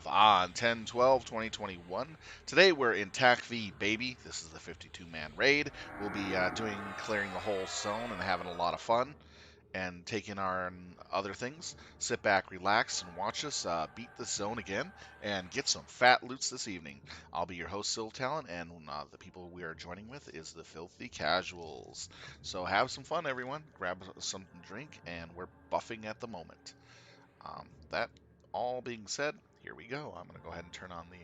live on 10/12/2021. Today we're in Tactvi, baby. This is the 52-man raid. We'll be clearing the whole zone and having a lot of fun and taking our other things. Sit back, relax, and watch us beat the zone again and get some fat loots this evening. I'll be your host, Sil Talent, and the people we are joining with is the Filthy Casuals. So have some fun, everyone. Grab something to drink, and we're buffing at the moment. That all being said, here we go. I'm going to go ahead and turn on the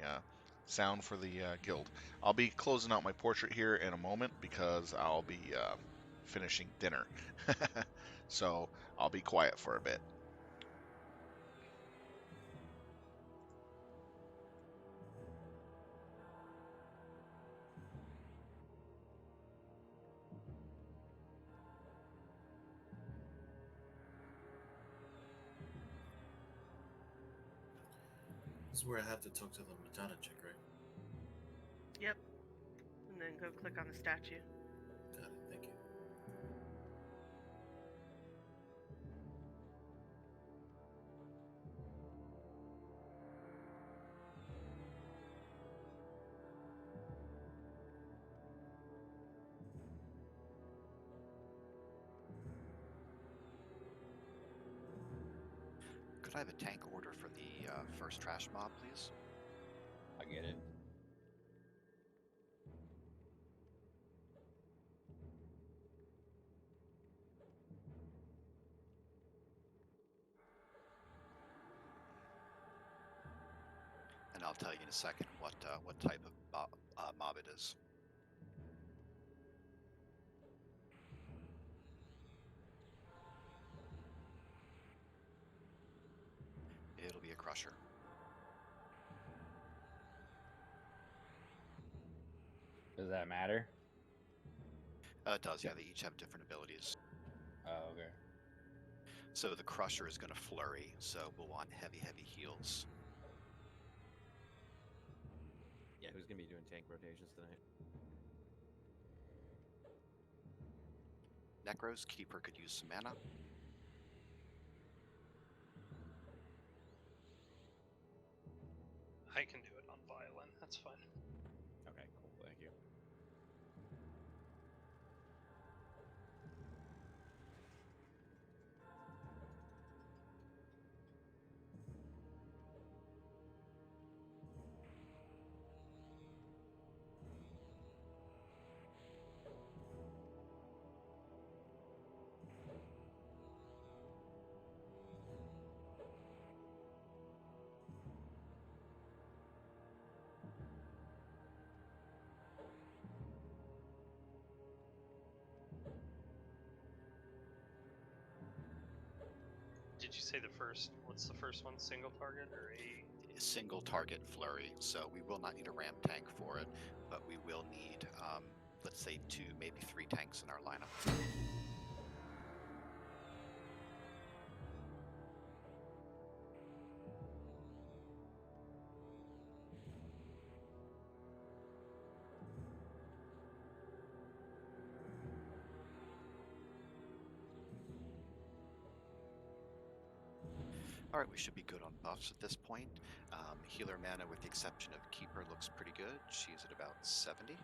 sound for the guild. I'll be closing out my portrait here in a moment because I'll be finishing dinner. So I'll be quiet for a bit. This is where I have to talk to the Madonna chick, right? Yep. And then go click on the statue. Got it, thank you. Could I have a tank order for the first trash mob, please? I get it. And I'll tell you in a second what type of mob it is. It'll be a crusher. Does that matter? It does, yeah. They each have different abilities. Oh, okay. So the crusher is going to flurry, so we'll want heavy heals. Yeah, who's gonna be doing tank rotations tonight? Necro's Keeper could use some mana. I can do it on violin, that's fine. Okay, cool, thank you. Did you say the first? What's the first one? Single target or a Single target flurry, so we will not need a ramp tank for it, but we will need, let's say 2, maybe 3 tanks in our lineup. Alright, we should be good on buffs at this point. Healer mana, with the exception of Keeper, looks pretty good. She's at about 70.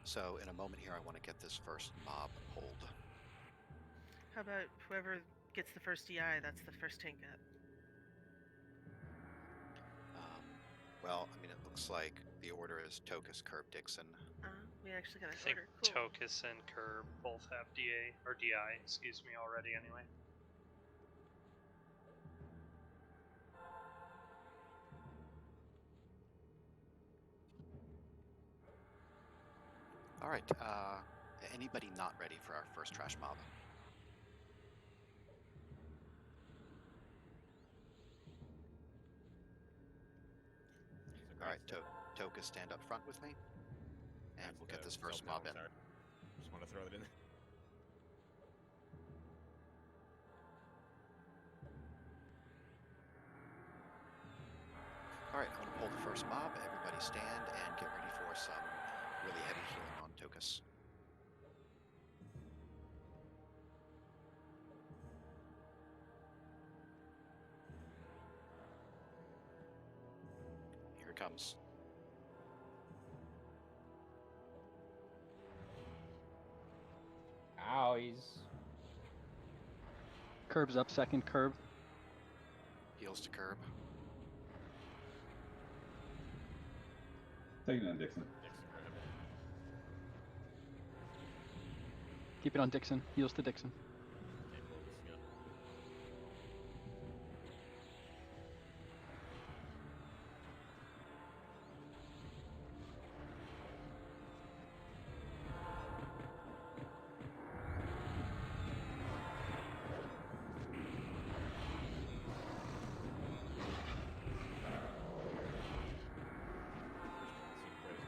So in a moment here, I want to get this first mob pulled. How about whoever gets the first DI, that's the first tank up? Well, I mean, it looks like the order is Tokus, Curb, Dixon. We actually got I an think order. Cool. Tokus and Curb both have DA or DI, excuse me, already anyway. Alright, anybody not ready for our first trash mob? Alright, Tokus, stand up front with me, and we'll get this first mob in. Sorry. Just want to throw it in. Alright, I'm going to pull the first mob. Everybody stand and get ready for some really heavy healing on Tokus. comes. Owies. Curb's up, second curb. Heels to curb. Taking it on Dixon. Dixon grab. Keep it on Dixon. Heels to Dixon. Okay, cool. This is good. Super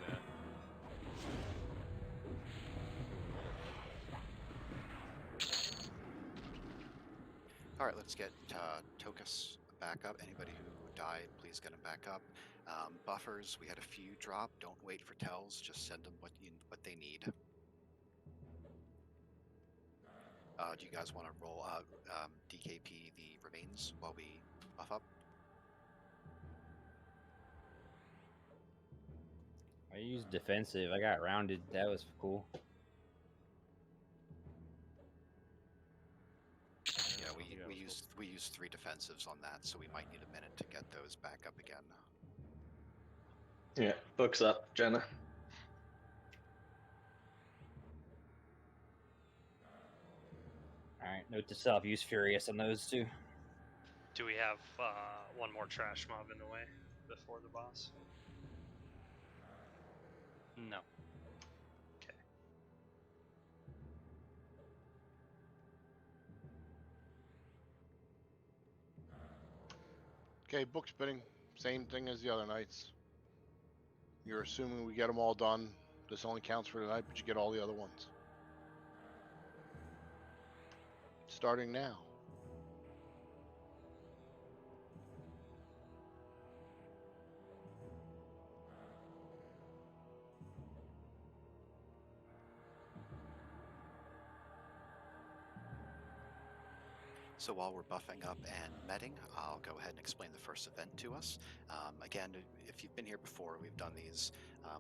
bad. All right, let's get Tokus back up. Anybody who died, please get him back up. Buffers, we had a few drop. Don't wait for tells. Just send them what they need. Do you guys want to roll DKP the remains while we buff up? I used defensive. I got rounded. That was cool. Yeah, I think that was cool. we used 3 defensives on that, so we might need a minute to get those back up again. Yeah, books up, Jenna. Alright, note to self, use Furious on those two. Do we have one more trash mob in the way before the boss? No. Okay. Okay, book spinning. Same thing as the other nights. You're assuming we get them all done. This only counts for tonight, but you get all the other ones. Starting now. So while we're buffing up and medding, I'll go ahead and explain the first event to us. Again, if you've been here before, we've done these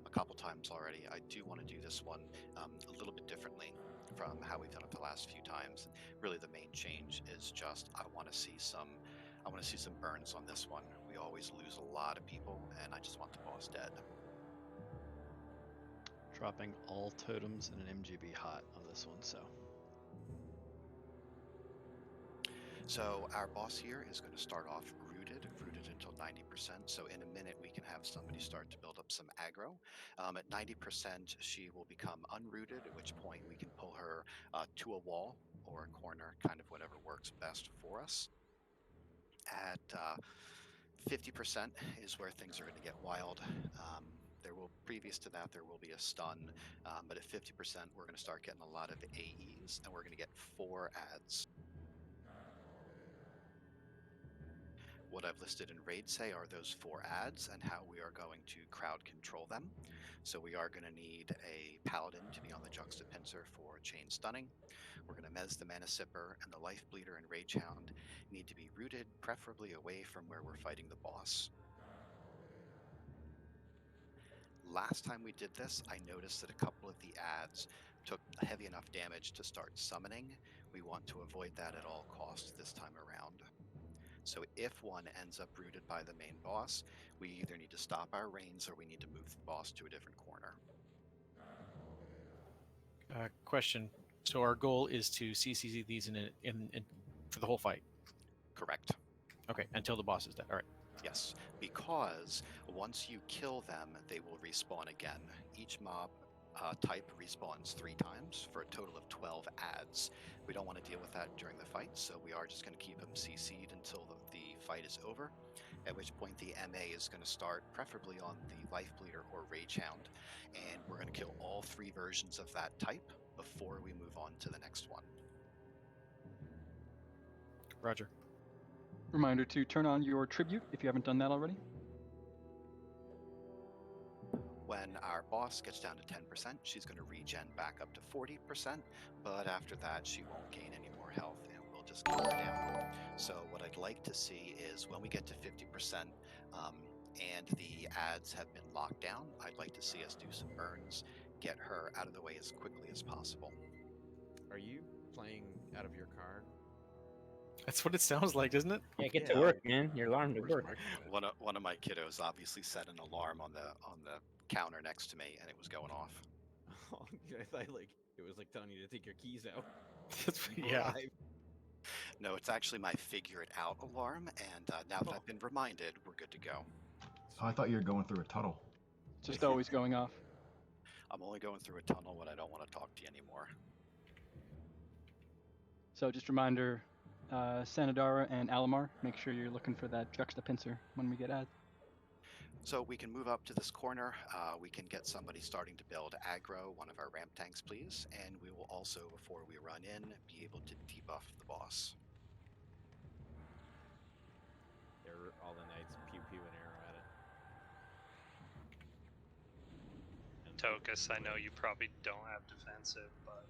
a couple times already. I do want to do this one a little bit differently from how we've done it the last few times. Really, the main change is just I want to see some burns on this one. We always lose a lot of people, and I just want the boss dead. Dropping all totems in an MGB hot on this one, so. So our boss here is going to start off rooted until 90%. So in a minute, we can have somebody start to build up some aggro. At 90%, she will become unrooted, at which point we can pull her to a wall or a corner, kind of whatever works best for us. At 50% is where things are going to get wild. Previous to that, there will be a stun, but at 50%, we're going to start getting a lot of AEs, and we're going to get 4 adds. What I've listed in Raid Say are those 4 adds and how we are going to crowd control them. So we are going to need a Paladin to be on the Juxtapincer for chain stunning. We're going to Mez the Mana Sipper, and the Life Bleeder and Rage Hound need to be rooted, preferably away from where we're fighting the boss. Last time we did this, I noticed that a couple of the adds took heavy enough damage to start summoning. We want to avoid that at all costs this time around. So if one ends up rooted by the main boss, we either need to stop our reigns or we need to move the boss to a different corner. Question. So our goal is to CC these in for the whole fight? Correct. Okay, until the boss is dead. All right. Yes, because once you kill them, they will respawn again. Each mob type respawns 3 times for a total of 12 adds. We don't want to deal with that during the fight, so we are just going to keep them CC'd until the fight is over, at which point the MA is going to start, preferably on the Life Bleeder or Rage Hound, and we're going to kill all 3 versions of that type before we move on to the next one. Roger. Reminder to turn on your tribute if you haven't done that already. When our boss gets down to 10%, she's going to regen back up to 40%, but after that she won't gain any more health and we'll just keep her down. So what I'd like to see is when we get to 50%, and the ads have been locked down. I'd like to see us do some burns, get her out of the way as quickly as possible. Are you playing out of your car? That's what it sounds like, isn't it? Yeah, get Yeah, to work, man. Your alarm to Where's work. Mark at? One of my kiddos obviously set an alarm on the counter next to me, and it was going off. Oh, I thought like it was like telling you to take your keys out. Yeah. Drive. No, it's actually my figure it out alarm, and now that I've been reminded, we're good to go. Oh, I thought you were going through a tunnel. Just always going off. I'm only going through a tunnel when I don't want to talk to you anymore. So just a reminder, Sanadara and Alamar, make sure you're looking for that juxtapincer when we get ads. So we can move up to this corner. We can get somebody starting to build aggro, one of our ramp tanks, please. And we will also, before we run in, be able to debuff the boss. They're all the knights pew pew and arrow at it. And Tokus, I know you probably don't have defensive, but.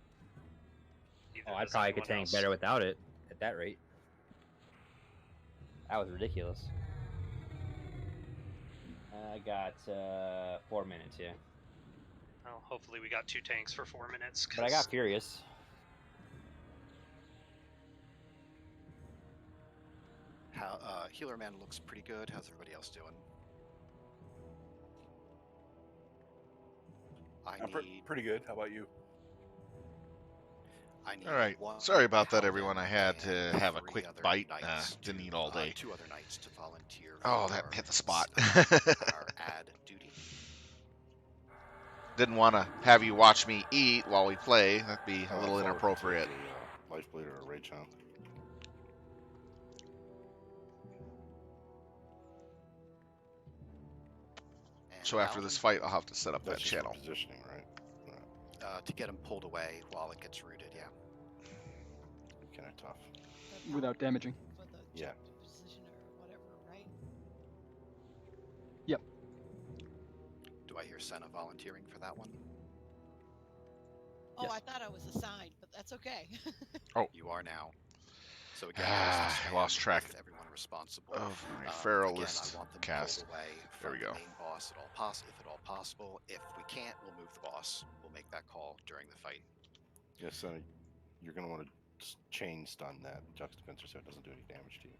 Oh, I probably could tank better without it at that rate. That was ridiculous. I got 4 minutes, yeah. Well, hopefully we got 2 tanks for 4 minutes. But I got Furious. How Healer Man looks pretty good. How's everybody else doing? Pretty good. How about you? I need All right. one Sorry about that, paladin everyone. I had to and have a 3 quick other bite. knights Didn't to- eat all day. 2 other knights to volunteer. Oh, for that hit the spot. our ad duty. Didn't want to have you watch me eat while we play. That'd be a little inappropriate. Lifebleed or a Rage Hound. So after this fight, I'll have to set up that That's just for channel. positioning, right? To get him pulled away while it gets rooted, yeah. Kind of tough. Without damaging. For the Yeah. position or whatever, right? Yep. Do I hear Senna volunteering for that one? Oh, Yes. I thought I was assigned, but that's okay. Oh. You are now. So again, I lost track everyone responsible. of my feral Again, list I want them cast. pulled away There from we go. the main boss if at all possible. If we can't, we'll move the boss. We'll make that call during the fight. Yes, you're going to want to chain stun that juxtapincer so it doesn't do any damage to you.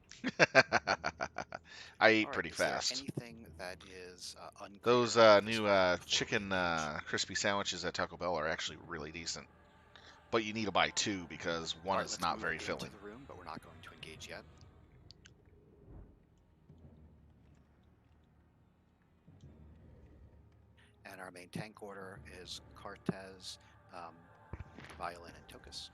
I eat All right, pretty is there fast. anything that is unclear Those at this new point before we chicken engage? crispy sandwiches at Taco Bell are actually really decent. But you need to buy 2 because one All right, is let's not move very into filling. the room, but we're not going to engage yet. And our main tank order is Cortez, Violin, and Tokus.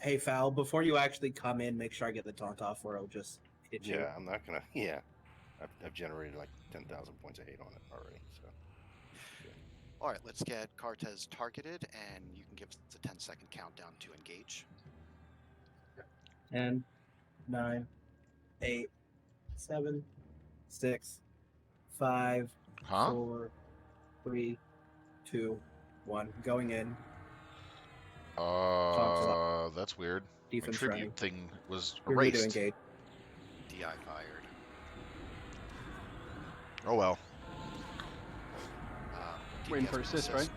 Hey, Fal, before you actually come in, make sure I get the taunt off or I'll just hit you. Yeah, I'm not going to. Yeah. I've generated like 10,000 points of hate on it already, so. All right, let's get Cortez targeted, and you can give us a 10-second countdown to engage. 10, 9, 8, 7, 6, 5, Huh? 4, 3, 2, 1. Going in. That's weird. My Defense tribute running. thing was You're ready to erased. engage. DI fired. Oh well. Waiting for assist, right?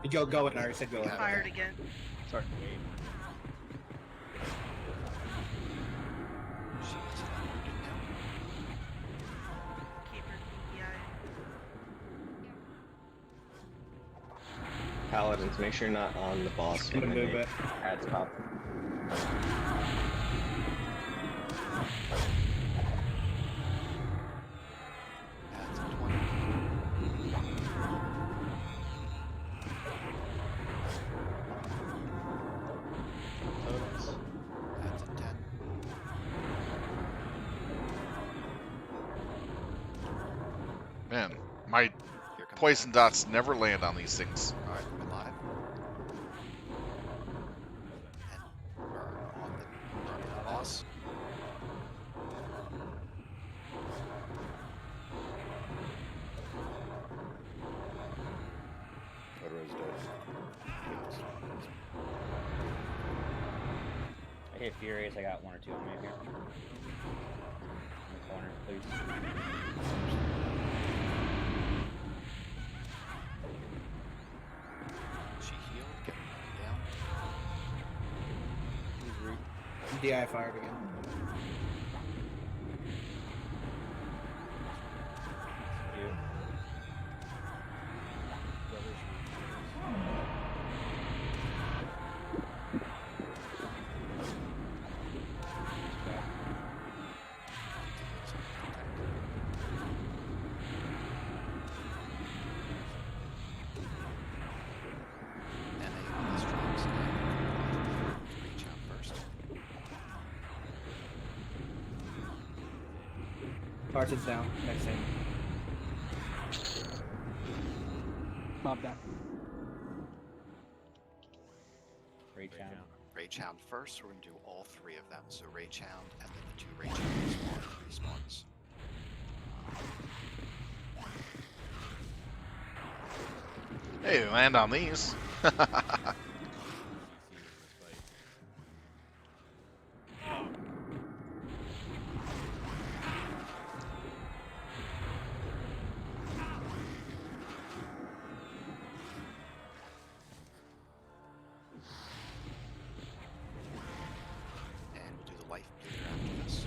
Go in, I already said go in. Fired again. Sorry. Keep her DPI. Paladins, make sure you're not on the boss. Gonna when move the it. ads pop. That's a 20. That's a 10. Man, my Here comes poison Max. dots never land on these things. All right, we're live. And we're on the boss. Federa's dead. I hit Furious. I got 1 or 2 on me here. In the corner, please. She healed, get her down. DI fired again. Barton's down. Next thing. Mob down. Rage Hound first. We're going to do all three of them. So Rage Hound and then the two Rage Hounds respawns. Hey, we land on these. And we'll do the life bleeder after this.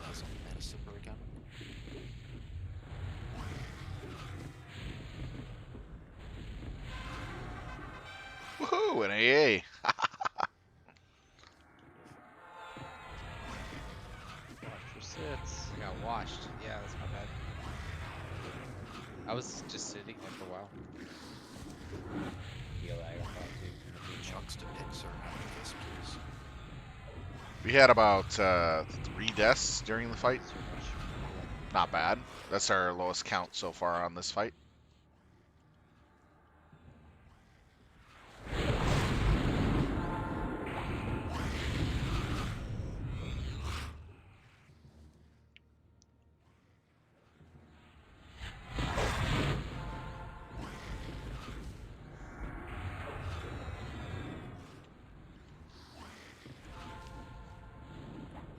That's a Medicipper again. Woohoo! An AA. Sits. I got washed. Yeah, that's my bad. I was just sitting there for a while. Chunks to Pixar after this, please. We had about 3 deaths during the fight. Not bad. That's our lowest count so far on this fight.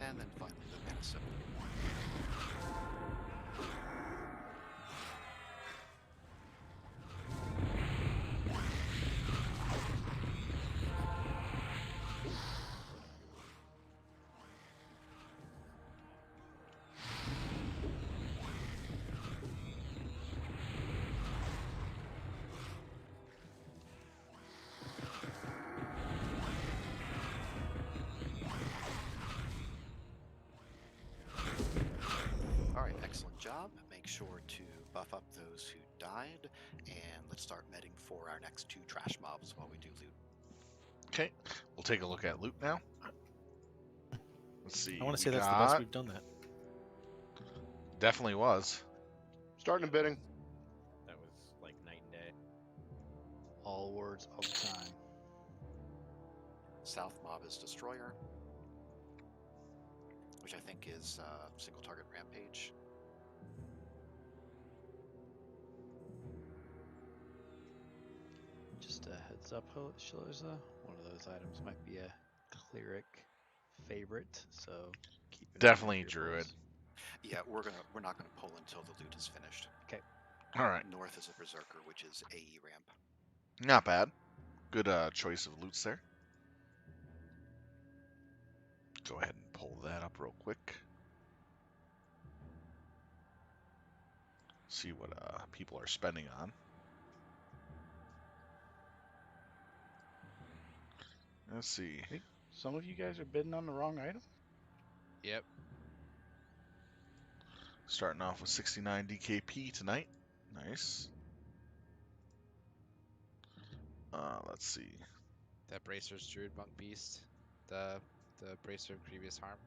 And then finally the Medicipper. Alright, excellent job. Make sure to buff up those who died, and let's start medding for our next 2 trash mobs while we do loot. Okay, we'll take a look at loot now. Let's see. I want to we say that's the best got- we've done that. Definitely was. Starting bidding. That was like night and day. All words all the time. South mob is Destroyer, which I think is single target Rampage. Just a heads up, Shillerza. One of those items might be a cleric favorite, so keep in mind Definitely your Druid. pulls. Yeah, we're not gonna pull until the loot is finished. Okay. Alright. North is a Berserker, which is AE ramp. Not bad. Good choice of loots there. Go ahead and pull that up real quick. See what people are spending on. Let's see. I think some of you guys are bidding on the wrong item. Yep. Starting off with 69 DKP tonight. Nice. Let's see. That Bracer's Druid Monk Beast. The Bracer of Grievous Harm.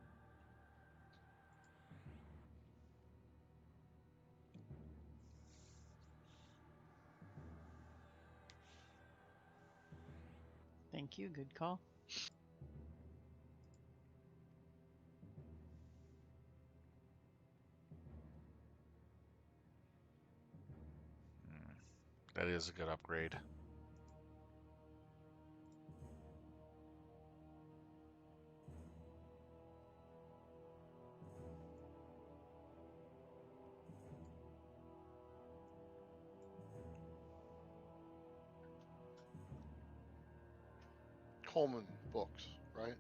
Thank you. Good call. That is a good upgrade. Coleman books, right?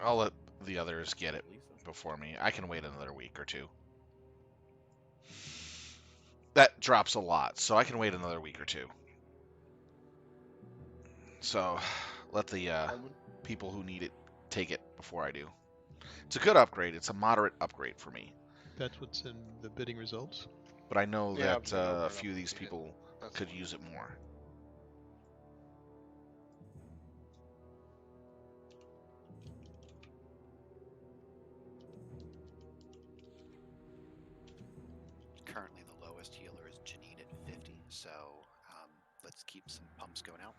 I'll let the others get it before me. I can wait another week or two. That drops a lot, so I can wait another week or two. So let the Coleman? people who need it take it before I do. It's a good upgrade. It's a moderate upgrade for me. That's what's in the bidding results. But I know Yeah, that but they don't a bring few up of these the bid. people That's could fine. use it more. Currently, the lowest healer is Janine at 50, so let's keep some pumps going out.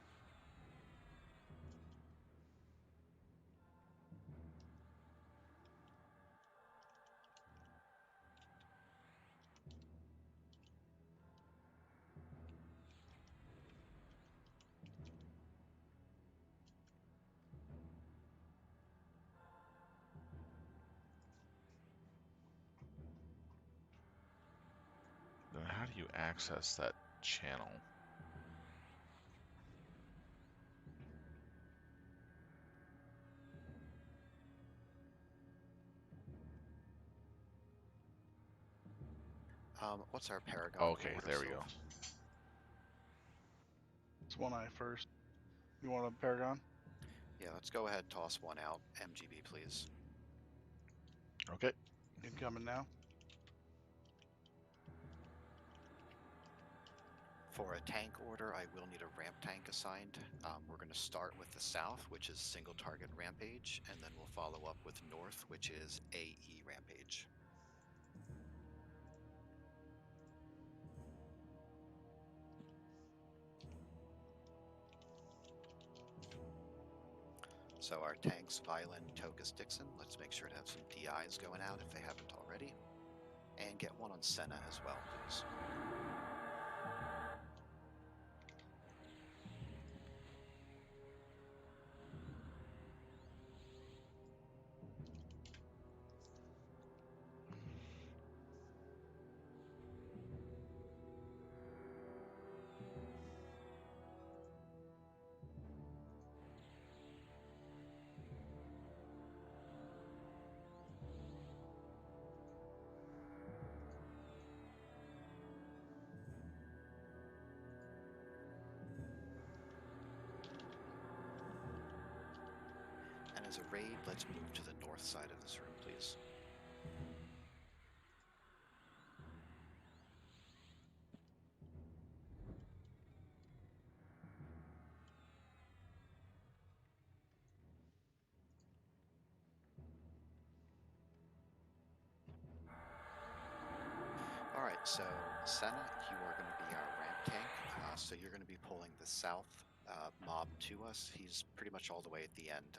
Then how do you access that channel? What's our Paragon Okay, order, there we go. Sylph? It's one eye first. You want a Paragon? Yeah, let's go ahead and toss one out. MGB, please. Okay. Incoming now. For a tank order, I will need a ramp tank assigned. We're going to start with the south, which is single target rampage, and then we'll follow up with north, which is AE rampage. So our tanks, Violin, Tokus, Dixon, let's make sure to have some DIs going out if they haven't already. And get one on Senna as well, please. And as a raid, let's move to the north side of this room, please. Alright, so Senna, you are going to be our ramp tank, so you're going to be pulling the south mob to us. He's pretty much all the way at the end.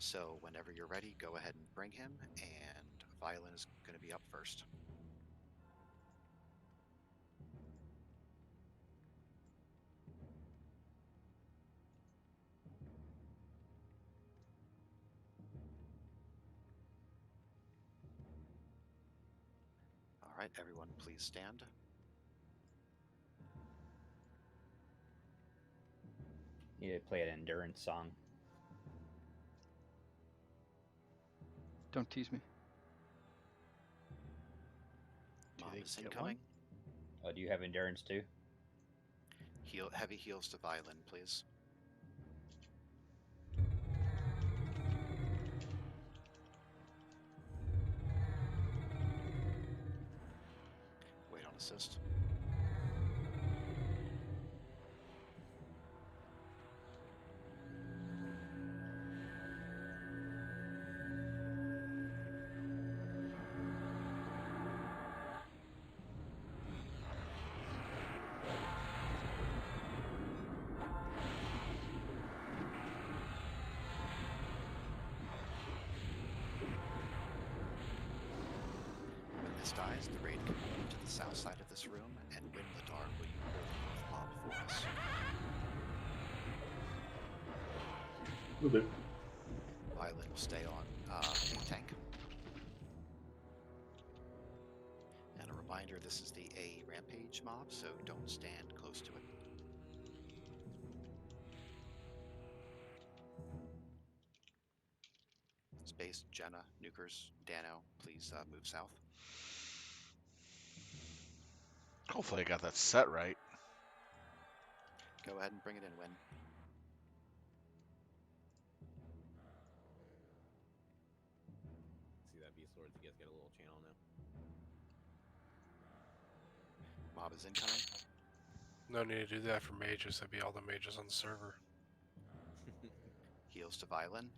So whenever you're ready, go ahead and bring him, and Violin is going to be up first. Alright, everyone please stand. Need to play an endurance song. Don't tease me. Mob is get incoming. Oh, do you have endurance too? Heavy heals to Violin, please. Wait on assist. When this boss dies, the raid can move to the south side of this room, and Windladar, will you pull the north mob for us? Will do. Violet will stay on main tank. And a reminder, this is the AE Rampage mob, so don't stand close to it. Space, Jenna, Nukers, Dano, please move south. Hopefully I got that set right. Go ahead and bring it in, Win. See that Beastlord? You guys get a little channel now. Mob is incoming. No need to do that for mages. That'd be all the mages on the server. Heals to Violin.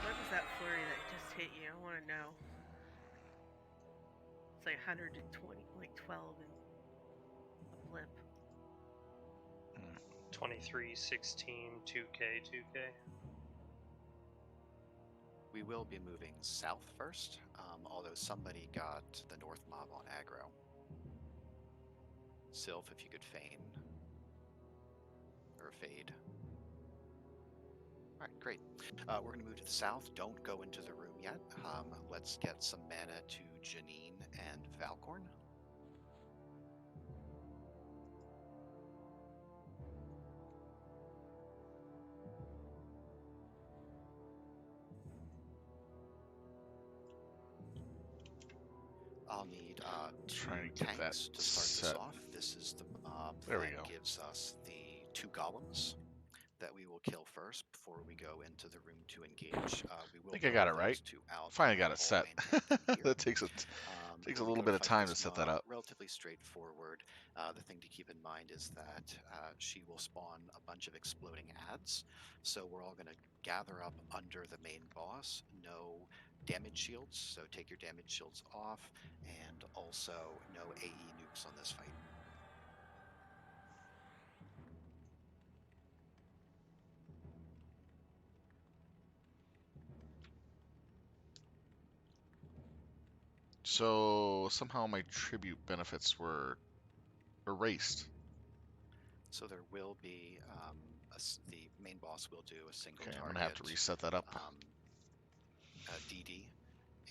What was that flurry that just hit you? I want to know. It's like 120, like 12 in a blip. 23, 16, 2K, 2K. We will be moving south first, although somebody got the north mob on aggro. Sylph, if you could feign. Or fade. Alright, great. We're going to move to the south. Don't go into the room yet. Let's get some mana to Janine and Valkorn. I'll need two tanks to start this off. This is the mob that gives us the 2 golems that we will kill first before we go into the room to engage. We will I think I got it right. Finally got it set. That takes a little bit of time to set that up. Relatively straightforward. The thing to keep in mind is that she will spawn a bunch of exploding ads. So we're all going to gather up under the main boss. No damage shields, so take your damage shields off, and also no AE nukes on this fight. So somehow my tribute benefits were erased. So there will be the main boss will do a single target. I'm gonna have to reset that up. DD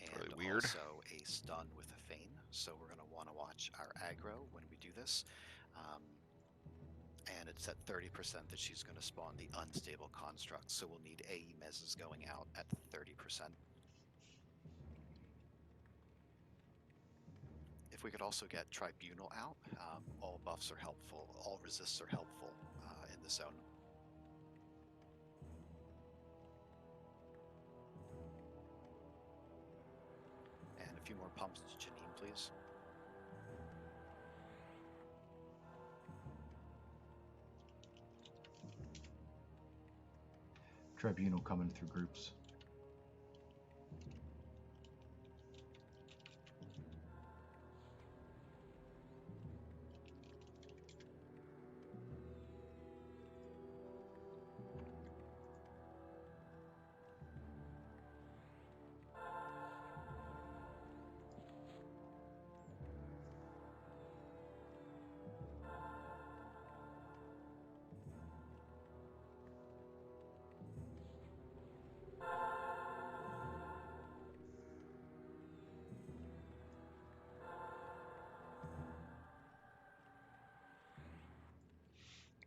and really weird. Also a stun with a feign. So we're gonna want to watch our aggro when we do this. And it's at 30% that she's going to spawn the unstable construct. So we'll need AE mezzes going out at 30%. If we could also get Tribunal out, all buffs are helpful, all resists are helpful in the zone. And a few more pumps to Janine, please. Tribunal coming through groups.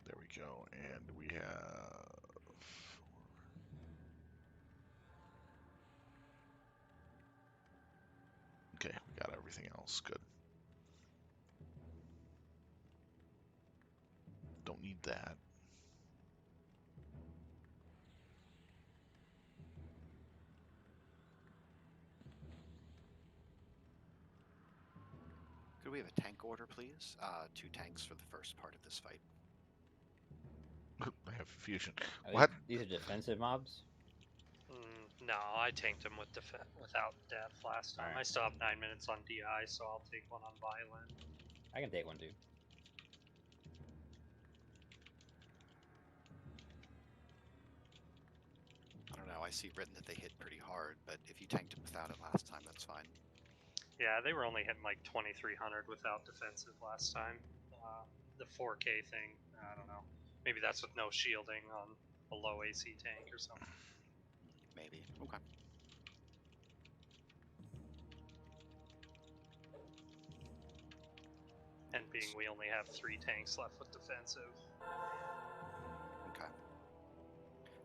There we go, and we have... Okay, we got everything else good. need that. Could we have a tank order, please? 2 tanks for the first part of this fight. I have fusion. Are What? These are defensive mobs? No, I tanked him with without death last time. Alright. I still have 9 minutes on DI, so I'll take one on violent. I can take one too. I don't know, I see written that they hit pretty hard, but if you tanked it without it last time, that's fine. Yeah, they were only hitting like 2300 without defensive last time. The 4K thing, I don't know. Maybe that's with no shielding on a low AC tank or something. Maybe. Okay. And being we only have 3 tanks left with defensive. Okay.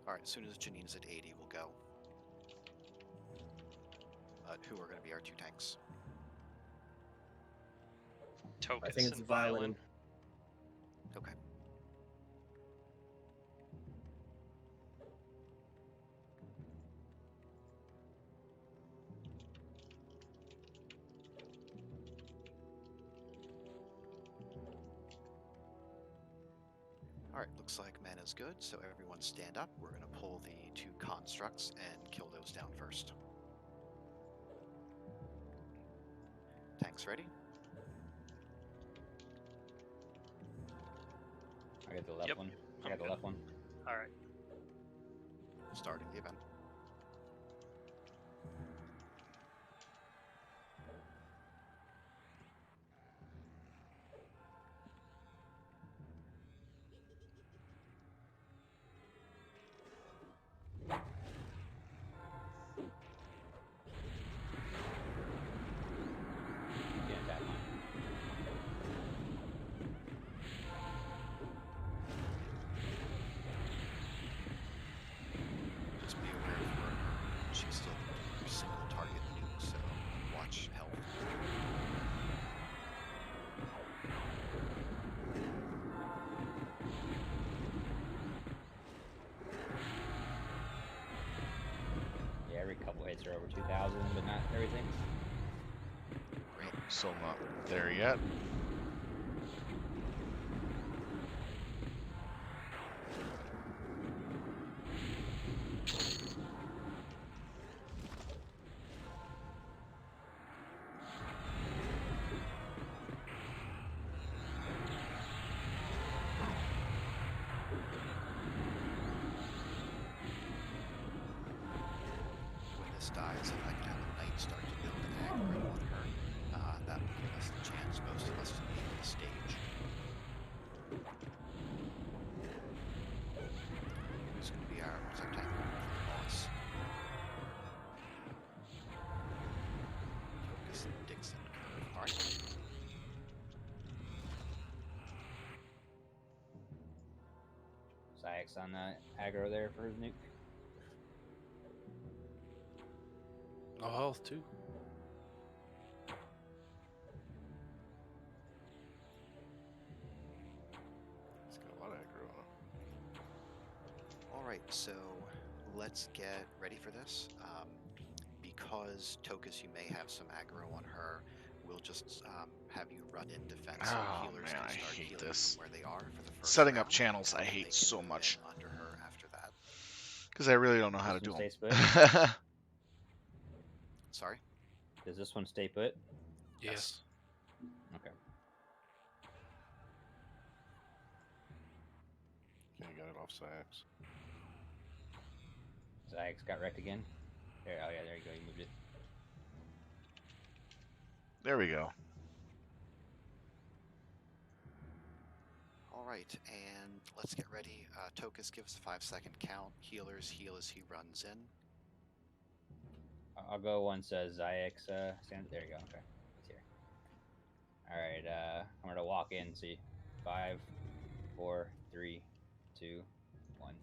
Alright, as soon as Janine's at 80, we'll go. Who are going to be our 2 tanks? Tokus I think it's and violent. Okay. Alright, looks like mana's good, so everyone stand up. We're going to pull the 2 constructs and kill those down first. Tanks ready? I got the left one. I got the left one. Alright. Starting the event. Yeah, that line. Just be aware of her. She's still her single target nuke, so watch health. Yeah, every couple hits are over 2,000, but not everything. Great. Still not there yet. When this dies, if I can have the knight start to build an aggro on her, that will give us the chance, most of us, to leave the stage. Who's going to be our September for the boss? Focus Dixon curve. Alright. Sykes on aggro there for his nuke. No health too. It's got a lot of aggro on him. Alright, so let's get ready for this. Because Tokus, you may have some aggro on her, we'll just have you run in defense. So Oh healers man, can I start hate healing this. from where they are for the first Setting up round, channels, I and they hate can so move much. in under her after that. Because I really don't know how to This do one them. stays put? Sorry? Does this one stay put? Yes. Okay. Okay, got it off Sax. Sykes got wrecked again. There, oh yeah, there you go. You moved it. There we go. Alright, and let's get ready. Tokus, give us a 5-second count. Healers heal as he runs in. I'll go once Zayx stands. There you go. Okay, he's here. All right, I'm gonna walk in. See, 5, 4, 3, 2, 1.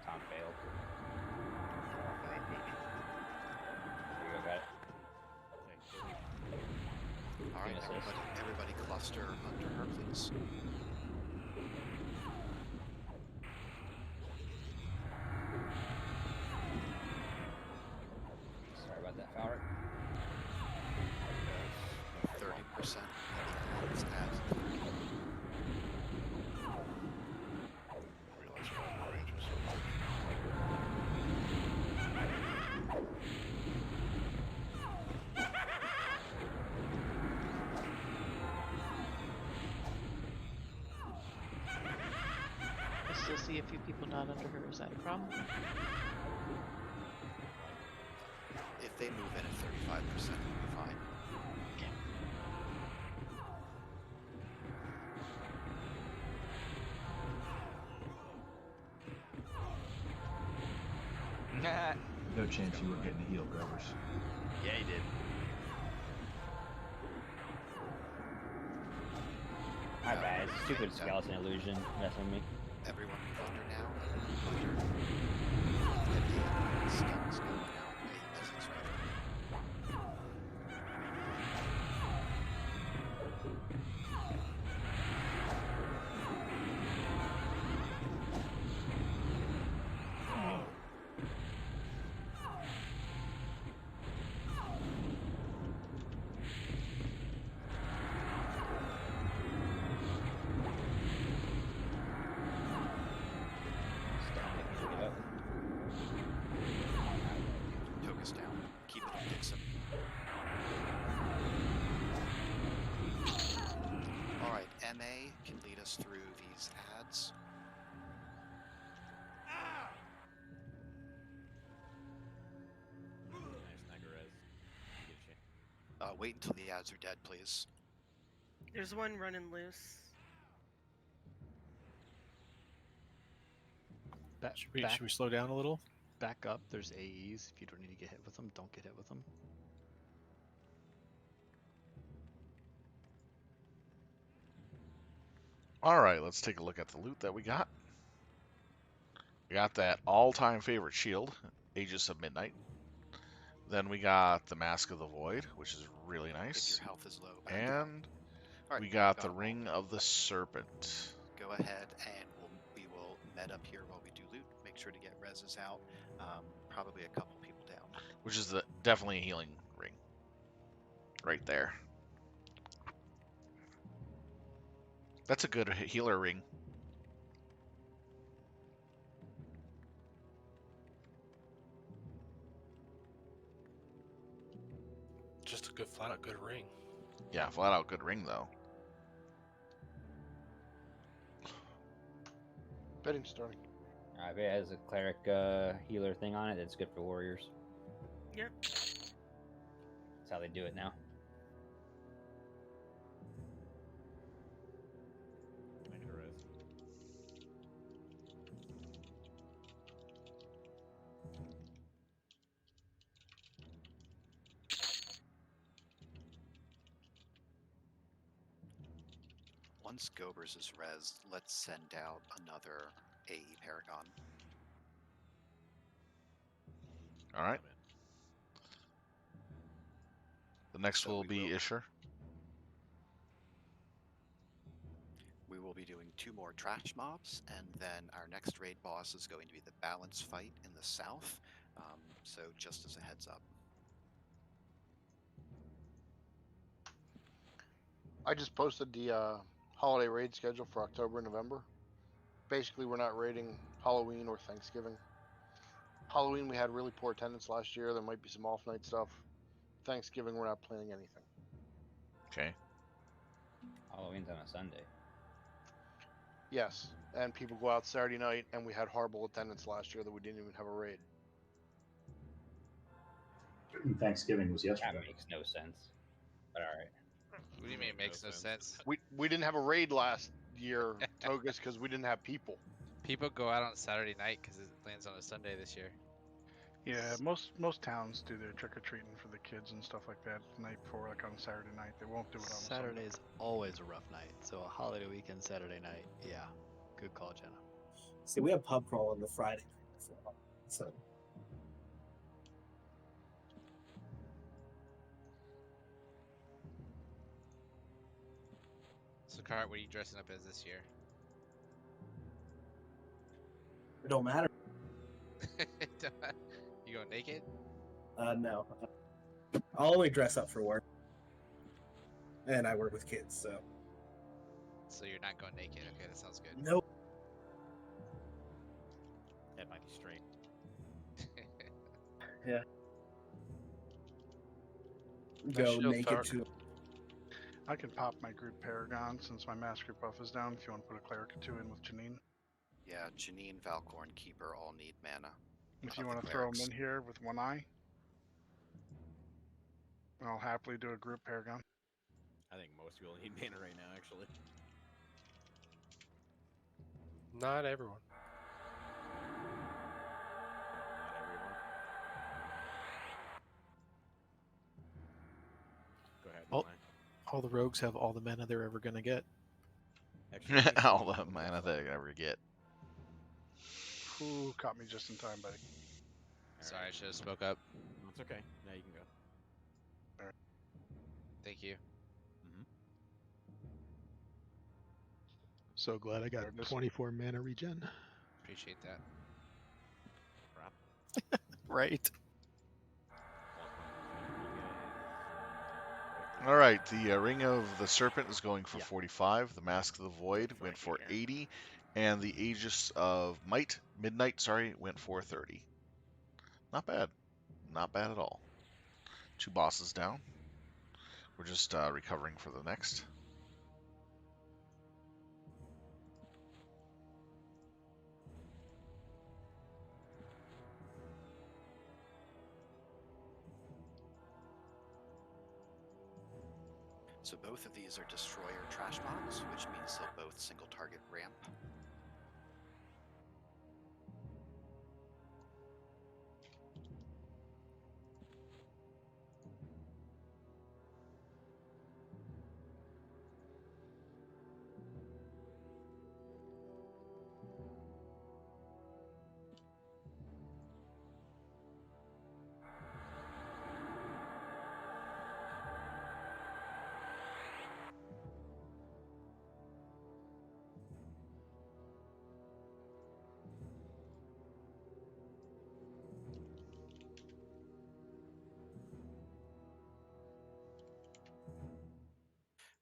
Tom failed. There you go, got it. All right, everybody cluster under her, please. Sorry about that, Fowler. 30% of the odds as Realize we're out of range of so much. I still see a few people not under her. Is that a problem? if they move in at 35%, we'll be fine. No chance you were getting the heal grubbers. Yeah, he did. My bad. Stupid skeleton illusion messing with me. Everyone thunder now. Thunder. Skulls going out. A peasant's rifle. Togus down. Keep it on Dixon. Alright, MA can lead us through these ads. Wait until the ads are dead, please. There's one running loose. Should we slow down a little? Back up. There's AEs. If you don't need to get hit with them, don't get hit with them. All right, let's take a look at the loot that we got. We got that all-time favorite shield, Aegis of Midnight. Then we got the Mask of the Void, which is really nice. If your health is low, And Alright, we got got the them all. Ring of the Serpent. Go ahead and we will med up here while we do loot. Make sure to get reses out. Probably a couple people down. Which is definitely a healing ring. Right there. That's a good healer ring. Just a good, flat out good ring. Yeah, flat out good ring though. Bidding starting. If it has a cleric healer thing on it, that's good for warriors. Yep. That's how they do it now. Can I get a res? Once Gobers is res, let's send out another AE Paragon. All right. The next So will we be will- Isher. We will be doing 2 more trash mobs, and then our next raid boss is going to be the balance fight in the south. So just as a heads up. I just posted the holiday raid schedule for October and November. Basically, we're not raiding Halloween or Thanksgiving. Halloween, we had really poor attendance last year. There might be some off-night stuff. Thanksgiving, we're not planning anything. Okay. Halloween's on a Sunday. Yes, and people go out Saturday night, and we had horrible attendance last year that we didn't even have a raid. Thanksgiving was That yesterday. makes no sense. But alright. What do you mean it makes no sense? We didn't have a raid last year, Togus, because we didn't have people. People go out on Saturday night because it lands on a Sunday this year. Yeah, most towns do their trick or treating for the kids and stuff like that the night before, like on Saturday night. They won't do it on a Sunday. Saturday's always a rough night, so a holiday weekend Saturday night, yeah. Good call, Jenna. See, we have pub crawl on the Friday night before, so Cart, what are you dressing up as this year? It don't matter. You going naked? No. I'll only dress up for work. And I work with kids, so. So you're not going naked. Okay, that sounds good. Nope. That might be straight. Yeah. That Go shield naked dark. to. I can pop my group Paragon since my master buff is down. If you want to put a cleric or two in with Janine. Yeah, Janine, Valkorn, Keeper all need mana. If of you the want to throw them clerics. in here with one eye, I'll happily do a group Paragon. I think most people need mana right now, actually. Not everyone. Not everyone. Go ahead, All, Ryan. all the rogues have all the mana they're ever gonna get. Actually, let me see All the what mana looks they like. ever get. Ooh, caught me just in time, buddy. Sorry, I should have spoke up. No, it's okay. Now you can go. Thank you. So glad I got 24 mana regen. Appreciate that. Right. All right, the Ring of the Serpent is going for Yeah. 45. The Mask of the Void It's went right for here. 80, and the Aegis of Midnight, went for 30. Not bad. Not bad at all. 2 bosses down. We're just recovering for the next. So both of these are Destroyer trash mobs, which means they'll both single target ramp.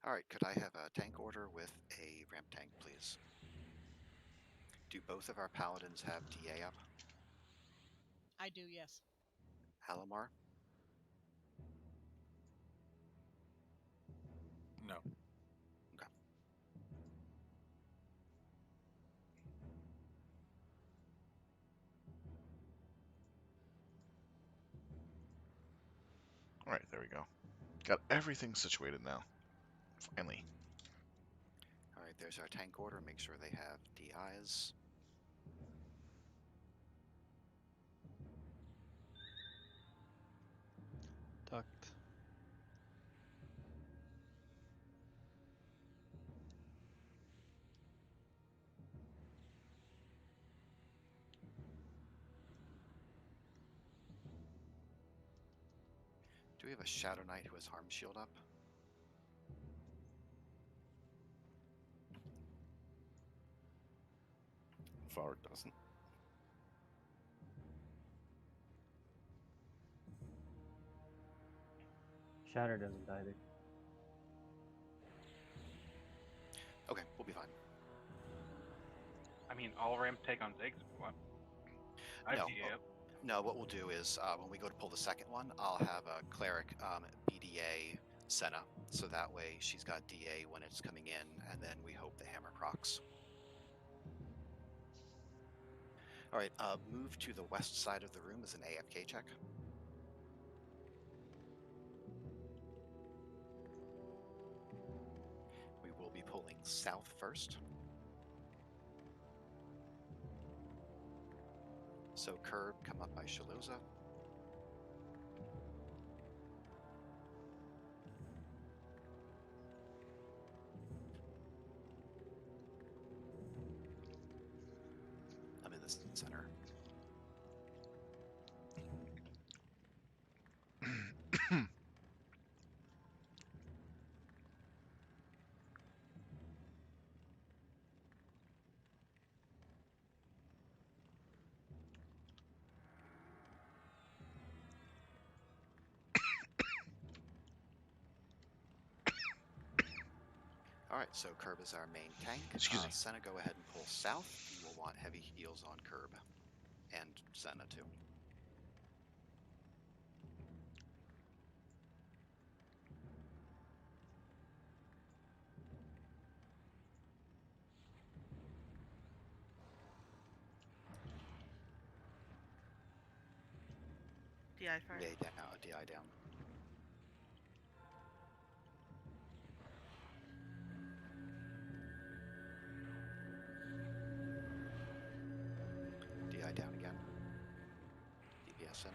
All right, could I have a tank order with a ramp tank, please? Do both of our paladins have DA up? I do, yes. Halimar? No. Okay. All right, there we go. Got everything situated now. Finally. All right, there's our tank order. Make sure they have DIs. Tucked. Do we have a Shadow Knight who has Harm Shield up? Far doesn't. Shatter doesn't either. Okay, we'll be fine. I mean, all ramp take on Ziggs. What? I have No, DA up. no, what we'll do is when we go to pull the second one, I'll have a cleric BDA Senna, so that way she's got DA when it's coming in, and then we hope the hammer procs. All right, move to the west side of the room as an AFK check. We will be pulling south first. So curb, come up by Shaloza. I'm in the center. All right, so Curb is our main tank. Excuse me. Senna, go ahead and pull south. You will want heavy heals on Curb and Senna too. DI fire. DI down. DI down again. DPS in.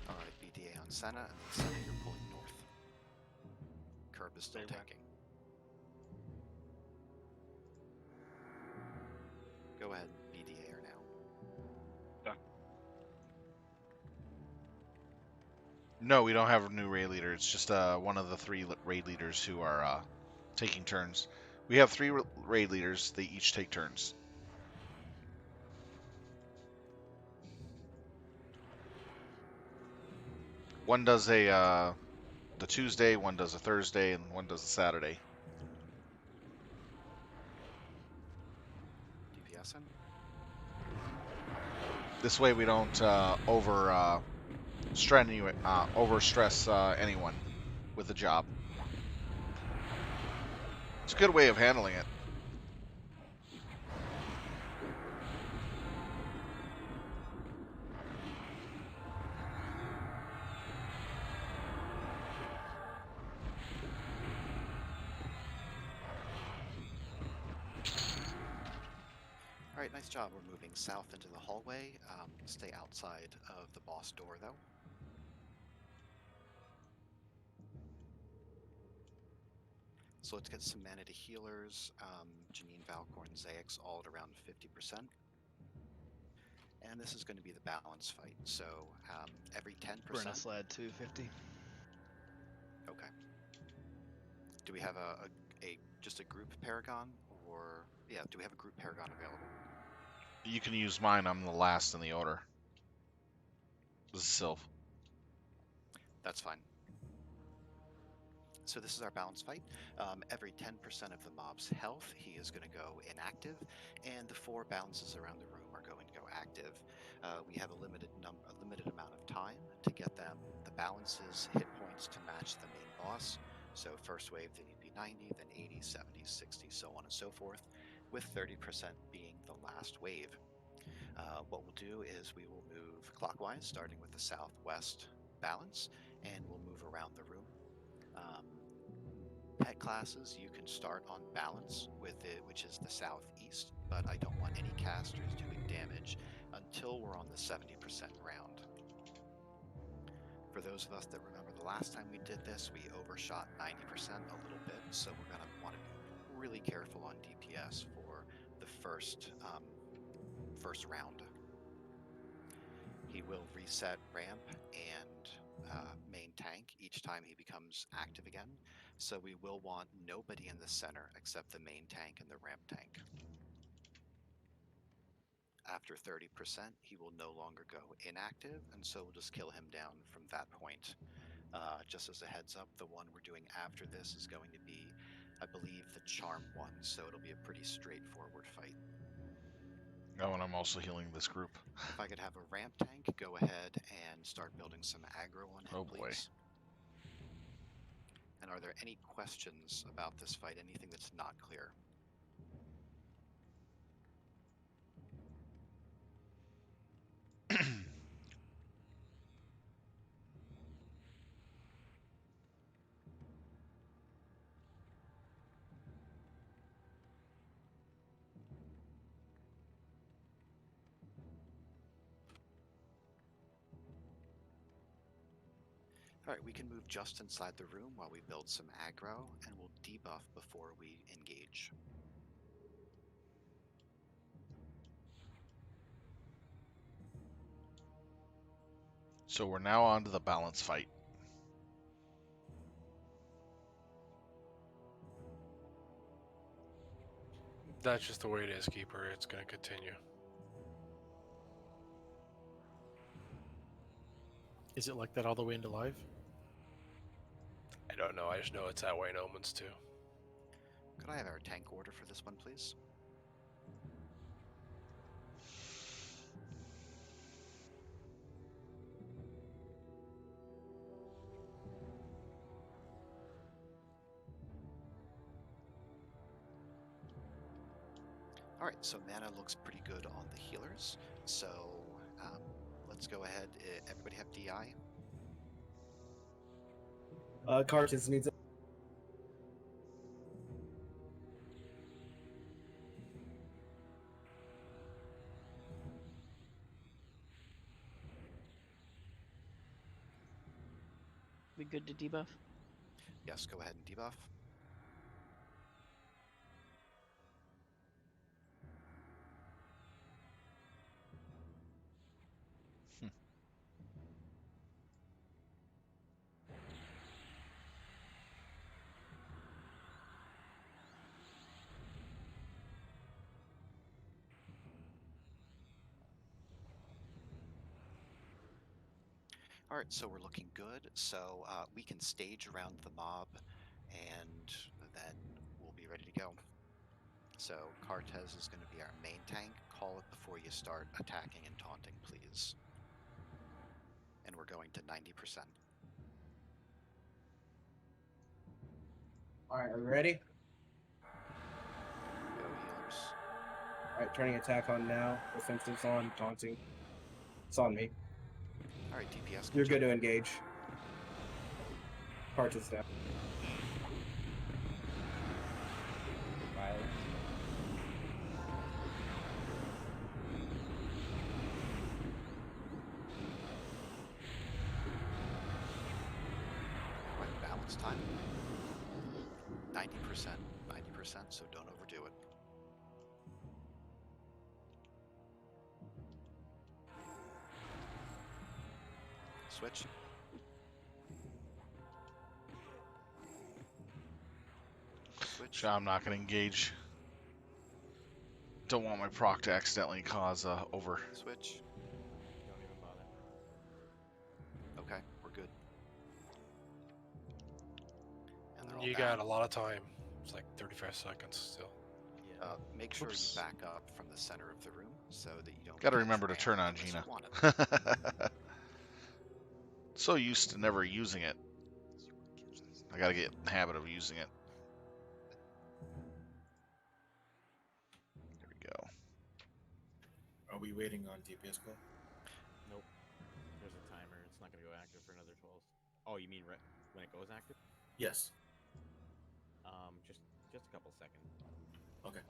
Alright, BDA on Senna, and then Senna, you're pulling north. Curb is still tanking. Go ahead, BDA are now. Done. No, we don't have a new raid leader. It's just one of the 3 raid leaders who are taking turns. We have 3 raid leaders. They each take turns. One does the Tuesday, one does a Thursday, and one does a Saturday. DPS in. This way we don't overstress anyone with the job. It's a good way of handling it. Alright, nice job. We're moving south into the hallway. Stay outside of the boss door, though. So let's get some mana to healers. Janine, Valcorn, Zayax, all at around 50%. And this is going to be the balance fight. So every 10%. Brennislad 250. Okay. Do we have just a group Paragon, or yeah? Do we have a group Paragon available? You can use mine. I'm the last in the order. This is Sylph. That's fine. So this is our balance fight. Every 10% of the mob's health, he is going to go inactive, and the 4 balances around the room are going to go active. We have a limited amount of time to get them the balances, hit points to match the main boss. So first wave, they need to be 90, then 80, 70, 60, so on and so forth, with 30% being the last wave. What we'll do is we will move clockwise, starting with the southwest balance, and we'll move around the room. Pet classes, you can start on balance with it, which is the southeast, but I don't want any casters doing damage until we're on the 70% round. For those of us that remember the last time we did this, we overshot 90% a little bit, so we're going to want to be really careful on DPS for the first round. He will reset ramp and main tank each time he becomes active again, so we will want nobody in the center except the main tank and the ramp tank. After 30%, he will no longer go inactive, and so we'll just kill him down from that point. Just as a heads up, the one we're doing after this is going to be, I believe, the charm one, so it'll be a pretty straightforward fight. Oh, and I'm also healing this group. If I could have a ramp tank, go ahead and start building some aggro on him, please. And are there any questions about this fight? Anything that's not clear? All right, we can move just inside the room while we build some aggro, and we'll debuff before we engage. So we're now on to the balance fight. That's just the way it is, Keeper. It's going to continue. Is it like that all the way into live? I don't know. I just know it's that way in Omens too. Could I have our tank order for this one, please? All right, so mana looks pretty good on the healers. So let's go ahead. Everybody have DI? Cartons needs it. We good to debuff? Yes, go ahead and debuff. All right, so we're looking good. So we can stage around the mob, and then we'll be ready to go. So Cartez is going to be our main tank. Call it before you start attacking and taunting, please. And we're going to 90%. All right, are we ready? Go healers. All right, turning attack on now. Offensive's on. Taunting. It's on me. All right, DPS. You're good to engage. Cartons down. Violence. Right, balance time. 90%. 90%, so don't overdo it. Switch. Switch. I'm not going to engage. Don't want my proc to accidentally cause over. Switch. Don't even bother. Okay, we're good. And they're all You down. got a lot of time. It's like 35 seconds still. Make sure Oops. you back up from the center of the room so that you don't. Got to get remember to jammed turn on unless Gina. you want it. So used to never using it. I got to get in the habit of using it. There we go. Are we waiting on DPS call? Nope. There's a timer. It's not going to go active for another 12. Oh, you mean when it goes active? Yes. Just a couple seconds. Okay.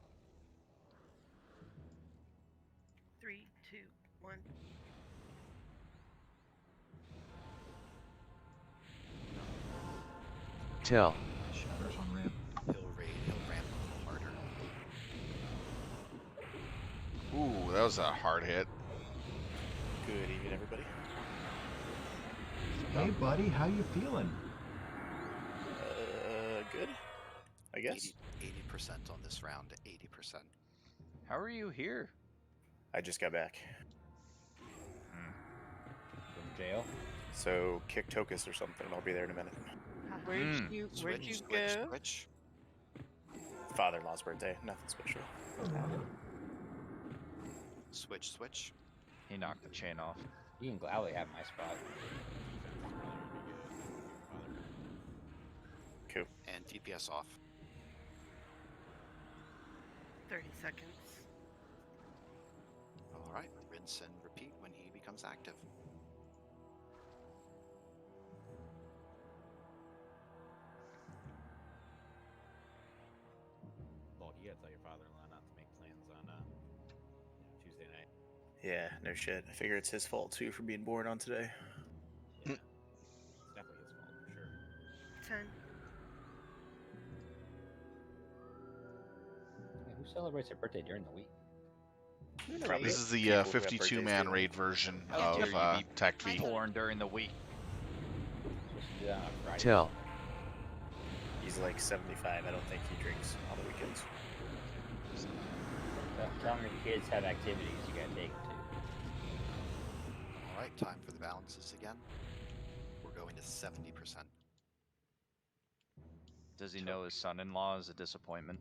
3, 2, 1. Till. Shatters on ramp. He'll ramp a little harder. Ooh, that was a hard hit. Good evening, everybody. Hey, buddy, how you feeling? Good. I guess. 80% on this round. 80%. How are you here? I just got back. From jail? So kick Tokus or something. I'll be there in a minute. Where'd you go? Switch. Father-in-law's birthday. Nothing special. Switch. He knocked the chain off. You can gladly have my spot. Cool. And DPS off. 30 seconds. All right. Rinse and repeat when he becomes active. Well, you gotta tell your father-in-law not to make plans on Tuesday night. Yeah, no shit. I figure it's his fault too for being born on today. Yeah. It's definitely his 10. Yeah, who celebrates their birthday during the week? This is the people who have 52-man birthdays raid version How of dare you be Tactvi. born during the week? Till. He's like 75. I don't think he drinks on the weekends. Telling your kids have activities you gotta take them to. All right, time for the balances again. We're going to 70%. Does he know his son-in-law is a disappointment?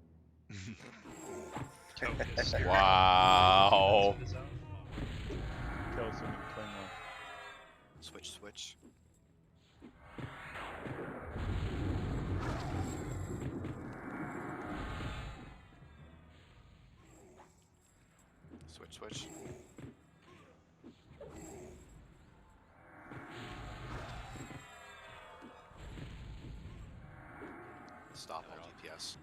Wow. Kill some and claim one. Switch, switch. Switch, switch. Stop all GPS.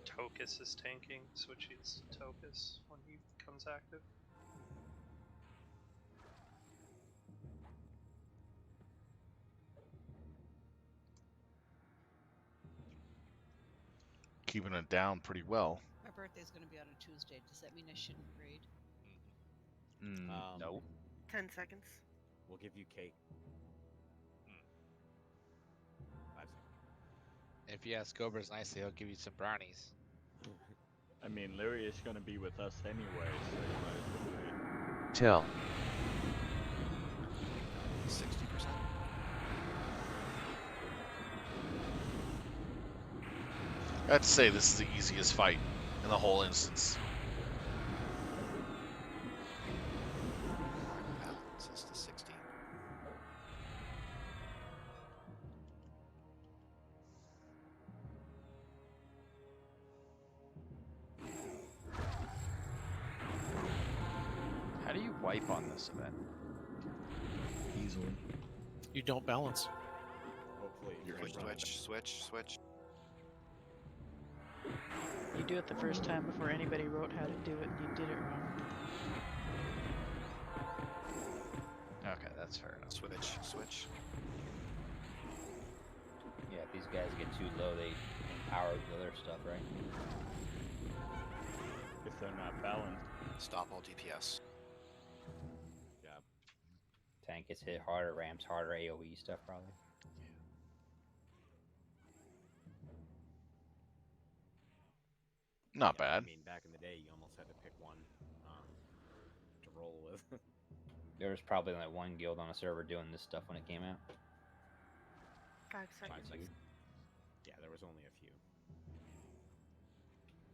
Tokus is tanking, switches to Tokus when he becomes active. Keeping it down pretty well. My birthday's going to be on a Tuesday. Does that mean I shouldn't raid? No. 10 seconds. We'll give you cake. 5 seconds. If you ask Cobras nicely, he'll give you some brownies. I mean, Larry is going to be with us anyway, so you might as well wait. Till. 60%. I'd say this is the easiest fight in the whole instance. Balance is to 60. How do you wipe on this event? Easily. You don't balance. Hopefully, Switch. You do it the first time before anybody wrote how to do it, and you did it wrong. Okay, that's fair enough. Switch. Yeah, if these guys get too low, they empower the other stuff, right? If they're not balanced. Stop all DPS. Yeah. Tank gets hit harder, ramps harder, AoE stuff probably. Not Yeah, bad. I mean, back in the day, you almost had to pick one to roll with. There was probably only one guild on a server doing this stuff when it came out. 5 seconds. Yeah, there was only a few.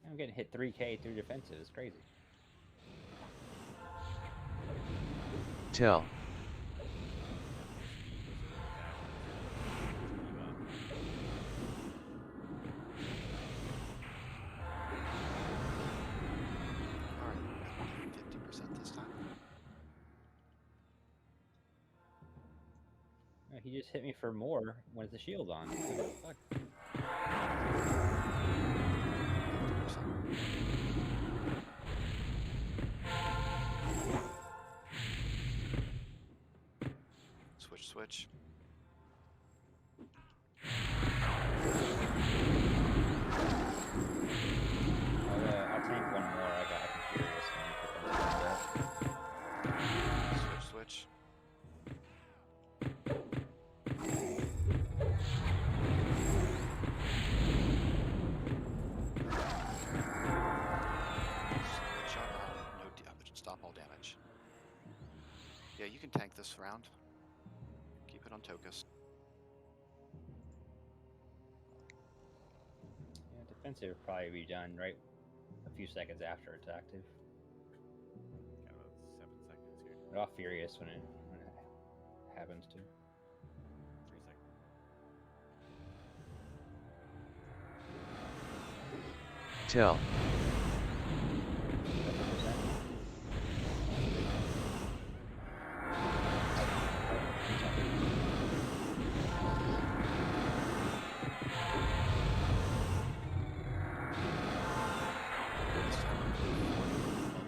I'm getting hit 3k through defensive. It's crazy. Till. Alright, 50% this time. He just hit me for more with the shield on. What the fuck? Switch. I'll tank one more. I can Furious and Switch. Stop all damage. Yeah, you can tank this round. Keep it on Tokus. Yeah, defensive will probably be done right a few seconds after it's active. Got about 7 seconds here. But I'll Furious when it happens to. 3 seconds. Till.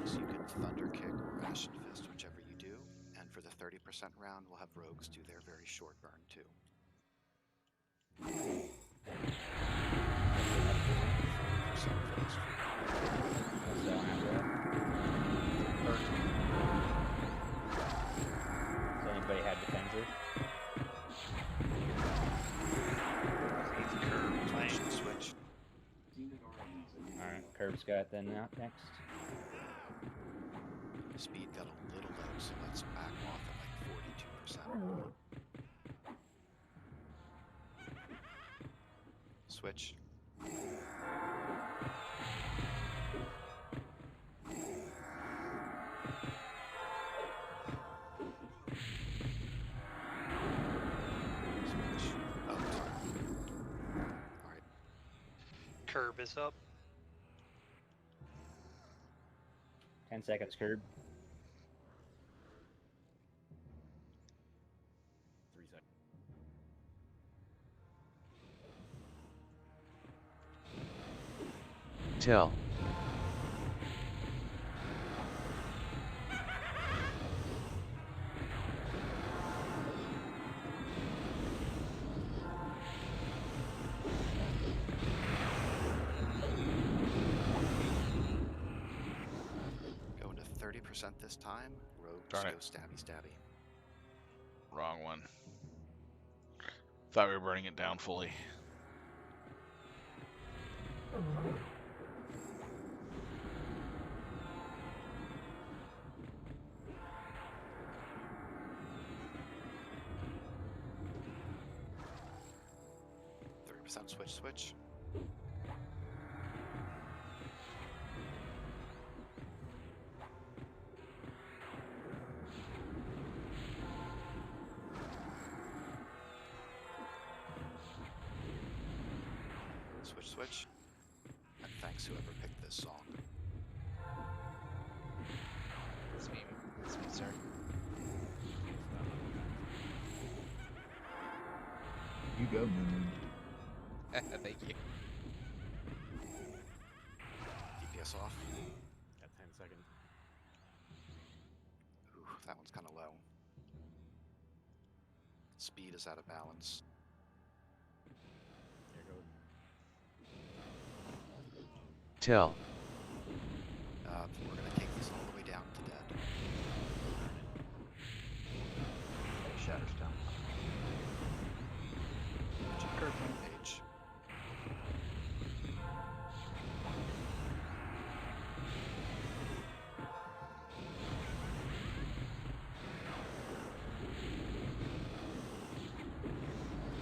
You can Thunder Kick or Ashen Fist, whichever you do. And for the 30% round, we'll have rogues do their very short burn too. Curb's got then next. Speed got a little low, so let's back off at like 42%. Switch. Switch. Oh, sorry. Alright. Curb is up. 10 seconds, Curb. 3 seconds. Till. Going to 30% this time. Rogues Darn go it. stabby stabby. Wrong one. Thought we were burning it down fully. Switch. Switch. And thanks whoever picked this song. It's me, sir. You go, Moon. Thank you. DPS off. Got 10 seconds. Ooh, that one's kind of low. Speed is out of balance. There goes. Till. We're going to take this all the way down to dead. Shatter's down. Page.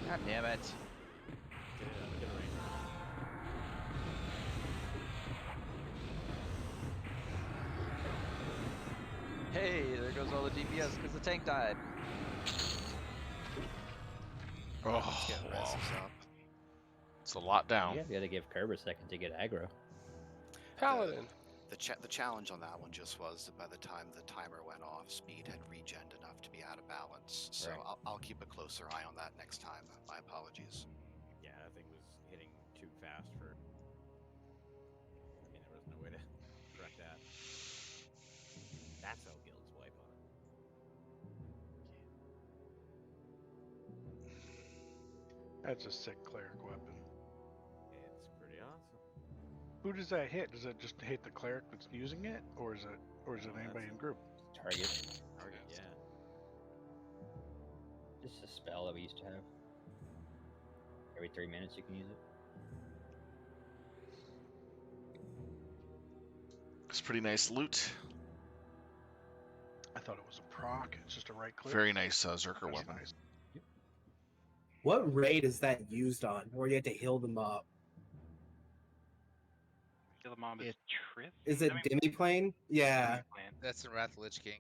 God damn it. Get a range. Hey, there goes all the DPS because the tank died. Oh, Get wow. reses up. It's a lot down. You gotta give Curb a second to get aggro. Paladin. The challenge on that one just was that by the time the timer went off, speed had regened enough to be out of balance. So Right. I'll keep a closer eye on that next time. My apologies. Yeah, that thing was hitting too fast for. I mean, there was no way to correct that. That's how guilds wipe on it. That's a sick cleric weapon. It's pretty awesome. Who does that hit? Does it just hit the cleric that's using it, or is it anybody in group? Target. Target, yeah. Just a spell that we used to have. Every 3 minutes you can use it. It's pretty nice loot. I thought it was a proc. It's just a right click. Very nice Zerker That's weapon. nice. What raid is that used on, where you have to heal them up? Kill the mob is Triff? Is it Demiplane? Yeah. Demiplane. That's in Wrath of Lich King.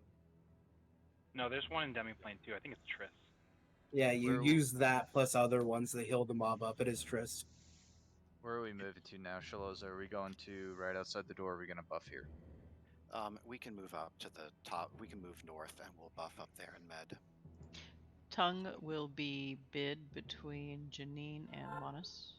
No, there's one in Demiplane too. I think it's Triss. Yeah, you Where- use that plus other ones that heal the mob up. It is Trist. Where are we moving to now, Shaloza? Are we going to right outside the door? Or are we going to buff here? We can move up to the top. We can move north, and we'll buff up there in med. Tongue will be bid between Janine and Monis.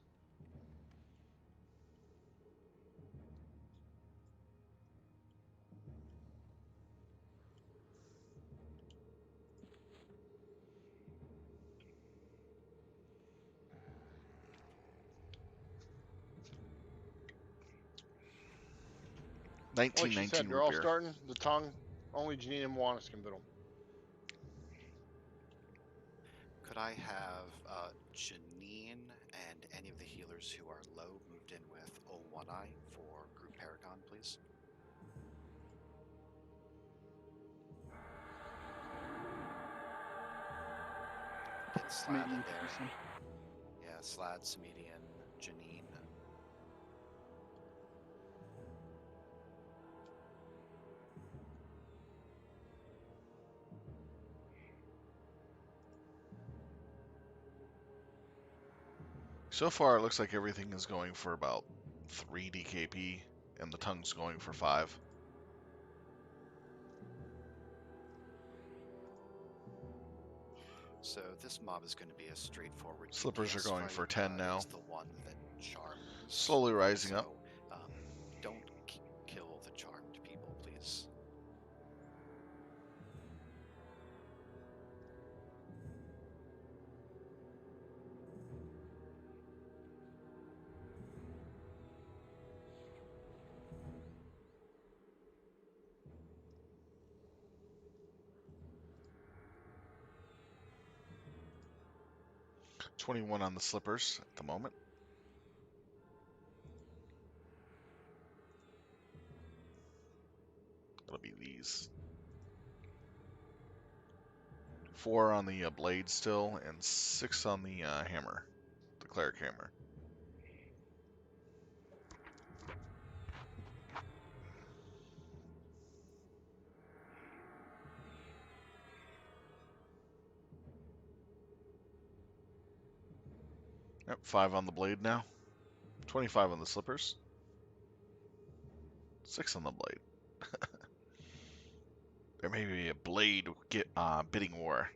Like she 1919 said, they're root all beer. starting. The tongue, only Janine and Juanis can bid them. Could I have Janine and any of the healers who are low moved in with O1I for group please. Get Slad in Median there. person. Yeah, Slad, Samedian, Janine. So far, it looks like everything is going for about 3 DKP, and the tongue's going for 5. So this mob is going to be a straightforward Slippers are DPS going fight. for 10 now. It's the one that charms. Slowly rising up. Um, don't kill the charmed people, please. $21 on the slippers at the moment. It'll be these. 4 on the blade still, and 6 on the hammer, the cleric hammer. Yep, 5 on the blade now. 25 on the slippers. 6 on the blade. There may be a blade bidding war.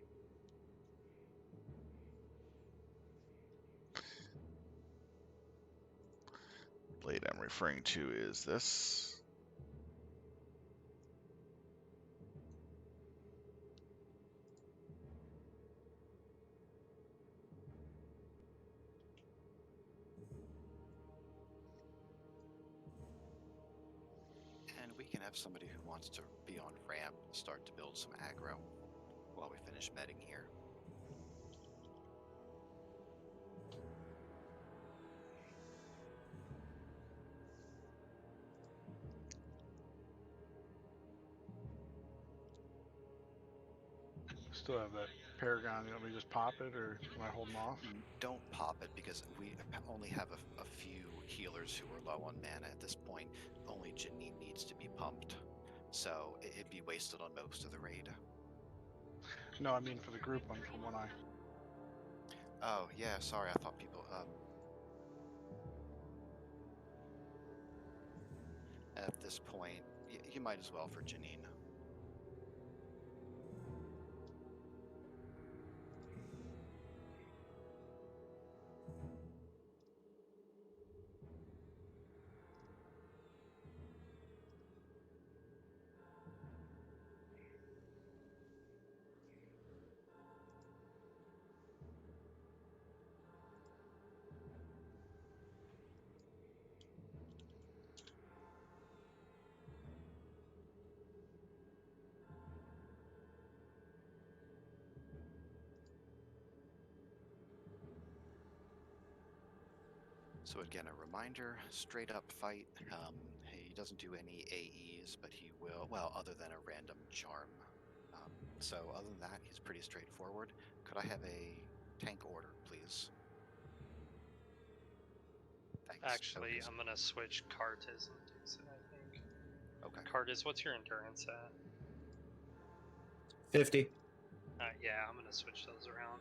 Blade I'm referring to is this. And we can have somebody who wants to be on ramp start to build some aggro while we finish medding here. Still have that Paragon. You want me to just pop it, or can I hold them off? Don't pop it, because we only have a few healers who are low on mana at this point. Only Janine needs to be pumped, so it'd be wasted on most of the raid. No, I mean for the group one, from when I. Oh, yeah, sorry, I thought people, at this point, you might as well for Janine. So again, a reminder, straight up fight. He doesn't do any AEs, but he will, well, other than a random charm. So other than that, he's pretty straightforward. Could I have a tank order, please? Thanks. Actually, Tokens. I'm gonna switch Cartis and Dixon, I think. Okay. Cartis, what's your endurance at? 50. Yeah, I'm gonna switch those around.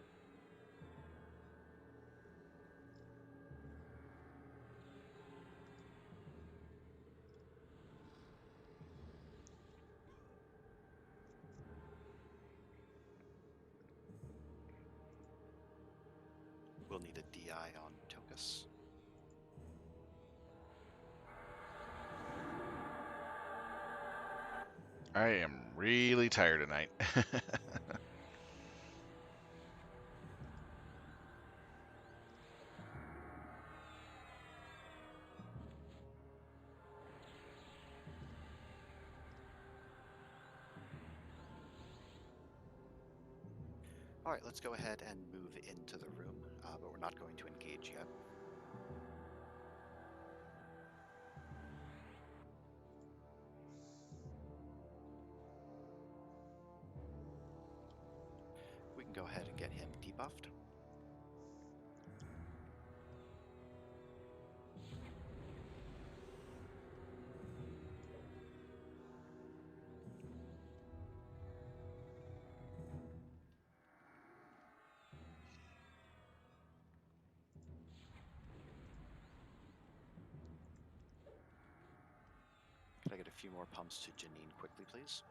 We'll need a DI on Tokus. I am really tired tonight. All right, let's go ahead and move into the room, but we're not going to engage yet. debuffed. Could I get a few more pumps to Janine quickly, please?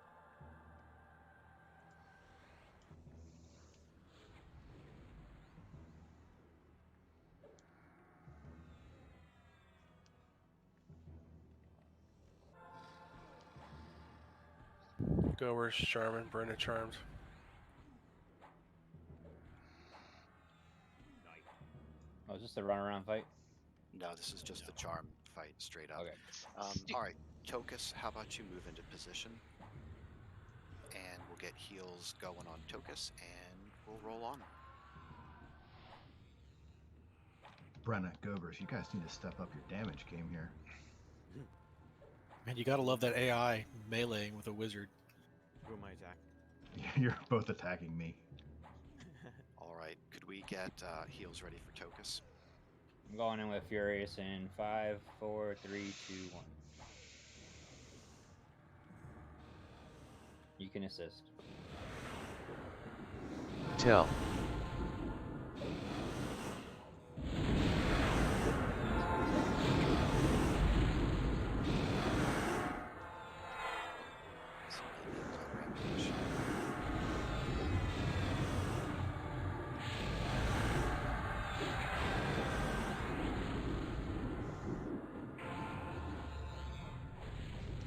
Go where's Charmin, Brenda Charms. Oh, is this a runaround fight? No, this is just the charm fight, straight up. Okay. All right, Tokus, how about you move into position? And we'll get heals going on Tokus, and we'll roll on. Brenna, Govers, you guys need to step up your damage game here. Man, you gotta love that AI meleeing with a wizard. Who am I attacking? You're both attacking me. All right, could we get heals ready for Tokus? I'm going in with Furious in 5, 4, 3, 2, 1. You can assist. Tell.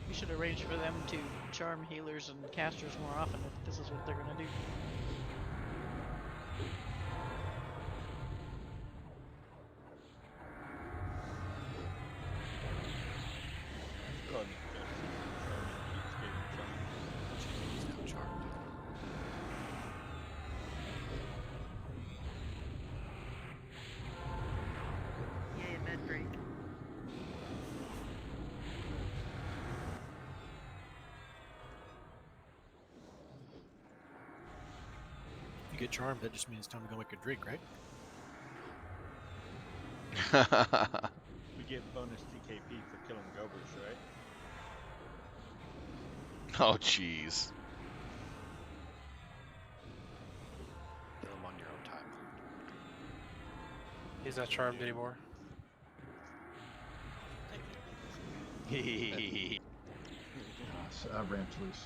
We should arrange for them to charm healers and casters more often if this is what they're gonna do. Yay, med break. If you get charmed, that just means it's time to go make a drink, right? We get bonus TKP for killing Gobers, right? Oh, jeez. Kill him on your own time. He's not charmed anymore. Ramp's loose.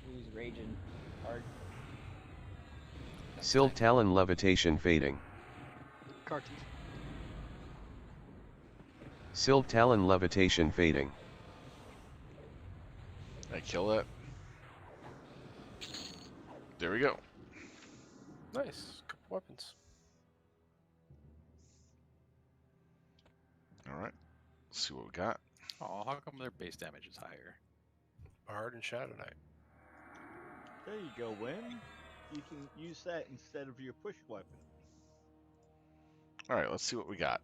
Who's raging hard? Sill Talon Levitation fading. Carty. Sill Talon Levitation fading. I kill it. There we go. Nice. Couple weapons. Alright. Let's see what we got. Oh, how come their base damage is higher? Bard and Shadow Knight. There you go, Win. You can use that instead of your push weapon. Alright, let's see what we got.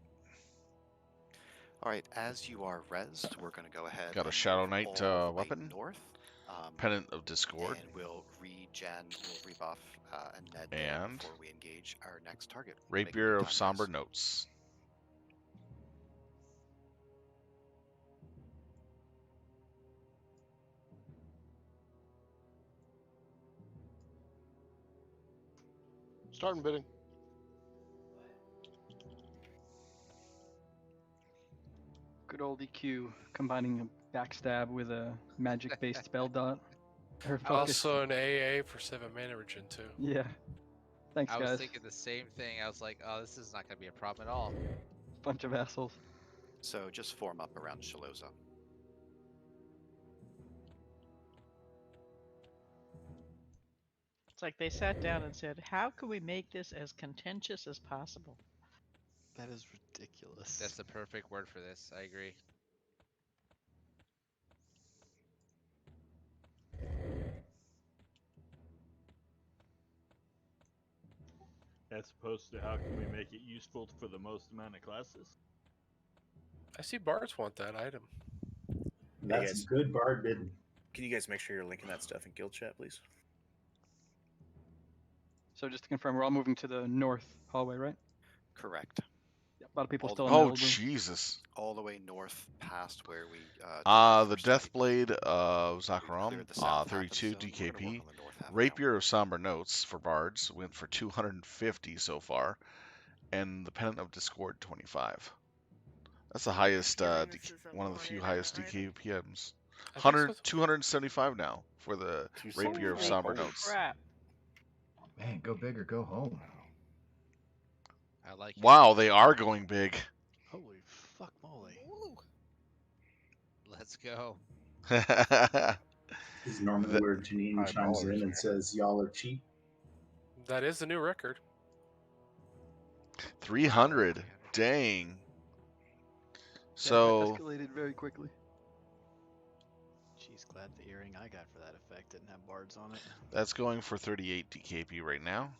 All right, as you are rezzed, we're going to go ahead. Got a and Shadow move Knight all the way weapon. north. Pennant of Discord. And we'll rebuff a Ned And before we engage our next target. Rapier of Somber Notes. Starting bidding. Good old EQ, combining a backstab with a magic-based spell dot. Or focus. Also an AA for 7 mana regen too. Yeah. Thanks, I guys. was thinking the same thing. I was like, oh, this is not going to be a problem at all. Bunch of assholes. So just form up around Shaloza. It's like they sat down and said, how can we make this as contentious as possible? That is ridiculous. That's the perfect word for this. I agree. As opposed to how can we make it useful for the most amount of classes? I see bards want that item. That's guys. good bard bidding. Can you guys make sure you're linking that stuff in guild chat, please? So just to confirm, we're all moving to the north hallway, right? Correct. Yep, a lot of people All still the- in the Oh, old room. Jesus. All the way north past where we. did our The first fight. Deathblade of Zakaram, cleared the south half of the 32 zone. We're gonna work DKP. on the north half now. Rapier of Somber Notes for bards went for 250 so far, and the Pennant of Discord 25. That's the highest, feeling this is a one of the few 1-in highest item. DKPMs. I think 100, 275 now for the Rapier of Holy Somber Notes. crap. Man, go big or go home. I like it. Wow, they are going big. Holy fuck moly. Let's go. This is normally where Janine chimes in and says, y'all are cheap. That is the new record. 300. Dang. Yeah, So that escalated very quickly. Jeez, glad the earring I got for that effect didn't have bards on it. that's going for 38 DKP right now.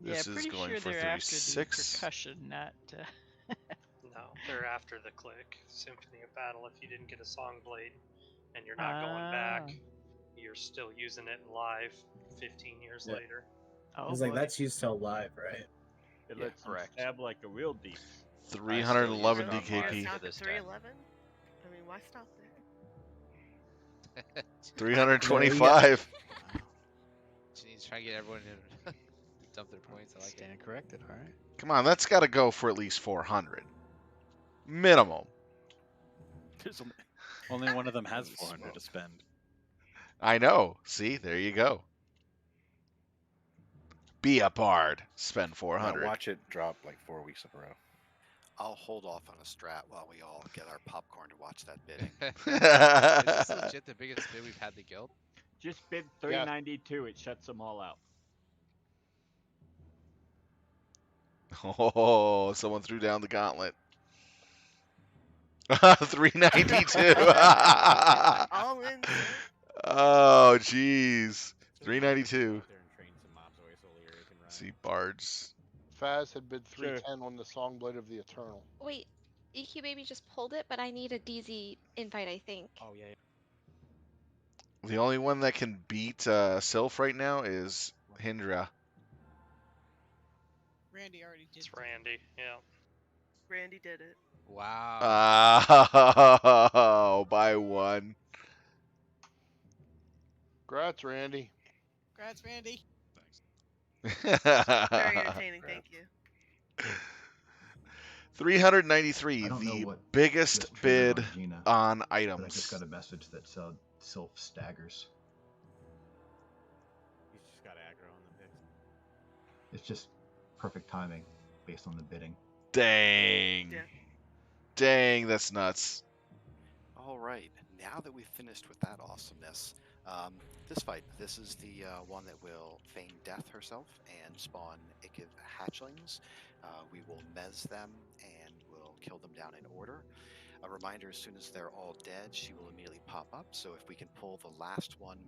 This yeah, is pretty going sure for they're after the 36. percussion, not. No, they're after the click. Symphony of Battle. If you didn't get a song blade and you're not going back, you're still using it live 15 years Yeah. later. Oh, It's like, that's used till live, right? It Yeah, lets them correct. stab like a real deep. 311 Really? You DKP. stop at 311? I mean, why stop there? 325. Janine's trying to get everyone to dump their points. I like it. Stand corrected, all right. Come on, that's got to go for at least 400. Minimum. There's only one of them has 400 to spend. I know. See, there you go. Be a bard. Spend 400. Watch it drop like 4 weeks in a row. I'll hold off on a strat while we all get our popcorn to watch that bidding. Is this legit the biggest bid we've had the guild? Just bid 392. It shuts them all out. Oh, someone threw down the gauntlet. 392. All in. Oh, jeez. 392. See, bards. Faz had bid 310 on the Songblade of the Eternal. Wait, EQ Baby just pulled it, but I need a DZ invite, I think. Oh, yeah. The only one that can beat Sylph right now is Hindra. Randy already did. It's Randy, yeah. Randy did it. Wow. Oh, by one. Congrats, Randy. Congrats, Randy. Very entertaining, thank you. 393, I don't know the what biggest just triggered bid on Gina, on but I items. just got a message that said Sylph staggers. He's just got aggro on the picks. It's just perfect timing based on the bidding. Dang. Yeah. Dang, that's nuts. All right, now that we've finished with that awesomeness, this fight, this is the one that will feign death herself and spawn Ikiv hatchlings. We will mez them and we'll kill them down in order. A reminder, as soon as they're all dead, she will immediately pop up. So if we can pull the last one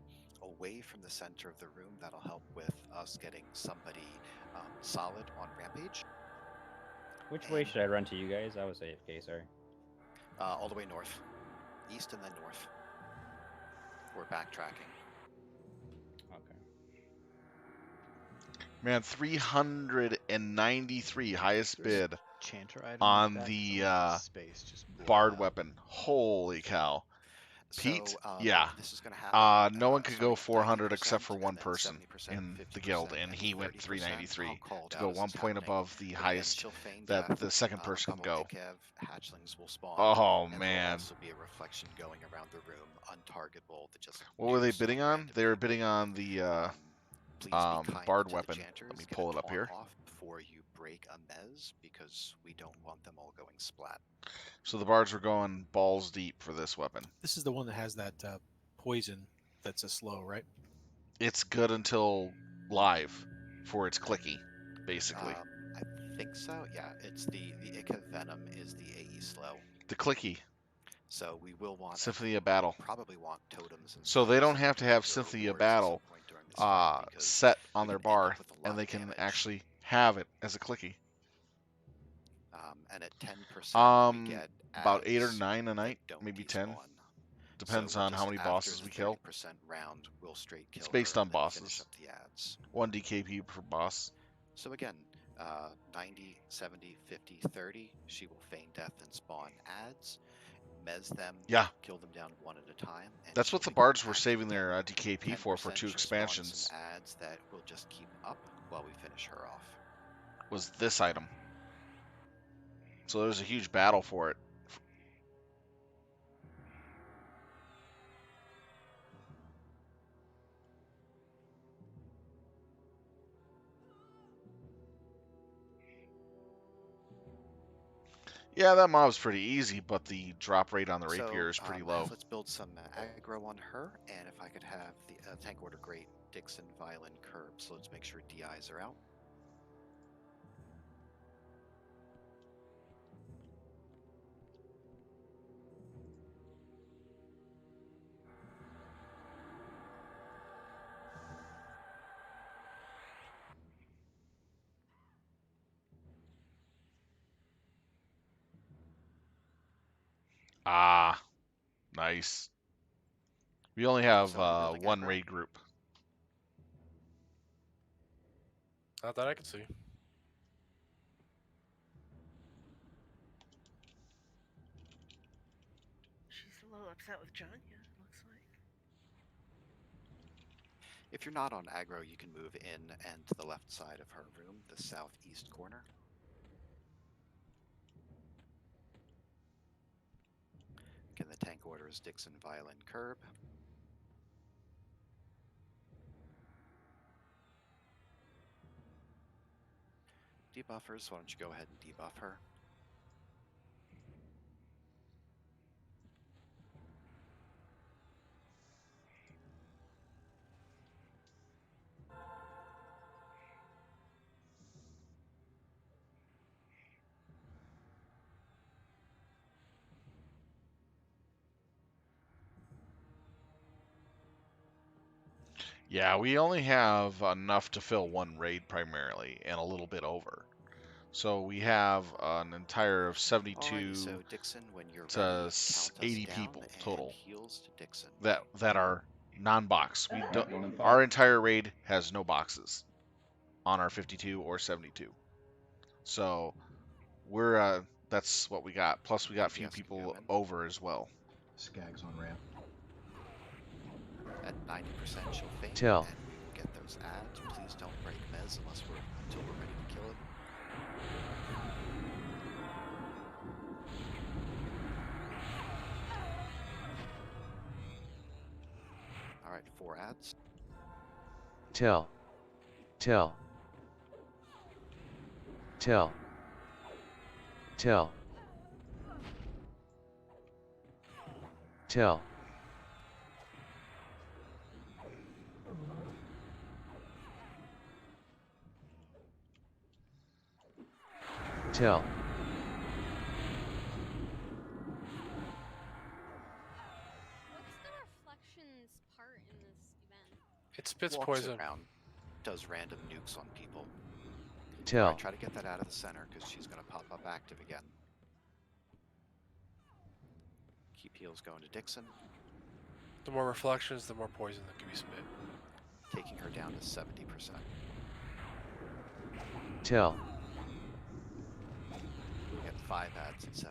away from the center of the room, that'll help with us getting somebody solid on Rampage. Which way should I run to you guys? I was AFK, sorry. All the way north. East and then north. We're backtracking. Okay. Man, 393, highest bid Chanter item on back the from space just blew bard up. weapon. Holy cow. Pete, So, yeah. this is gonna happen, No one could go starting 400 90% except for one and then person 70%, in the 50%, guild, and and he went 30%. 393 I'll call to it go out as 1 it's point happening. above the But again, highest she'll feign that death, the second a person can couple go. Ikev hatchlings will spawn. Oh, and man. There'll also be a reflection going around the room, untargetable. That just What were they nukes bidding on? They were bidding on the Please be kind bard to the weapon. chanters. Let me Get pull it up taunt here. off before you break a mez, because we don't want them all going splat. So the bards were going balls deep for this weapon. This is the one that has that poison that's a slow, right? It's good until live for its clicky, basically. I think so. Yeah, it's the Ika Venom is the AE slow. The clicky. So we will want Symphony of Battle. Probably want totems. And So they spells don't have to have to Symphony of reward us at some Battle point during this fight, because set on we their can end up bar, with a lot and they of can damage. actually have it as a clicky. And at 10%, we get About 8 or ads 9 a night, that don't maybe despawn 10. Depends So on how just many after bosses the we kill. 30% round, we'll straight kill It's based her on and then finish bosses. up the ads. 1 DKP per boss. So again, 90, 70, 50, 30. She will feign death and spawn ads. Mez them, Yeah. kill them down one at a time. And That's she'll what the become bards were active saving again. their DKP for 10% 2 she'll spawn expansions. some ads that will just keep up while we finish her off. Was this item. So there's a huge battle for it. Yeah, that mob's pretty easy, but the drop rate on the rapier is pretty low. Let's build some aggro on her, and if I could have the tank order great Dixon, Violin, Curb, so let's make sure DIs are out. Ah, nice. We only have So one aggro. raid group. Not that I can see. She's a little upset with Janya, it looks like. If you're not on aggro, you can move in and to the left side of her room, the southeast corner. Again, the tank order is Dixon, Violin, Curb. Debuffers, why don't you go ahead and debuff her? Yeah, we only have enough to fill one raid primarily, and a little bit over. So we have an entire of 72 Alrighty, so Dixon, when you're to ready, count us 80 down people and total heals to Dixon. that are non-box. We don't. Our entire raid has no boxes on our 52 or 72. So we're that's what we got. Plus we got a few Yes, people over as well. Skags on ramp. At 90% she'll faint, Tell. and we will get those ads. Please don't break Mez until we're ready to kill it. Alright, 4 ads. Tell. Tell. Tell. Tell. Tell. Tell. What's the reflections part in this event? It spits Walks poison. around, does random nukes on people. Tell. Alright, try to get that out of the center, because she's going to pop up active again. Keep heals going to Dixon. The more reflections, the more poison that can be spit. Taking her down to 70%. Tell. We get 5 ads at 70%.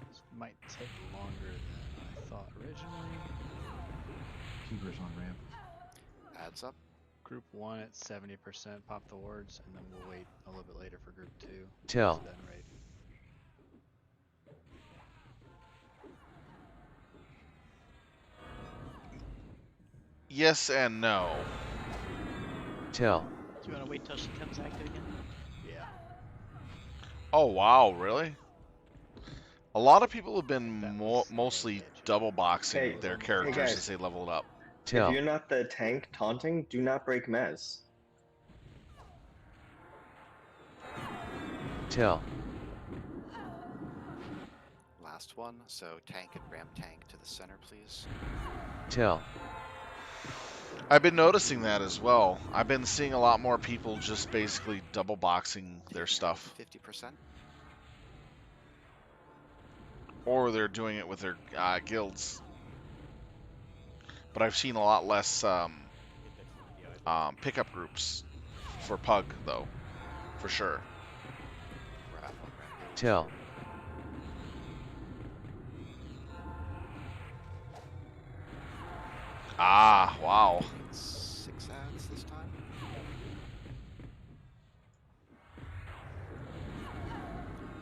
This might take longer than I thought originally. Keepers on ramp. Ads up. Group 1 at 70%, pop the wards, and then we'll wait a little bit later for group 2. Tell. Then raid. Yes and no. Tell. Do you want to wait till she comes active again? Yeah. Oh wow, really? A lot of people have been mostly double boxing their characters guys. as they level it up. Tell. If you're not the tank taunting, do not break Mez. Tell. Last one, so tank and ramp tank to the center, please. Tell. I've been noticing that as well. I've been seeing a lot more people just basically double boxing their stuff. 50%. Or they're doing it with their guilds. But I've seen a lot less pickup groups for Pug, though, for sure. Tell. Ah, wow. 6 ads this time.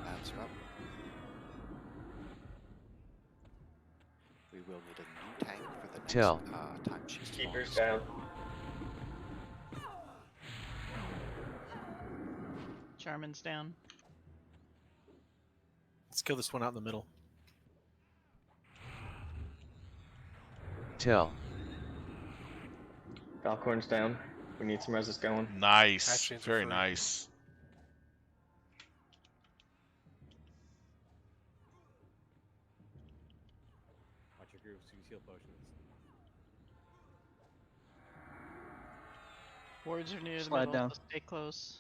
Ads are up. We will need a new tank for the next Tell. time she spawns. Keepers down. Charmin's down. Let's kill this one out in the middle. Tell. Falcorn's down. We need some reses going. Nice. Actions are Very free. nice. Watch your groups use heal potions. Wards are near the Slide middle, down. so stay close.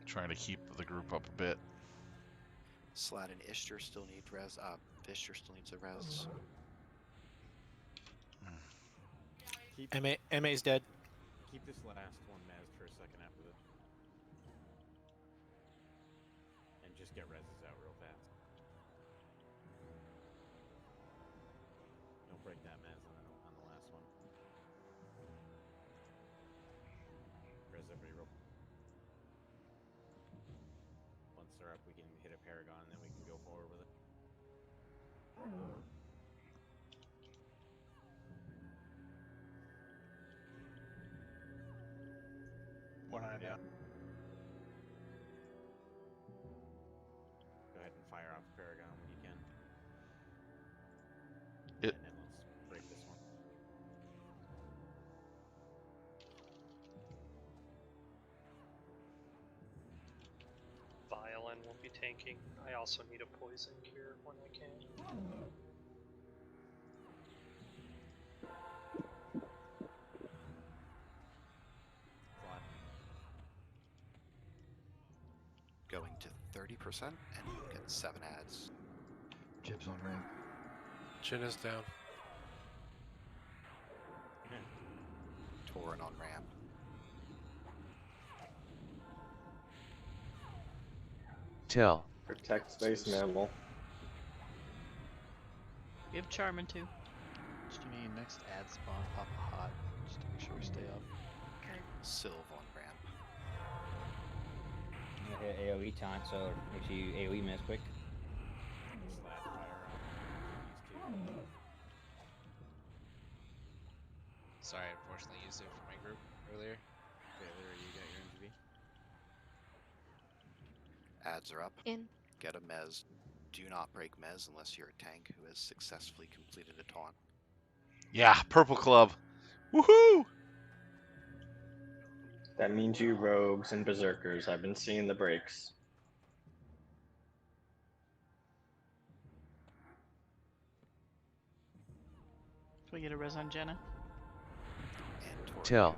Trying to keep the group up a bit. Slad and Ishtar still need res. Ishtar still needs a res. MA's dead. Keep this last one Maz for a second after this. And just get reses out real fast. Don't break that Maz on the last one. Res everybody real. Once they're up, we can hit a Paragon, and then we can go forward with it. One eye down. Go ahead and fire off Paragon when you can. It. And then let's break this one. Violin will be tanking. I also need a poison cure when I can. Going to 30%, and you'll get 7 ads. Jibs on ramp. Jin is down. Tauren on ramp. Tell. Protect space mammal. We have Charmin too. Just give me next ad spawn, pop a hot, just to make sure we stay up. Okay. Sylve on ramp. I'm gonna hit AoE taunt, so make sure you AoE miss quick. Slad fire on these two. Sorry, I unfortunately used it for my group earlier. Taylor, you got your MGB? Ads are up. In. Get a Mez. Do not break Mez unless you're a tank who has successfully completed a taunt. Yeah, Purple Club. Woohoo! That means you rogues and berserkers. I've been seeing the breaks. Can we get a res on Jenna? Tell.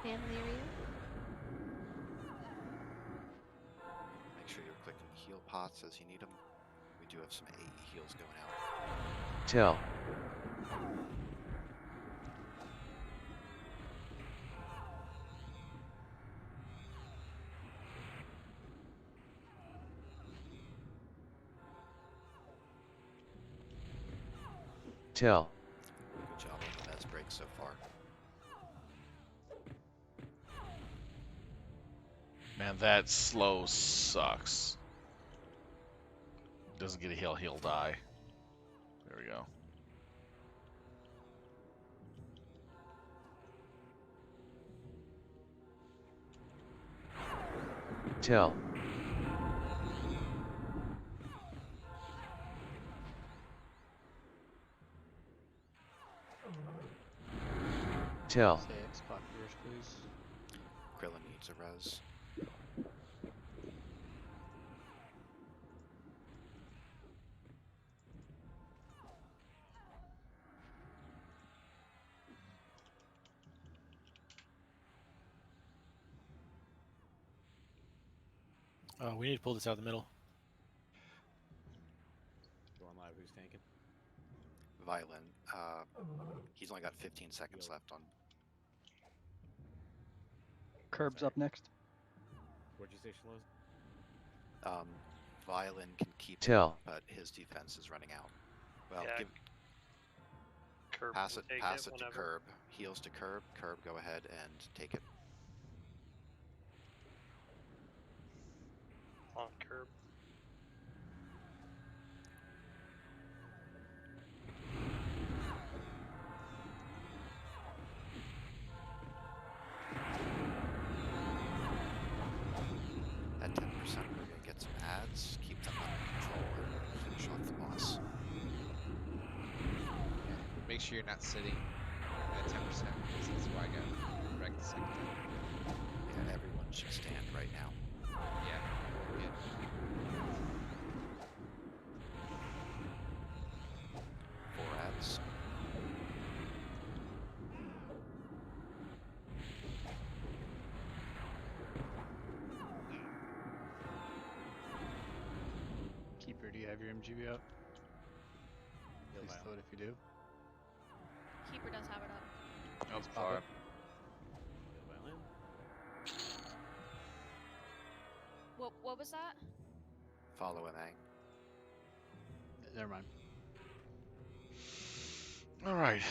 And Lyria. Make sure you're clicking heal pots as you need them. We do have some AE heals going out. Tell. Tell. Good job on the Mez break so far. Man, that slow sucks. Doesn't get a heal, he'll die. There we go. Tell. Say Tell. X-Pac first, please. Krillin seconds of res. We need to pull this out of the middle. Going live. Who's tanking? Violin. He's only got 15 seconds left on. Curb's up next. What'd you say, Shloz? Violin can keep Tell. it, but his defense is running out. Well, Yeah, Curb pass can it, take pass it to whenever. Curb. Heals to Curb. Curb, go ahead and take it. On Curb. At 10%, we're going to get some ads, keep them under control, and finish off the boss. Make sure you're not sitting at 10%, because that's why I got wrecked the second time. Yeah, everyone should stand right now. Yeah. Yeah. 4 ads. Keeper, do you have your MGB up? Heal Please Violin. throw it if you do. Keeper does have it up. Oh, Let's pop it. Heal Violin. What was that? Follow an ang. Never mind. All right.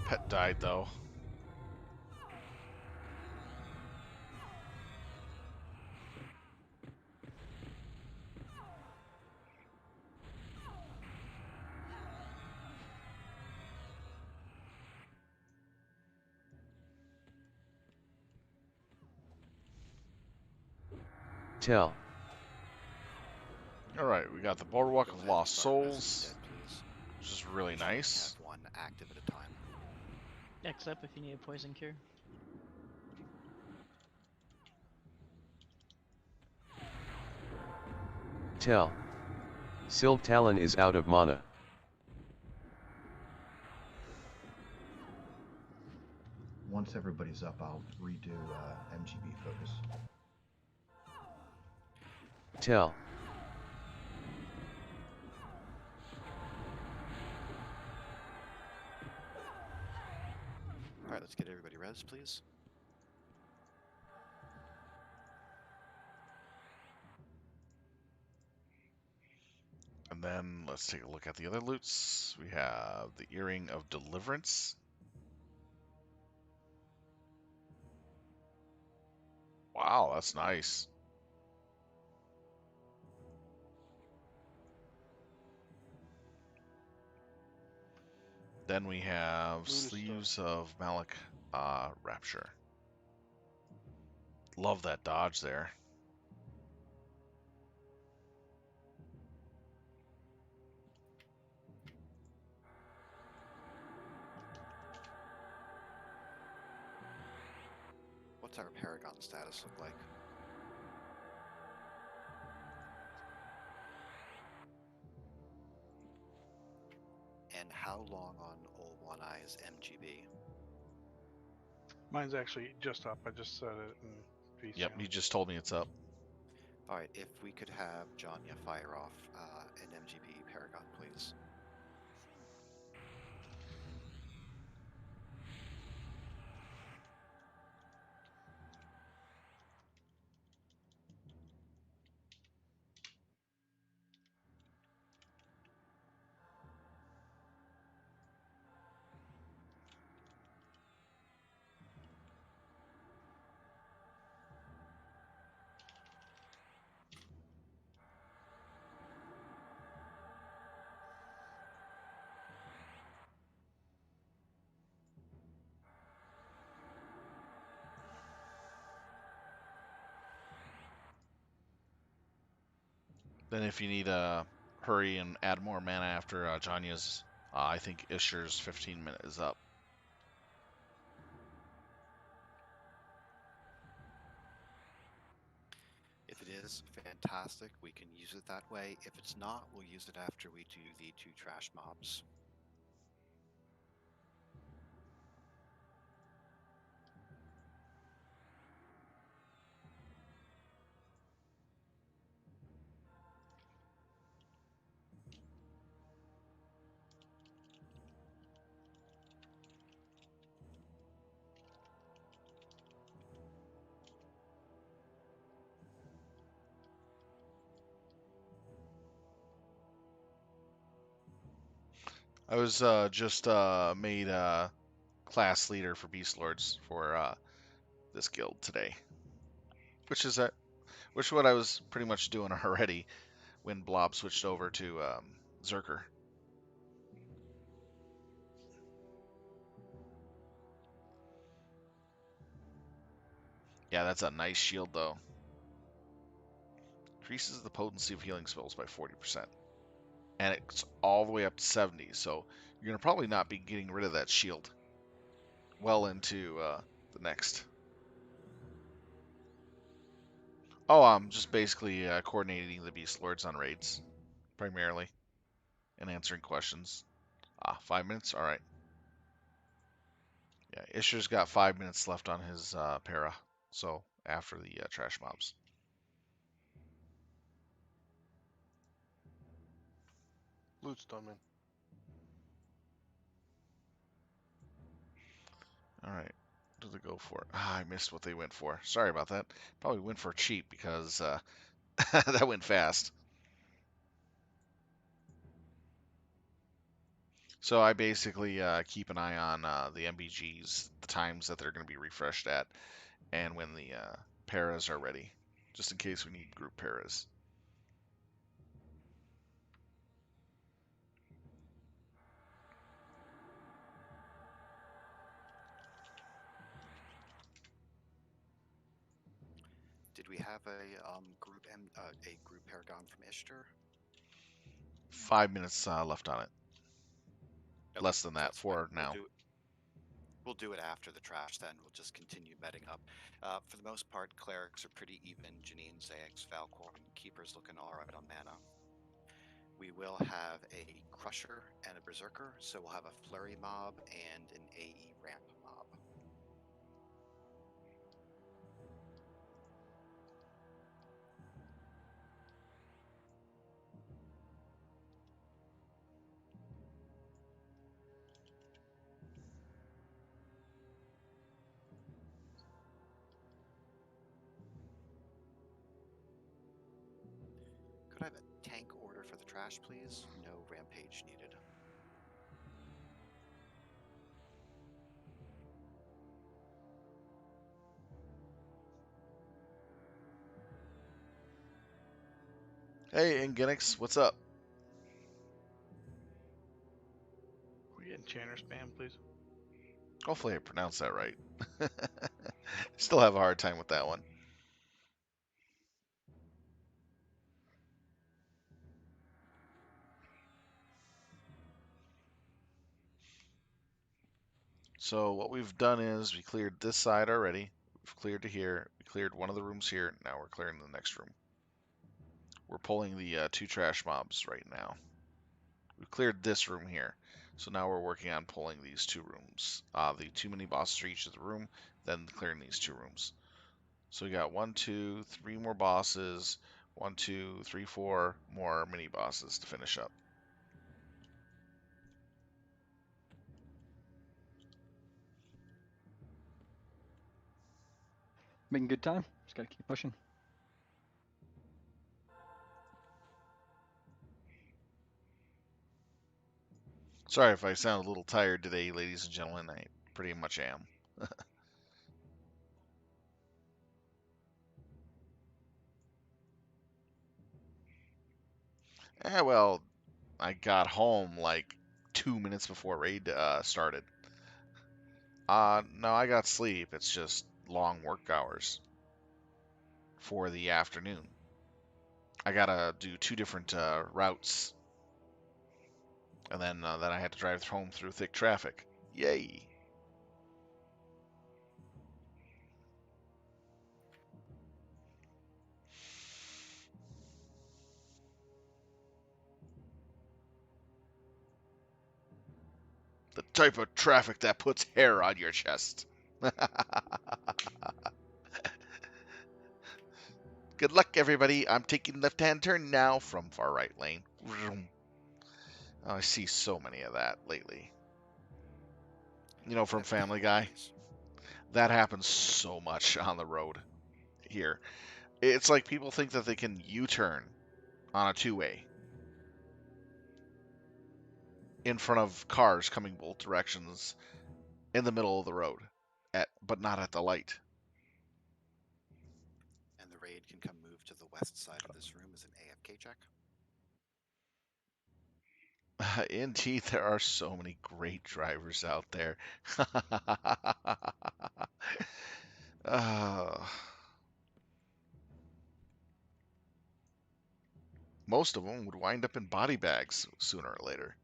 Pet died though. Tell. All right, we got the Boardwalk Go of ahead Lost and start resing Souls, dead, please. which is really You should only nice. have 1 active at a time. X up if you need a poison cure. Tell. Sylve Talon is out of mana. Once everybody's up, I'll redo MGB focus. Tell. Alright, let's get everybody res, please. And then let's take a look at the other loots. We have the Earring of Deliverance. Wow, that's nice. Then we have Lotus Sleeves of Malik Rapture. Love that dodge there. What's our Paragon status look like? And how long on Old One Eye's MGB? Mine's actually just up. I just set it in VC. Yep, he just told me it's up. Alright, if we could have Janya fire off an MGB Paragon, please. Then if you need to hurry and add more mana after Janya's, I think Isher's 15 minute is up. is, fantastic. We can use it that way. If it's not, we'll use it after we do the 2 trash mobs. I was just made class leader for Beastlords for this guild today, which is what I was pretty much doing already when Blob switched over to Zerker. Yeah, that's a nice shield though. Increases the potency of healing spells by 40%. And it's all the way up to 70, so you're going to probably not be getting rid of that shield well into the next. Oh, I'm just basically coordinating the Beast Lords on raids, primarily, and answering questions. 5 minutes? Alright. Yeah, Isher's got 5 minutes left on his para, so after the trash mobs. Loot's done, man. Alright. What did they go for? I missed what they went for. Sorry about that. Probably went for cheap because that went fast. So I basically keep an eye on the MBGs, the times that they're going to be refreshed at, and when the paras are ready, just in case we need group paras. Did we have a group Paragon from Ishtar? 5 minutes left on it. Okay, Less than so that, that's fine. for now. We'll do it after the trash then. We'll just continue betting up. For the most part, clerics are pretty even. Janine, Zax, Falcorn, Keeper's looking alright on mana. We will have a Crusher and a Berserker, so we'll have a Flurry mob and an AE ramp mob. Could I have a tank order for the trash, please? No rampage needed. Hey, Ingenix, what's up? We get enchanter spam, please. Hopefully I pronounced that right. Still have a hard time with that one. So what we've done is we cleared this side already. We've cleared to here. We cleared one of the rooms here. Now we're clearing the next room. We're pulling the 2 trash mobs right now. We've cleared this room here. So now we're working on pulling these 2 rooms. The 2 mini bosses for each of the room, then clearing these 2 rooms. So we got 1, 2, 3 more bosses, 1, 2, 3, 4 more mini bosses to finish up. Making good time. Just gotta keep pushing. Sorry if I sound a little tired today, ladies and gentlemen. I pretty much am. Well, I got home like 2 minutes before raid started. No, I got sleep. It's just long work hours for the afternoon. I gotta do 2 different routes, and then I had to drive home through thick traffic. Yay! type of traffic that puts hair on your chest. Good luck, everybody. I'm taking left-hand turn now from far right lane. Oh, I see so many of that lately. You know, from Family Guy. That happens so much on the road here. It's like people think that they can U-turn on a two-way in front of cars coming both directions in the middle of the road, but not at the light. And the raid can come move to the west side of this room as an AFK check. Indeed, there are so many great drivers out there. Most of them would wind up in body bags sooner or later.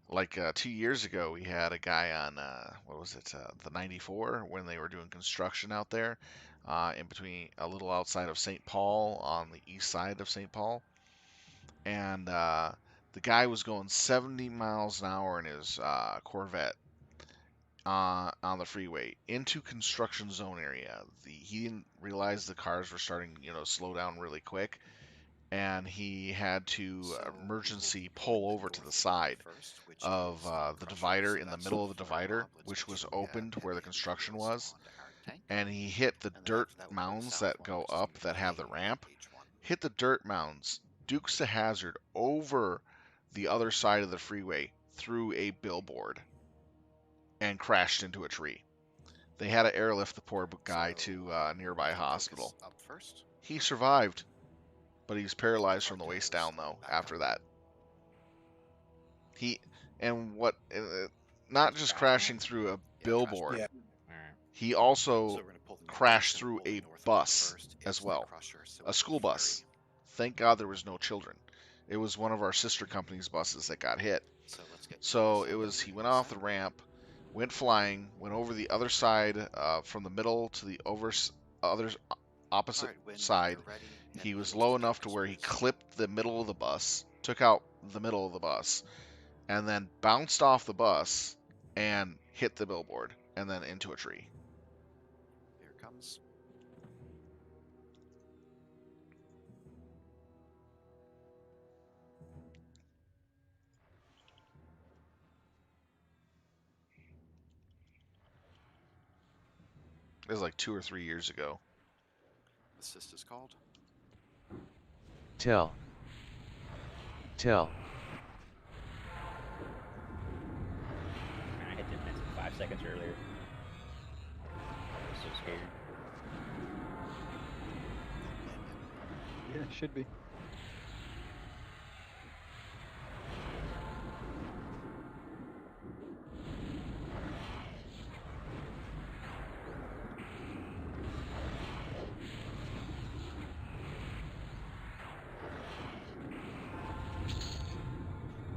Like 2 years ago, we had a guy on, what was it, the 94, when they were doing construction out there, in between, a little outside of St. Paul, on the east side of St. Paul. And the guy was going 70 miles an hour in his Corvette on the freeway into construction zone area. He didn't realize the cars were starting, slow down really quick, and he had to emergency pull over to the side of the divider, in the middle of the divider, which was opened where the construction was, and he hit the dirt mounds that go up that have the ramp, hit the dirt mounds, dukes the hazard over the other side of the freeway through a billboard, and crashed into a tree. They had to airlift the poor guy to a nearby hospital. He survived, but he was paralyzed from the waist down, though, after that. Not just crashing through a billboard, he also crashed through a bus as well, a school bus. Thank God there was no children. It was one of our sister company's buses that got hit. So he went off the ramp, went flying, went over the other side, from the middle to the opposite side. He was low enough to where he clipped the middle of the bus, took out the middle of the bus, and then bounced off the bus and hit the billboard and then into a tree. Here it comes. It was like 2 or 3 years ago. Assist is called. Tell. I hit the fence 5 seconds earlier. I was so scared. Yeah, should be.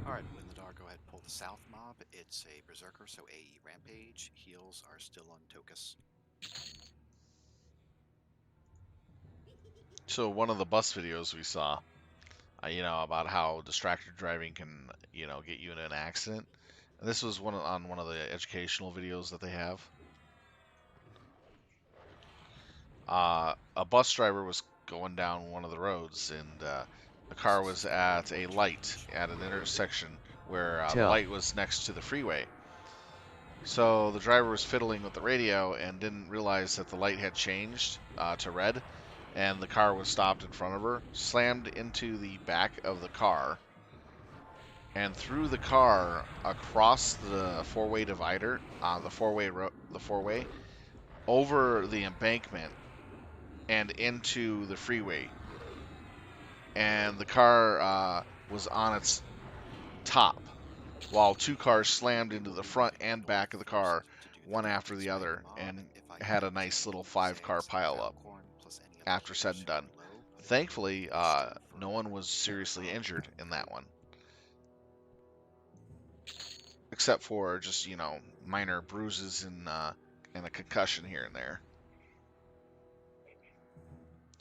Alright, Windadar, go ahead and pull the south mob. It's a berserker, so AE rampage. Heals are still on Tokus. So one of the bus videos we saw, about how distracted driving can, get you in an accident. And this was on one of the educational videos that they have. A bus driver was going down one of the roads, and the car was at a light at an intersection where the light was next to the freeway. So the driver was fiddling with the radio and didn't realize that the light had changed to red, and the car was stopped in front of her, slammed into the back of the car, and threw the car across the four-way divider, the four-way, over the embankment and into the freeway. And the car was on its top, while two cars slammed into the front and back of the car, one after the other, and had a nice little 5-car pileup after said and done. Thankfully, no one was seriously injured in that one, except for just, minor bruises and a concussion here and there.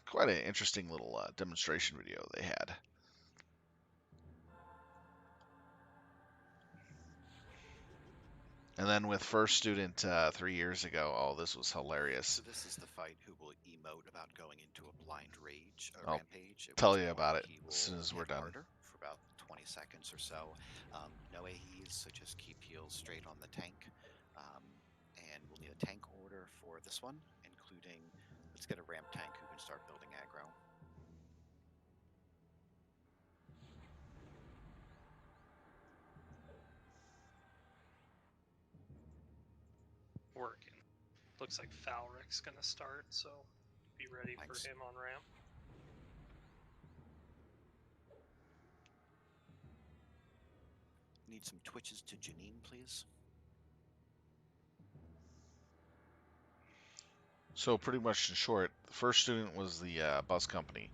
Quite an interesting little demonstration video they had. And then with first student 3 years ago, oh, this was hilarious. So this is the fight who will emote about going into a blind rage, I'll rampage. At tell which you point about it he as soon will as we're hit done. harder for about 20 seconds or so. No AEs, so just keep heals straight on the tank. And we'll need a tank order for this one, including, let's get a ramp tank who can start building aggro. Working. Looks like Falric's gonna start, so be ready for him on ramp. Need some twitches to Janine, please. So pretty much in short, the first student was the bus company.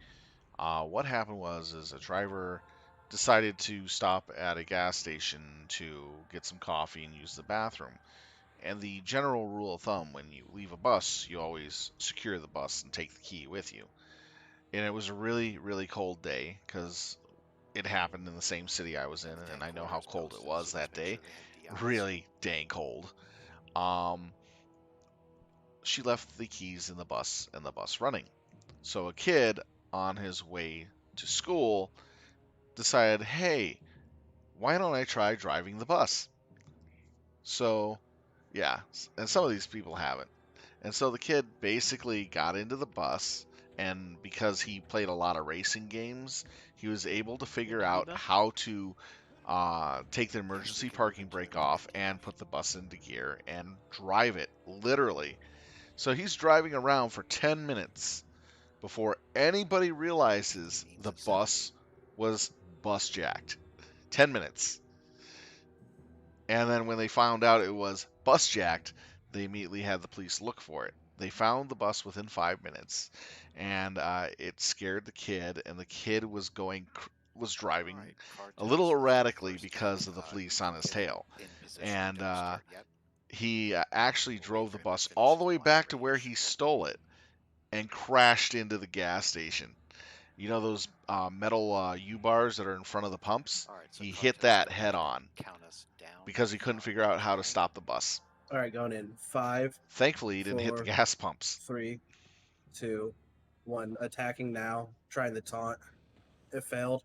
What happened was is a driver decided to stop at a gas station to get some coffee and use the bathroom. And the general rule of thumb, when you leave a bus, you always secure the bus and take the key with you. And it was a really, really cold day because it happened in the same city I was in, and I know how cold it was that day. Really dang cold. She left the keys in the bus and the bus running. So a kid on his way to school decided, hey, why don't I try driving the bus? So, yeah, and some of these people haven't. And so the kid basically got into the bus, and because he played a lot of racing games, he was able to figure out how to take the emergency parking brake off and put the bus into gear and drive it, literally. So he's driving around for 10 minutes before anybody realizes the bus was bus jacked. 10 minutes. And then when they found out it was bus jacked, they immediately had the police look for it. They found the bus within 5 minutes, and it scared the kid. And the kid was driving a little erratically because of the police on his tail. And he actually drove the bus all the way back to where he stole it and crashed into the gas station. You know those metal U-bars that are in front of the pumps? He hit that head on because he couldn't figure out how to stop the bus. All right, going in. 5. Thankfully, he didn't hit the gas pumps. 3, 2, 1. Attacking now. Trying the taunt. It failed.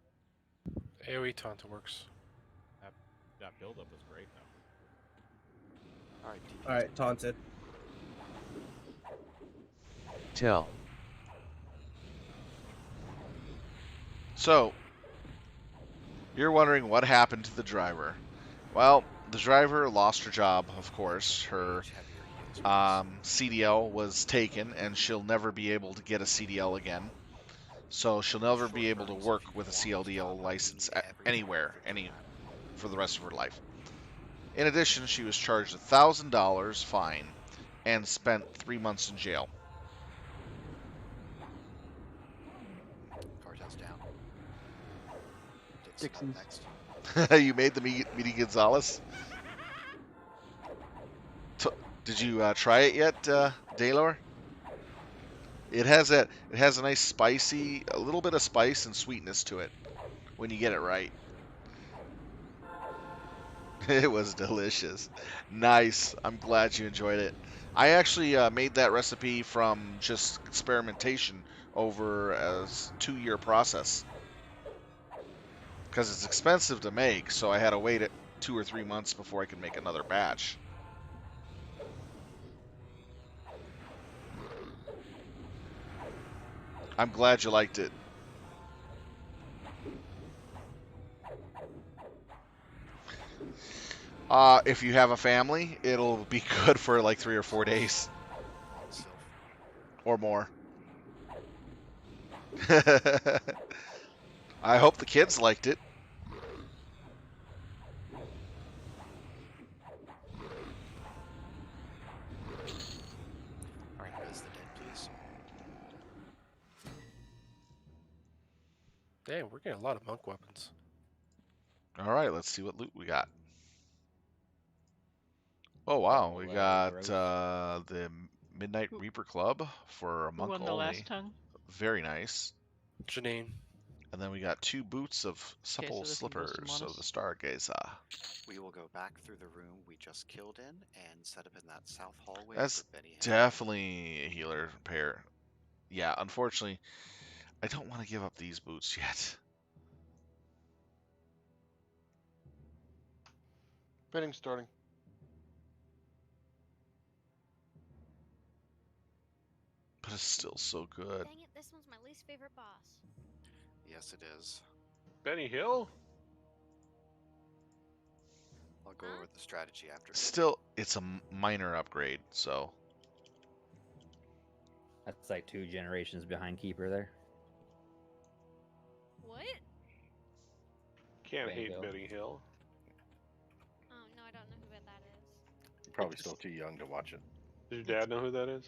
AoE taunt works. That buildup was great, though. All right, taunted. Tell. So, you're wondering what happened to the driver. Well, the driver lost her job, of course. Her CDL was taken, and she'll never be able to get a CDL again. So she'll never be able to work with a CLDL license anywhere, for the rest of her life. In addition, she was charged $1,000 fine and spent 3 months in jail. Cartel's down. Dixon's. You made the Meaty Gonzalez? Did you try it yet, Daylor? It has a nice spicy, a little bit of spice and sweetness to it when you get it right. It was delicious. Nice. I'm glad you enjoyed it. I actually made that recipe from just experimentation over a 2-year process. Because it's expensive to make, so I had to wait 2 or 3 months before I could make another batch. I'm glad you liked it. If you have a family, it'll be good for like 3 or 4 days. Or more. I hope the kids liked it. All right, raise the dead, please. Damn, we're getting a lot of monk weapons. All right, let's see what loot we got. Oh wow, we got the Midnight Reaper Club for a monk Who won the only. last tongue? Very nice. Janine. And then we got 2 boots of supple so this one goes to slippers of Monas. the Stargazer. We will go back through the room we just killed in and set up in that south hallway That's for Benny Hill. definitely a healer pair. Yeah, unfortunately, I don't want to give up these boots yet. Betting starting. But it's still so good. Dang it, this one's my least favorite boss. Yes, it is. Benny Hill? I'll go over the strategy after. Still, it's a minor upgrade, so. That's like 2 generations behind Keeper there. What? Can't Benny hate Hill. Benny Hill. Oh, no, I don't know who that is. You're probably still too young to watch it. Does your dad know who that is?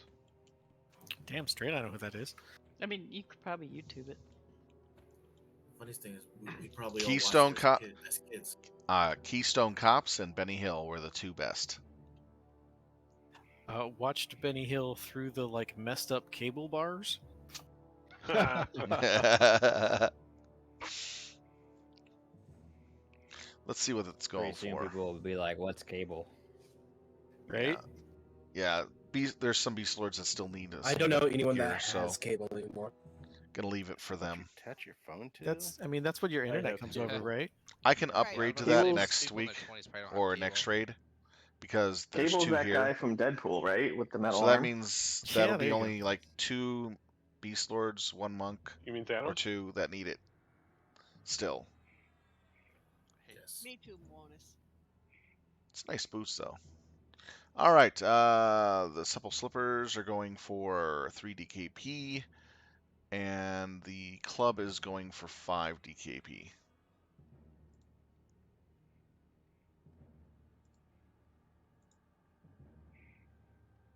Damn straight, I know who that is. I mean, you could probably YouTube it. Funniest thing is, we probably Keystone all watched it as kids. Keystone Cops and Benny Hill were the 2 best. Watched Benny Hill through the like messed up cable bars. Let's see what it's going Pretty soon for. people will be like, "What's cable?" Right? Yeah. There's some Beastlords that still need us. I don't know anyone gear, that has cable anymore. Gonna leave it for them. Touch your phone too. That's what your internet comes over, right? I can upgrade to that Cable's next people in week their 20s probably don't have or cable. next raid because there's Cable's 2 that here. guy from Deadpool, right? With the metal So that arm? means Yeah, that'll there be you go. only like 2 Beastlords, 1 monk, You mean Thanos? or 2 that need it. Still, Me too, Monas. it's nice boots though. All right, the supple slippers are going for 3 DKP, and the club is going for 5 DKP.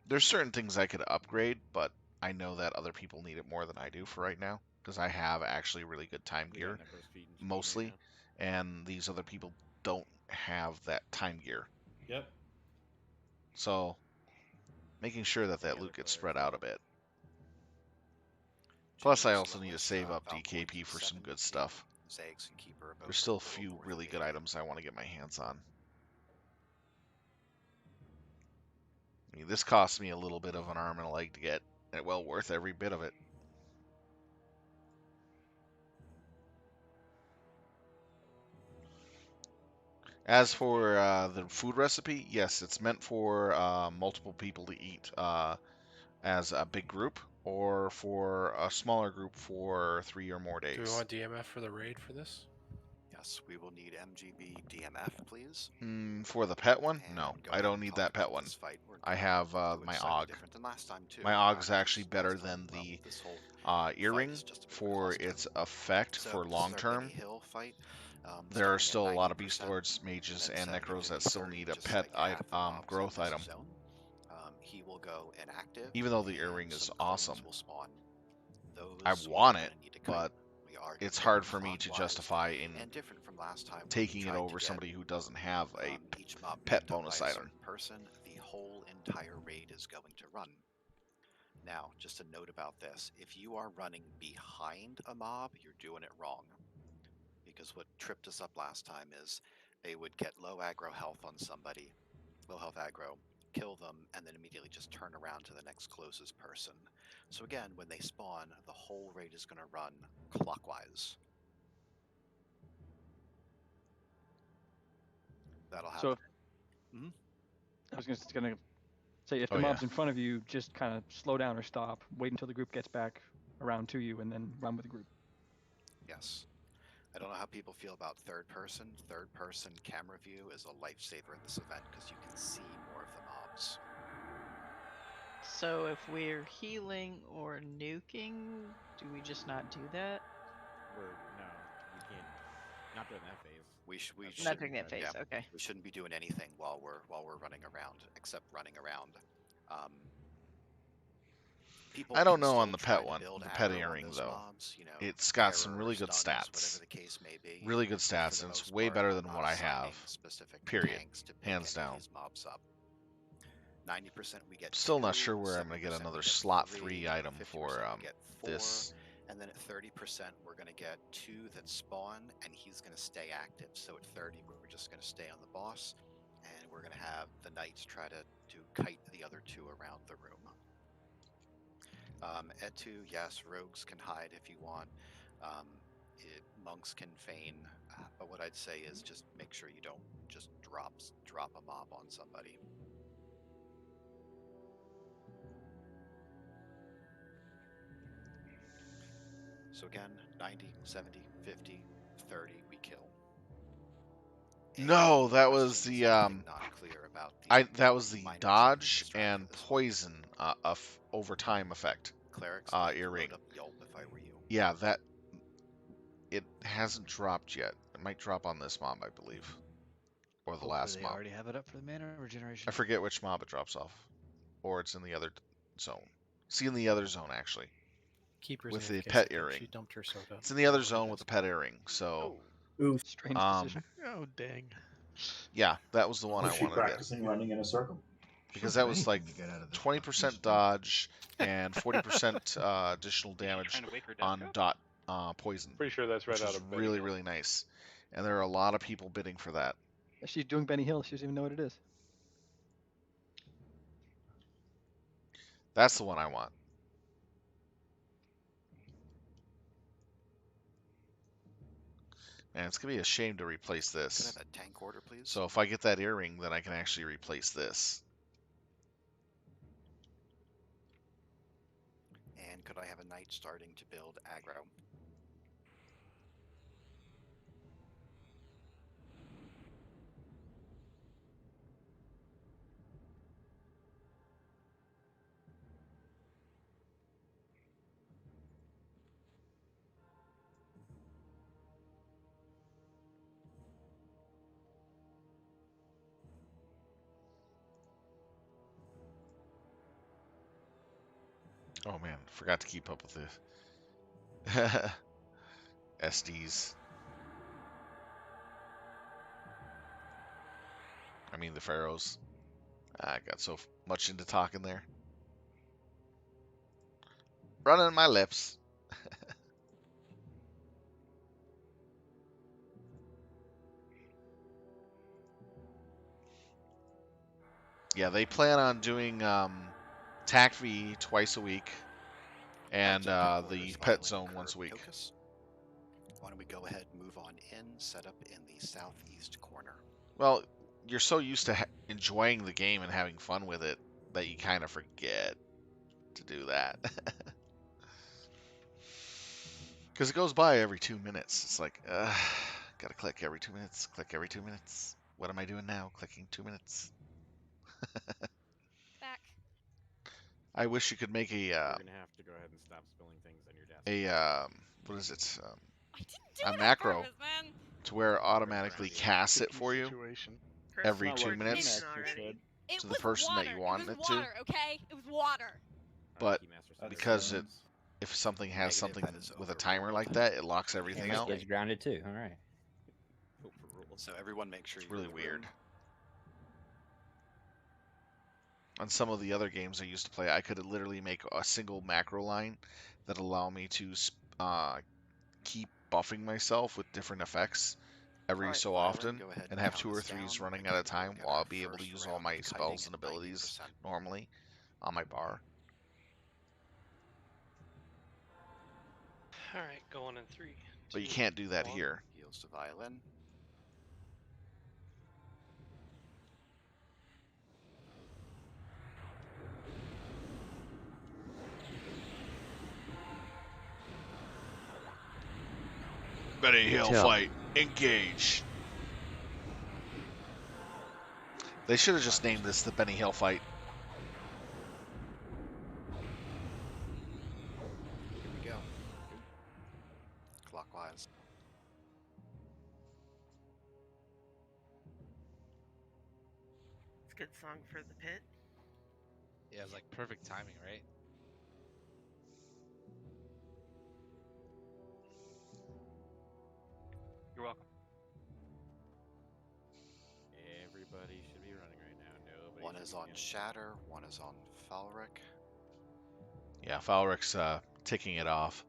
There's certain things I could upgrade, but I know that other people need it more than I do for right now because I have actually really good time We got gear, Necro's feet and speed mostly, right and these other people don't have that time gear. Yep. So making sure that that loot gets spread out a bit. Plus, I also need to save up DKP for some good stuff. There's still a few really good items I want to get my hands on. I mean, this cost me a little bit of an arm and a leg to get, and well worth every bit of it. As for the food recipe, yes, it's meant for multiple people to eat as a big group, or for a smaller group for 3 or more days. Do we want DMF for the raid for this? Yes, we will need MGB DMF, please. For the pet one? No, I don't need that pet one. I have my AUG. My AUG's actually better than the earring for its effect for long term. There are still a lot of Beastlords, mages, and Necros that still need a pet growth item. He will go inactive. Even though the earring is awesome. I want it, but it's hard for me to justify in taking it over somebody who doesn't have a pet bonus item. The whole entire raid is going to run. Now, just a note about this. If you are running behind a mob, you're doing it wrong. Because what tripped us up last time is they would get low aggro health on somebody, low health aggro, kill them, and then immediately just turn around to the next closest person. So again, when they spawn, the whole raid is going to run clockwise. That'll happen. So, I was gonna say, if the mob's in front of you, just kind of slow down or stop. Wait until the group gets back around to you, and then run with the group. Yes. I don't know how people feel about third person. Third person camera view is a lifesaver in this event because you can see more of the mobs. So if we're healing or nuking, do we just not do that? No, we can't. Not during that phase. We Not during that phase. Okay. We shouldn't be doing anything while we're running around, except running around. I don't know on the pet one, the pet earring though. It's got some really good stats. Really good stats, and it's way better than what I have. Period. Hands down. 90% we get. Still not sure where I'm gonna get another slot 3 item for this And then at 30%, we're going to get 2 that spawn, and he's going to stay active. So at 30, we're just going to stay on the boss, and we're going to have the knights try to kite the other 2 around the room. At 2, yes, rogues can hide if you want. Monks can feign, but what I'd say is just make sure you don't just drop a mob on somebody. So again, 90, 70, 50, 30, we kill. No, that was the Not clear about the that was the dodge and poison over time effect. Clerics earring. Up Yelp if I were you. Yeah, that it hasn't dropped yet. It might drop on this mob, I believe, or the Hopefully last they mob. already have it up for the mana regeneration. I forget which mob it drops off, or it's in the other zone. See, in the other zone actually. Keepers with the AFK, I pet think earring. she dumped her soda. It's in the other zone with the pet earring. So, strange decision. Oh dang. Yeah, that was the one Was I she wanted to get. practicing running in a circle? Because that was like 20% dodge and 40% additional damage on dot poison. Pretty sure that's right which out was of Benny really, Hill. really nice. And there are a lot of people bidding for that. She's doing Benny Hill. She doesn't even know what it is. That's the one I want. Man, it's going to be a shame to replace this. Could I have a tank order, please? So if I get that earring, then I can actually replace this. And could I have a knight starting to build aggro? Oh man, forgot to keep up with the SDs. I mean the pharaohs. I got so much into talking there. Running my lips. Yeah, they plan on doing Tactvi twice a week and the pet zone once a week. Why don't we go ahead and move on in, set up in the southeast corner. Well, you're so used to enjoying the game and having fun with it that you kind of forget to do that. Because it goes by every 2 minutes. It's like, gotta click every 2 minutes, click every 2 minutes. What am I doing now? Clicking 2 minutes. Back. I wish you could make a You're gonna have to go ahead and stop spilling things on your desk. What is it? I a macro to where it automatically casts it for you every 2 minutes to the person that you want it to. Okay, it was water. But because if something has something with a timer like that, it locks everything out. It's grounded too. All right. So everyone make sure it's really weird. On some of the other games I used to play, I could literally make a single macro line that allow me to keep buffing myself with different effects every so often and have 2 or 3s running at a time while I'll be able to use all my spells and abilities normally on my bar. All right, going in 3. But you can't do that here. Heals to violin. Benny Hill fight. Engage. They should have just named this the Benny Hill fight. Here we go. Clockwise. It's a good song for the pit. Yeah, it's like perfect timing, right? You're welcome. Everybody should be running right now. Nobody. One is on Shatter, one is on Falric. Yeah, Falric's ticking it off.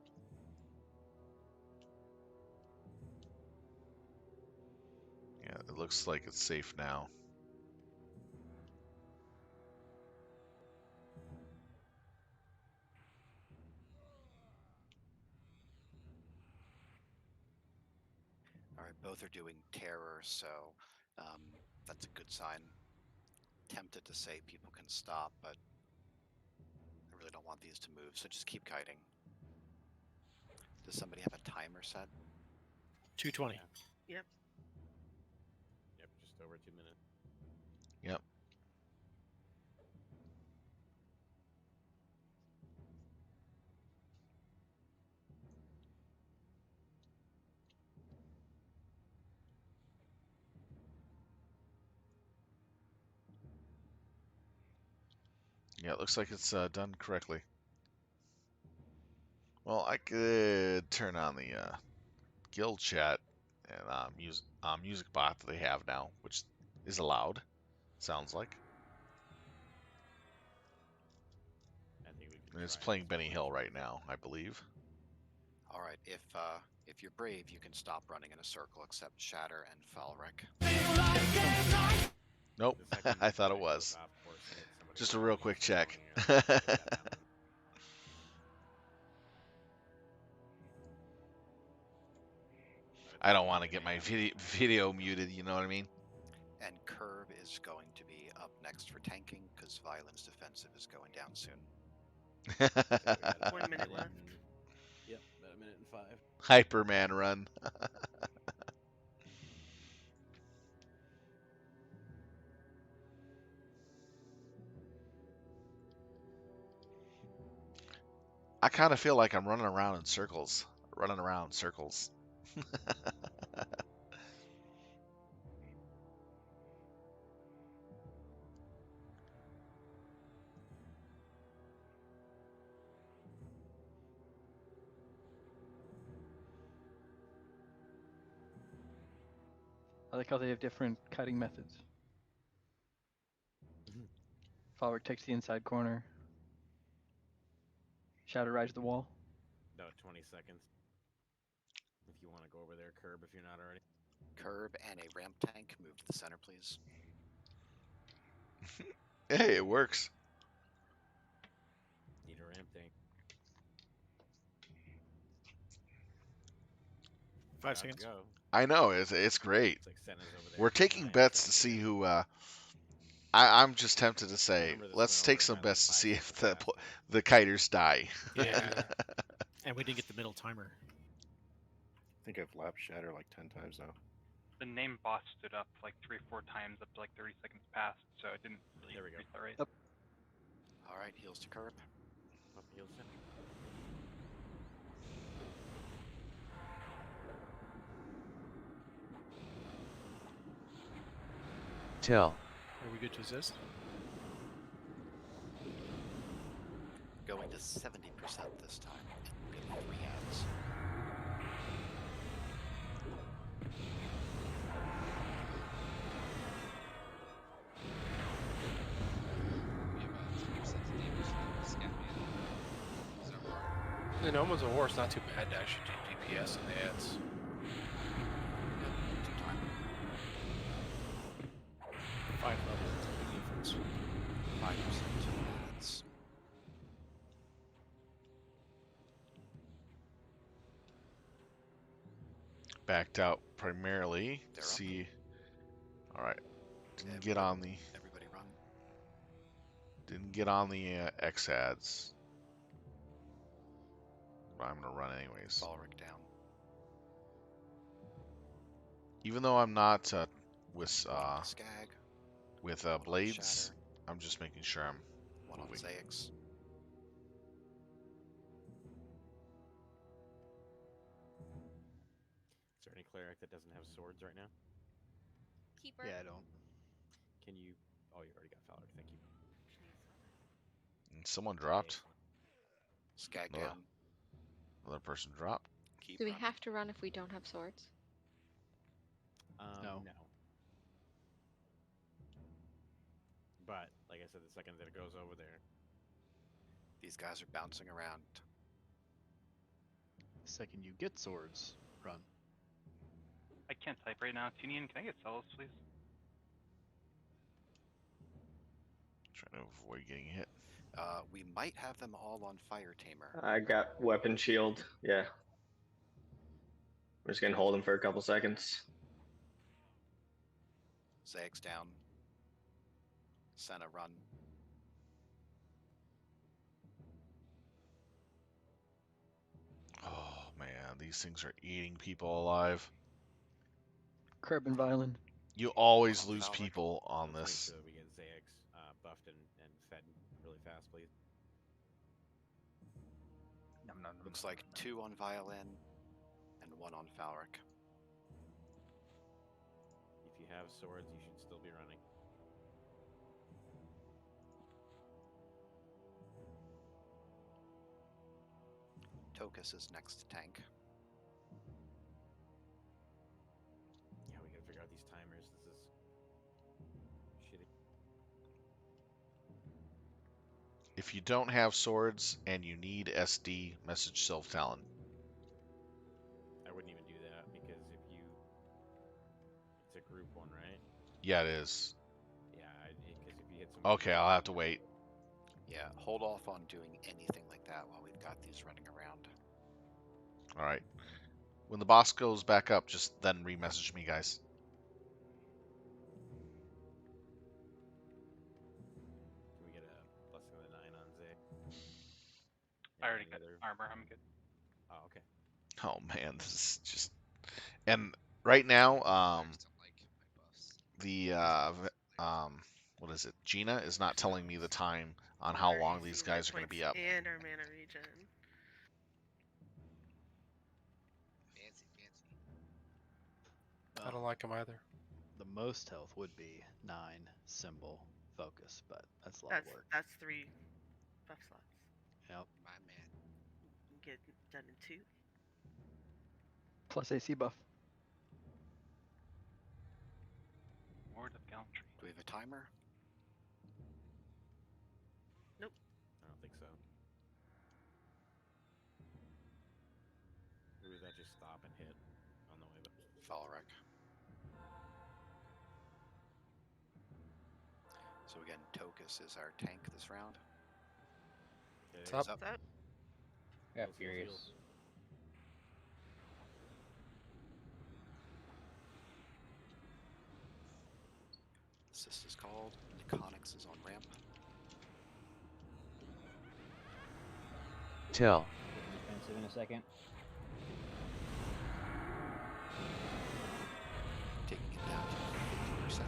looks like it's safe now. All right, both are doing terror, so that's a good sign. Tempted to say people can stop, but I really don't want these to move, so just keep kiting. Does somebody have a timer set? 220. Yep. Yep, just over 2 minutes. Yep. Yeah, it looks like it's done correctly. Well, I could turn on the guild chat and music bot that they have now, which is allowed. Sounds like. I think we can And it's try playing this Benny one. Hill right now, I believe. All right, if you're brave, you can stop running in a circle, except Shatter and Falric. Nope, The second I thought it flag goes was. off, course, hit somebody Just with a a real beast quick check. going, get that happen. I don't want to get my video muted, you know what I mean? And Curb is going to be up next for tanking, because Violence Defensive is going down soon. So we got about 1 minute left. Yep, about 1 minute and 5. Hyperman run. I kind of feel like I'm running around in circles. Running around in circles. I like how they have different kiting methods. Falric takes the inside corner. Shadow rides the wall. About 20 seconds. If you want to go over there, Curb, if you're not already. Curb and a ramp tank, move to the center, please. Hey, it works. Need a ramp tank. 5 seconds. Go. I know, it's great. It's like Senna's over there. We're taking bets to see who. I'm just tempted to say, let's take some bets to see if the kiters die. Yeah. And we didn't get the middle timer. I think I've lapped Shatter like 10 times now. The name boss stood up like 3-4 times up to like 30 seconds past, so it didn't really There we go. restart. Up. All right, heels to Curb. Up heels in. Tell. Are we good to assist? Going to 70% this time. Getting 3 ads. In Almost a Horse, not too bad to actually do DPS in the ads. 5 level. Big difference. 5% ads. Backed out primarily. They're up. See. All right. Didn't get on the. Everybody run. Didn't get on the X ads. But I'm gonna run anyways. Falric down. Even though I'm not with Skag. with One on blades, Shatter. I'm just making sure I'm One on moving. Zaix. Is there any cleric that doesn't have swords right now? Keeper. Yeah, I don't. Can you? Oh, you already got Falric. Thank you. And someone dropped. Skag Another, down. another person dropped. Keep Do we running. have to run if we don't have swords? No. But like I said, the second that it goes over there, These guys are bouncing around. The second you get swords, run. I can't type right now. Tinian, can I get cells, please? Trying to avoid getting hit. We might have them all on Fire Tamer. I got weapon shield. Yeah. We're just gonna hold him for a couple seconds. Zag's down. Senna run. Oh man, these things are eating people alive. Curb and Violin. You always lose people on Let's this. wait till we get Zax buffed and fed really fast, please. Looks like 2 on Violin and 1 on Falric. If you have swords, you should still be running. Tokus is next to tank. Yeah, we gotta figure out these timers. This is shitty. If you don't have swords and you need SD, message Sylph Talon. I wouldn't even do that because if you, it's a group one, right? Yeah, it is. Yeah, because if you hit somebody. Okay, I'll have to wait. Yeah, hold off on doing anything like that while we've got these running around. All right. When the boss goes back up, just then re-message me, guys. Can we get a blessing of the 9 on Zay? I already got armor. I'm good. Oh, okay. Oh man, this is just. And right now, the what is it? Gina is not telling me the time on how long these guys are going to be up. And our mana regen. Fancy, fancy. I don't like them either. The most health would be 9 symbol focus, but that's a lot of work. That's 3 buff slots. Yep. My man. You can get it done in 2. Plus AC buff. Word of Gallantry. Do we have a timer? Nope. I don't think so. Or does that just stop and hit on the way back? Falric. So again, Tokus is our tank this round. What's What's up? up? Yeah, Furious. Assist is called. Iconics is on ramp. Tell. Defensive in a second. Taking it down to 50%.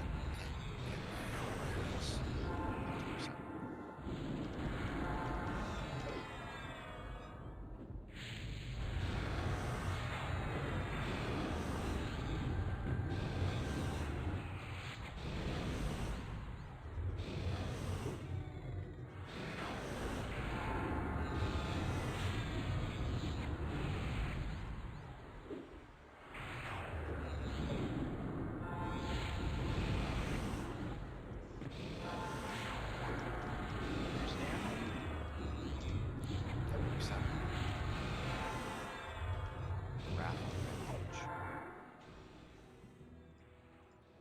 Wrath on Rampage.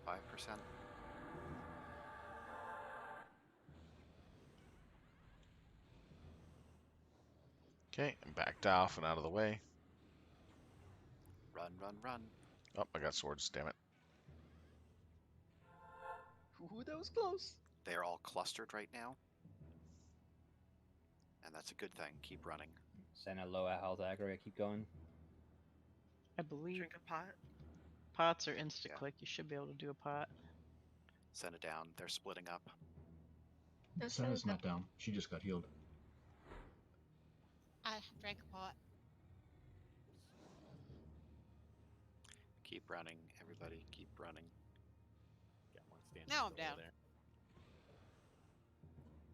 5%. Okay, I'm backed off and out of the way. Run, run, run. Oh, I got swords, damn it. Ooh, that was close. They're all clustered right now. And that's a good thing. Keep running. Send a low health aggro. Keep going. I believe Drink a pot. pots are insta click. You should be able to do a pot. Send it down. They're splitting up. Senna's not down. She just got healed. I drank a pot. Keep running, everybody. Keep running. Got one standing. Now I'm over down. There.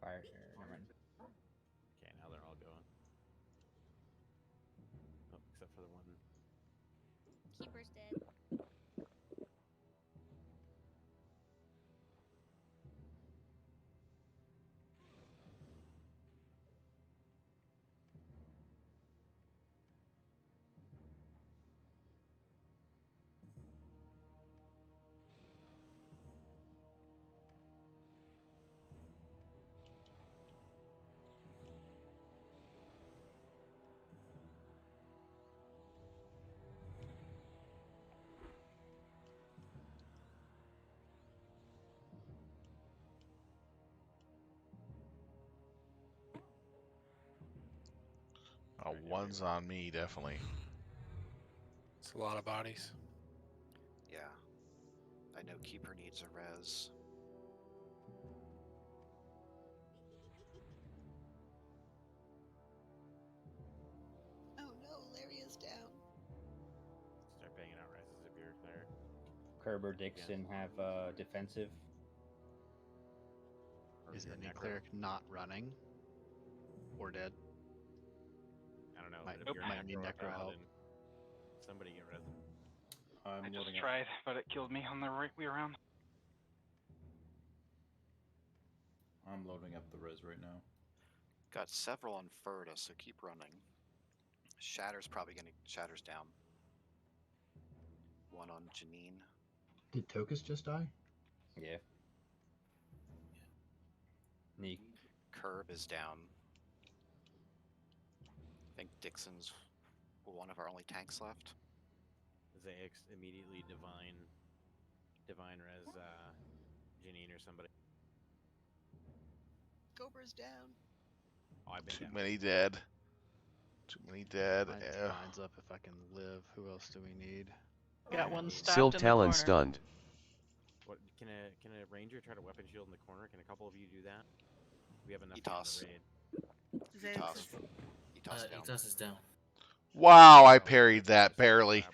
Fire. Never mind. Okay, now they're all going. Oh, except for the one. Keeper's dead. one's on me, definitely. It's a lot of bodies. Yeah. I know Keeper needs a res. Oh no, Larry is down. Start banging out rises if you're there. Kerber Dixon have defensive. Is any cleric not running or dead? I don't know. Might, But if you're might need necro or necro help. paladin, somebody get resin. I just tried, but it killed me on the right way around. I'm loading up the res right now. Got several on Furta, so keep running. Shatter's probably gonna Shatter's down. One on Janine. Did Tokus just die? Yeah. Neek. Curb is down. I think Dixon's one of our only tanks left. Zaix immediately divine res Janine or somebody. Gober's down. Oh, I've been Too down. many dead. Too many dead. Mine Yeah. Divine's up if I can live. Who else do we need? Got one stopped Syl in the Talon corner. stunned. What can a ranger try to weapon shield in the corner? Can a couple of you do that? We have enough Etos. on the raid. Etos down. Etos is down. Wow, I parried that barely.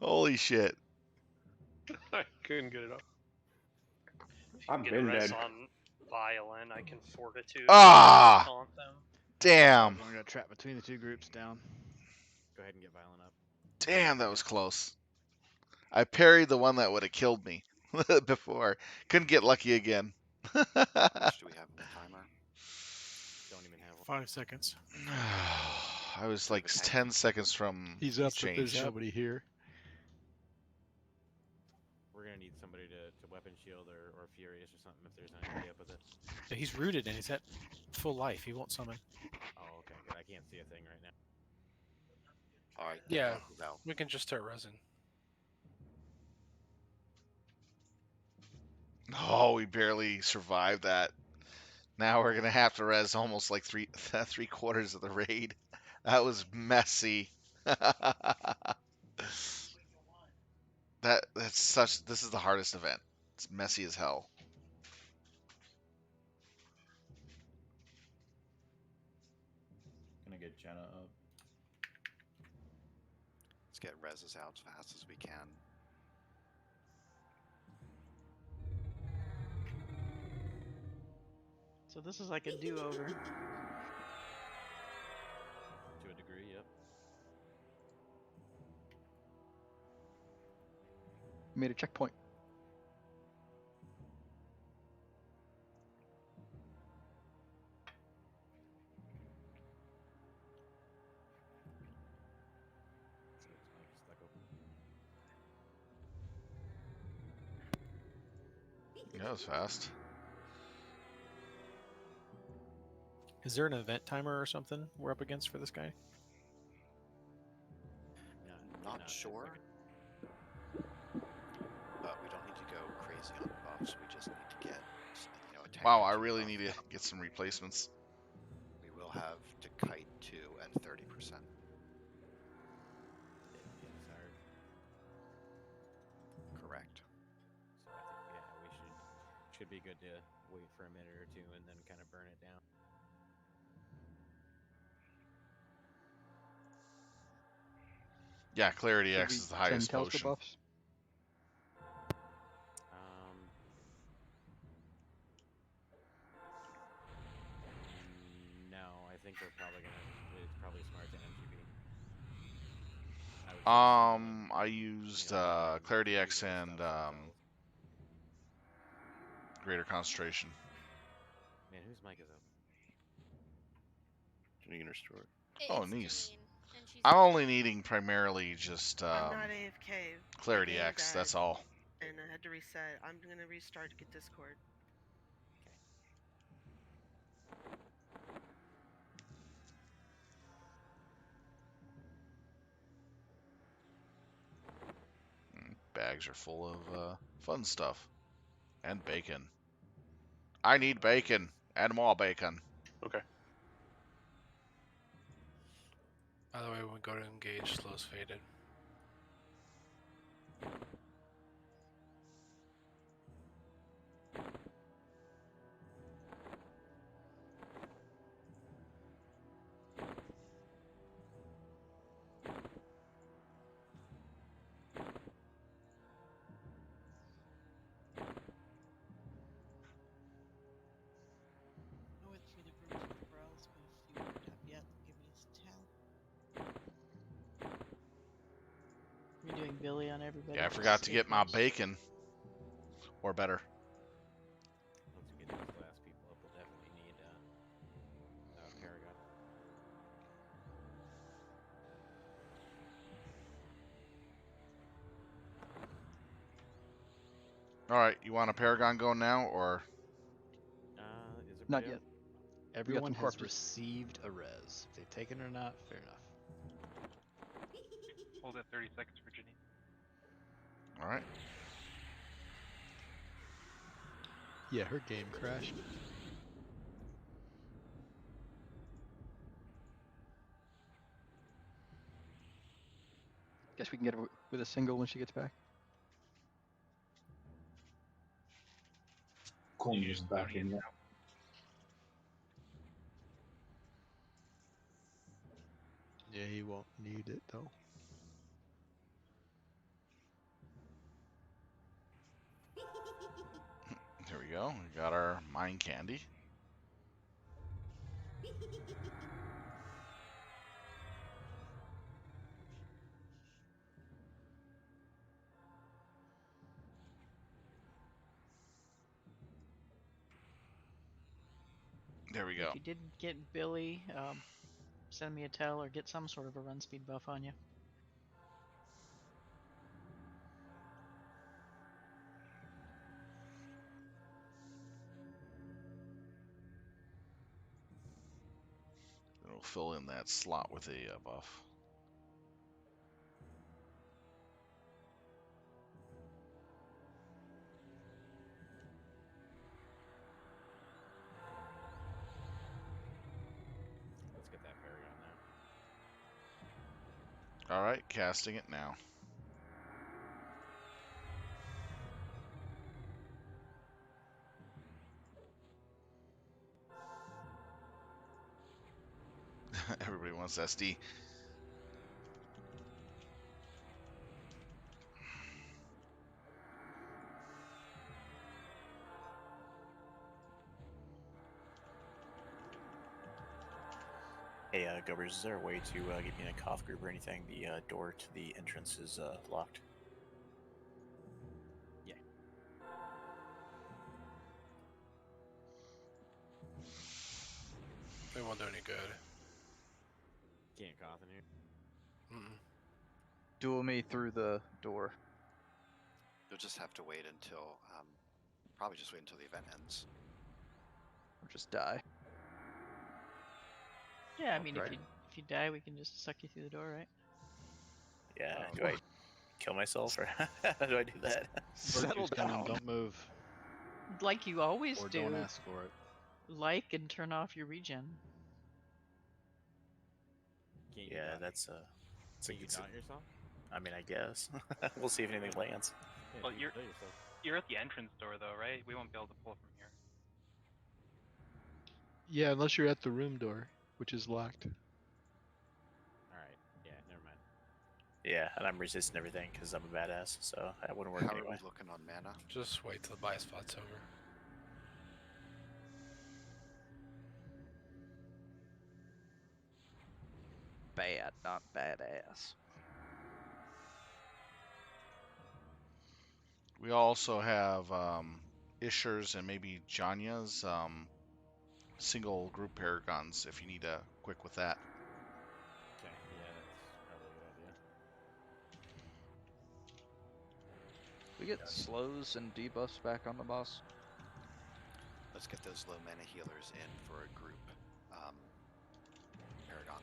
Holy shit. I couldn't get it up. I've been res dead. on Violin. I can fortitude. Ah! Taunt them. Damn. I'm gonna trap between the two groups down. Go ahead and get Violin up. Damn, that was close. I parried the one that would have killed me before. Couldn't get lucky again. How much do we have in the timer? Don't even have one. 5 seconds. I was like 10 seconds from He's up, but there's change. nobody here. We're gonna need somebody to weapon shield or furious or something if there's anybody up with it. Yeah, he's rooted and he's at full life. He won't summon. Oh, okay, good. I can't see a thing right now. All right. Yeah, No. we can just start resin. Oh, we barely survived that. Now we're gonna have to res almost like three quarters of the raid. That was messy. This is the hardest event. It's messy as hell. Gonna get Jenna up. Let's get reses out as fast as we can. So this is like a do-over. To a degree, yep. Made a checkpoint. Yeah, that was fast. Is there an event timer or something we're up against for this guy? Not sure. But we don't need to go crazy on buffs. We just need to get, a tank Wow, or I two really buffed need to up. get some replacements. We will have to kite 2 at 30%. Correct. So I think we should be good to wait for a minute or two and then kind of burn it down. Yeah, Clarity Should X we is the send highest Telstra potion. buffs? No, I think we're probably gonna. It's probably smart to MGB. I used Clarity X and Greater Concentration. Man, whose mic is up? Janine or Stuart? Oh, nice. I'm only needing primarily just I'm not AFK. Clarity My game X. died, That's all. And I had to reset. I'm gonna restart to get Discord. Bags are full of fun stuff and bacon. I need bacon and more bacon. Okay. By the way, when we go to engage, slow's faded. I went through the groups with Browse, but if you weren't up yet, give me a tell. You're doing Billy on everybody. Yeah, I but forgot to stay get my close. bacon. Or better. Once we get these last people up, we'll definitely need Paragon. All right, you want a Paragon going now, or? Is it Not yet. Everyone has corpses. received a res. If they've taken it or not, fair enough. Hold it 30 seconds for Janine. All right. Yeah, her game crashed. Guess we can get her with a single when she gets back. Cornier's back in yet. Yeah, he won't need it though. Here we go. We got our mind candy. There we go. If you didn't get Billy, send me a tell or get some sort of a run speed buff on you. It'll fill in that slot with a buff. Let's get that Paragon now. All right, casting it now. Everybody wants SD. Hey, Gubbers, is there a way to get me in a cough group or anything? The door to the entrance is locked. Yeah. It won't do any good. Can't cough in here. Duel me through the door. You'll just have to wait until, probably just wait until the event ends. Or just die. Yeah, I mean, right. if you die, we can just suck you through the door, right? Yeah. Oh, Do I kill myself, or how do I do that? Settle down. Don't move. Like you always Or do. don't ask for it. Like and turn off your regen. Can't Yeah, you that's Can you dot yourself? I mean, I guess we'll see if anything lands. Yeah, Well, you can kill yourself. you're at the entrance door though, right? We won't be able to pull from here. Yeah, unless you're at the room door, which is locked. All right. Yeah. Never mind. Yeah, and I'm resisting everything because I'm a badass, so that wouldn't work How anyway. are we looking on mana? Just wait till the buy spot's over. Bad, not badass. We also have Isher's and maybe Janya's single group Paragons if you need a quick with that. Okay. Yeah, that's probably a good idea. We get slows and debuffs back on the boss. Let's get those low mana healers in for a group Paragon.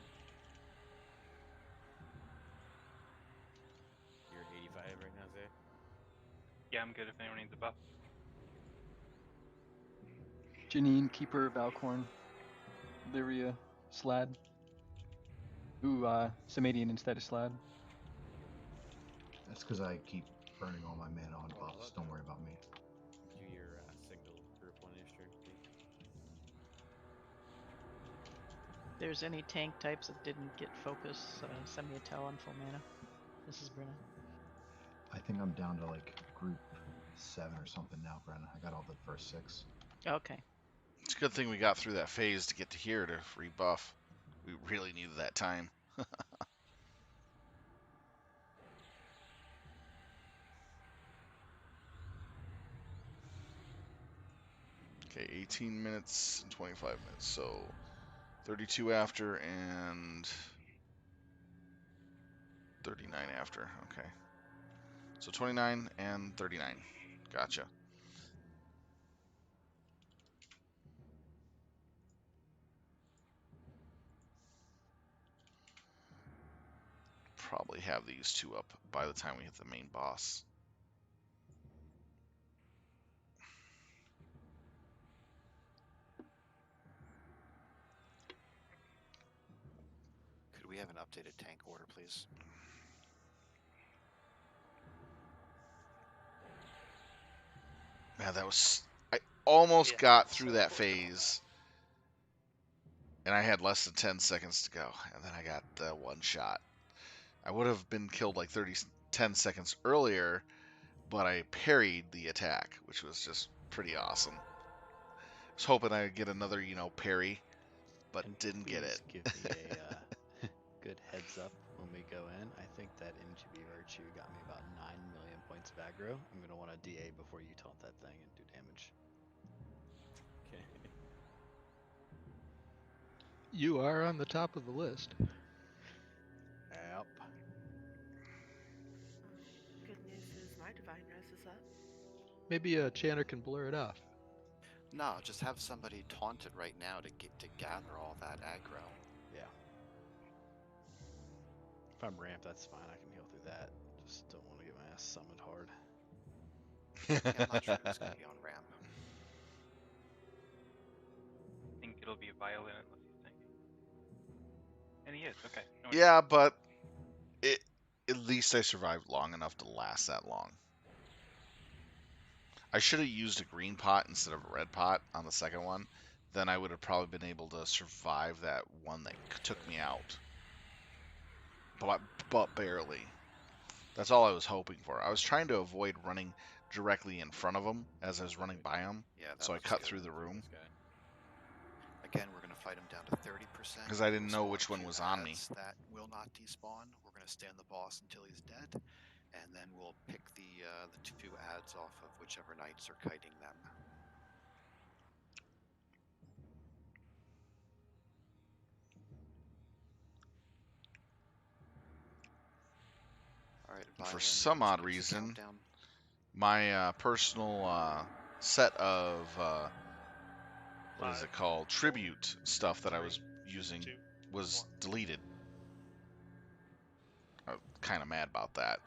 You're 85 right now, Zay? Yeah, I'm good if anyone needs a buff. Janine, Keeper, Valcorn, Lyria, Slad. Ooh, Samadian instead of Slad. That's because I keep burning all my mana on buffs. Don't worry about me. Do your single group one turn, please. If there's any tank types that didn't get focus, send me a tell on full mana. This is Brenna. I think I'm down to like group 7 or something now, Brenna. I got all the first 6. Okay. It's a good thing we got through that phase to get to here to rebuff. We really needed that time. Okay, 18 minutes and 25 minutes. So 32 after and 39 after. Okay. So 29 and 39. Gotcha. Probably have these two up by the time we hit the main boss. Could we have an updated tank order, please? Man, that was... I almost Yeah, got it's through so that important on phase. And I had less than 10 seconds to go. And then I got the one shot. I would have been killed like 10 seconds earlier, but I parried the attack, which was just pretty awesome. I was hoping I'd get another, parry, but And didn't get it. give me a good heads up when we go in. I think that MGB Virtue got me about 9 million points of aggro. I'm going to want to DA before you taunt that thing and do damage. Okay. You are on the top of the list. Yep. Good news is my Divine Res is up. Maybe a chanter can blur it off. No, just have somebody taunt it right now to gather all that aggro. Yeah. If I'm ramped, that's fine. I can heal through that. Just don't want to get my ass summoned hard. Yeah, I'm not sure who's going to be on ramp. I think it'll be Violin unless he's tanking. And he is, okay. No Yeah, but at least I survived long enough to last that long. I should have used a green pot instead of a red pot on the second one. Then I would have probably been able to survive that one that took me out. But barely. That's all I was hoping for. I was trying to avoid running directly in front of him as I was running by him. Yeah, that so I looks cut good. through the room. Again, we're going to fight him down to 30%. Because I didn't know Spawn which one 2 was on me. adds that will not despawn. We're going to stay on the boss until he's dead. And then we'll pick the 2 ads off of whichever knights are kiting them. All right, For Violin, some would you odd give us a reason, countdown? my personal set of what is it called? Tribute stuff that I was using was deleted. I'm kind of mad about that.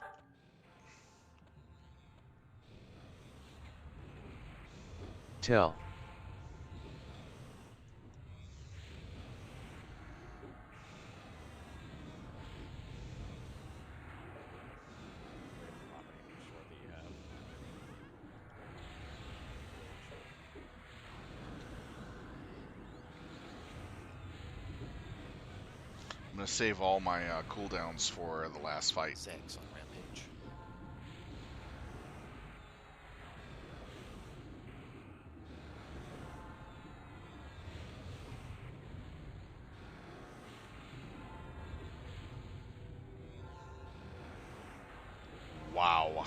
Tell. I'm gonna save all my cooldowns for the last fight. Zags on Rampage. Wow.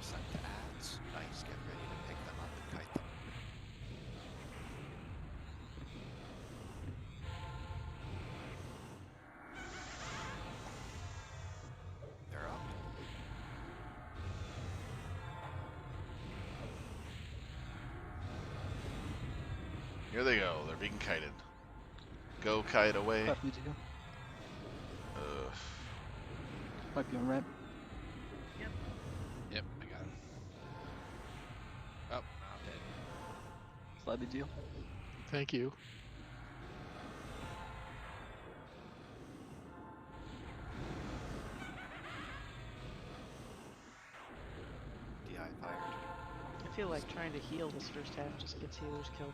To ads. Nice, get ready to pick them up and kite them. Here they go. They're being kited. Go kite away. Left you do. Might be on ramp. Yep, I got him. Oh, now I'm dead. Slide deal. Thank you. DI fired. I feel like trying to heal this first half just gets healers killed.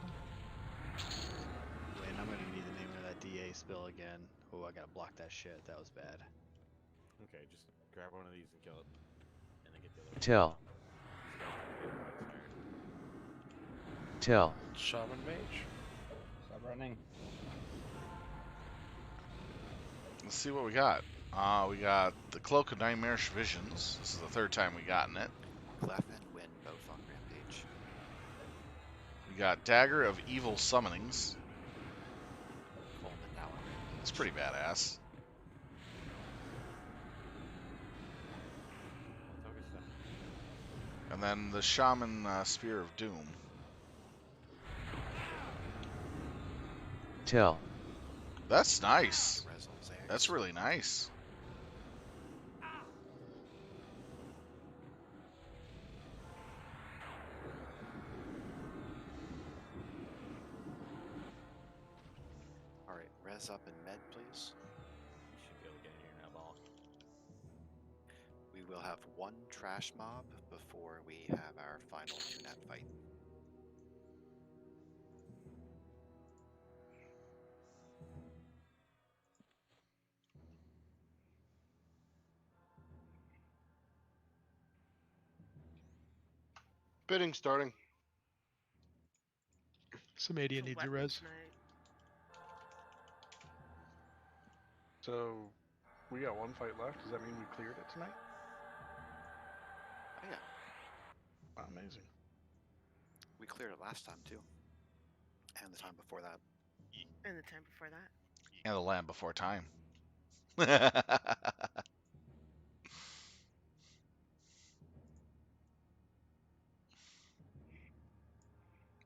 Wait, I'm gonna need the name of that DA spell again. Oh, I gotta block that shit. That was bad. Okay, just grab one of these and kill it. And then get the other one. Tell. Tell. Shaman Mage. Stop running. Let's see what we got. We got the Cloak of Nightmarish Visions. This is the third time we've gotten it. Clef and Win both on Rampage. We got Dagger of Evil Summonings. Coleman now on Rampage. It's pretty badass. And then the Shaman Spear of Doom. Tell. That's nice. That's really nice. Alright, res up and med, please. You should be able to get in here now, ball. We will have one trash mob before we have our final 2-net fight. Bidding starting. Samadhi needs a res. So, we got one fight left. Does that mean we cleared it tonight? Oh yeah. Amazing. We cleared it last time too. And the time before that. And the time before that. And the Land Before Time.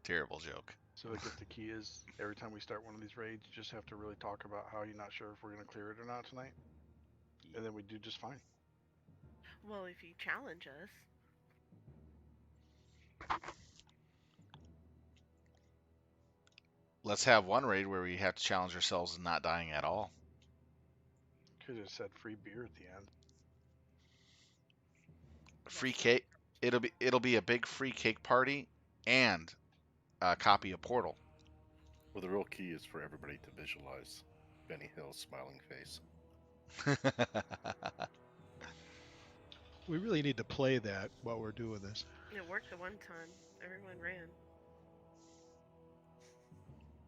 Terrible joke. So I guess the key is every time we start one of these raids, you just have to really talk about how you're not sure if we're going to clear it or not tonight. And then we do just fine. Well, if you challenge us. Let's have one raid where we have to challenge ourselves and not dying at all. Could have said free beer at the end. Free cake. It'll be a big free cake party and a copy of Portal. Well, the real key is for everybody to visualize Benny Hill's smiling face. We really need to play that while we're doing this. It worked the one time. Everyone ran.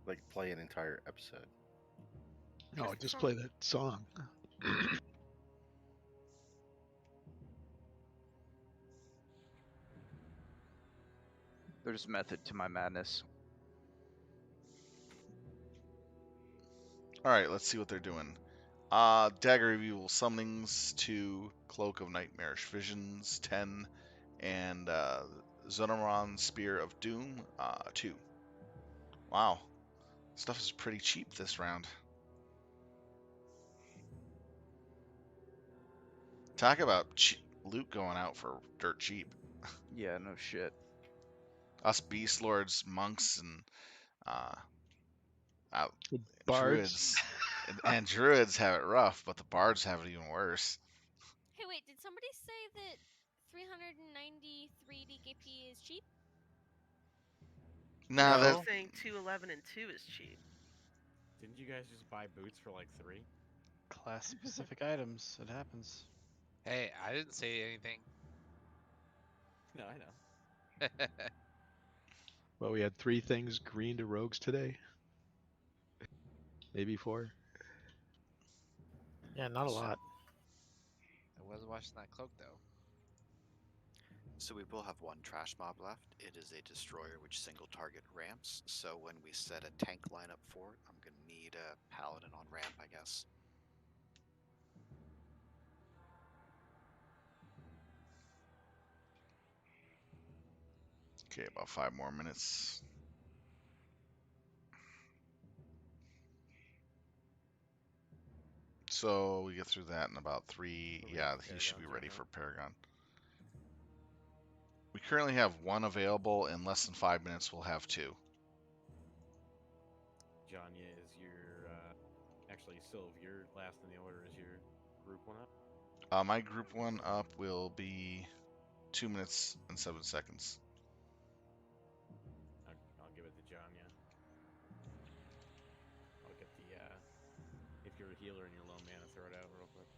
Like play an entire episode. No, just play that song. There's method to my madness. Alright, let's see what they're doing. Dagger of Evil Summonings 2, Cloak of Nightmarish Visions 10, and Zonoron Spear of Doom 2. Wow. Stuff is pretty cheap this round. Talk about loot going out for dirt cheap. Yeah, no shit. Us Beastlords, monks, and bards. druids. and druids have it rough, but the bards have it even worse. Hey, wait, did somebody say that 393 DKP is cheap? Nah, I'm saying 211 and 2 is cheap. Didn't you guys just buy boots for like 3? Class specific items. It happens. Hey, I didn't say anything. No, I know. Well, we had 3 things green to rogues today. Maybe 4. Yeah, not a lot. I was watching that cloak though. So we will have one trash mob left. It is a destroyer which single target ramps. So when we set a tank lineup for it, I'm going to need a paladin on ramp, I guess. Okay, about 5 more minutes. So we get through that in about 3. What we Yeah, got, he should be Paragons ready right for now? Paragon. We currently have 1 available. In less than 5 minutes, we'll have 2. Janya is your actually Sylv, your last in the order is your group one up. My group 1 up will be 2 minutes and 7 seconds. I'll give it to Janya. I'll get the if you're a healer and you're low mana, throw it out real quick.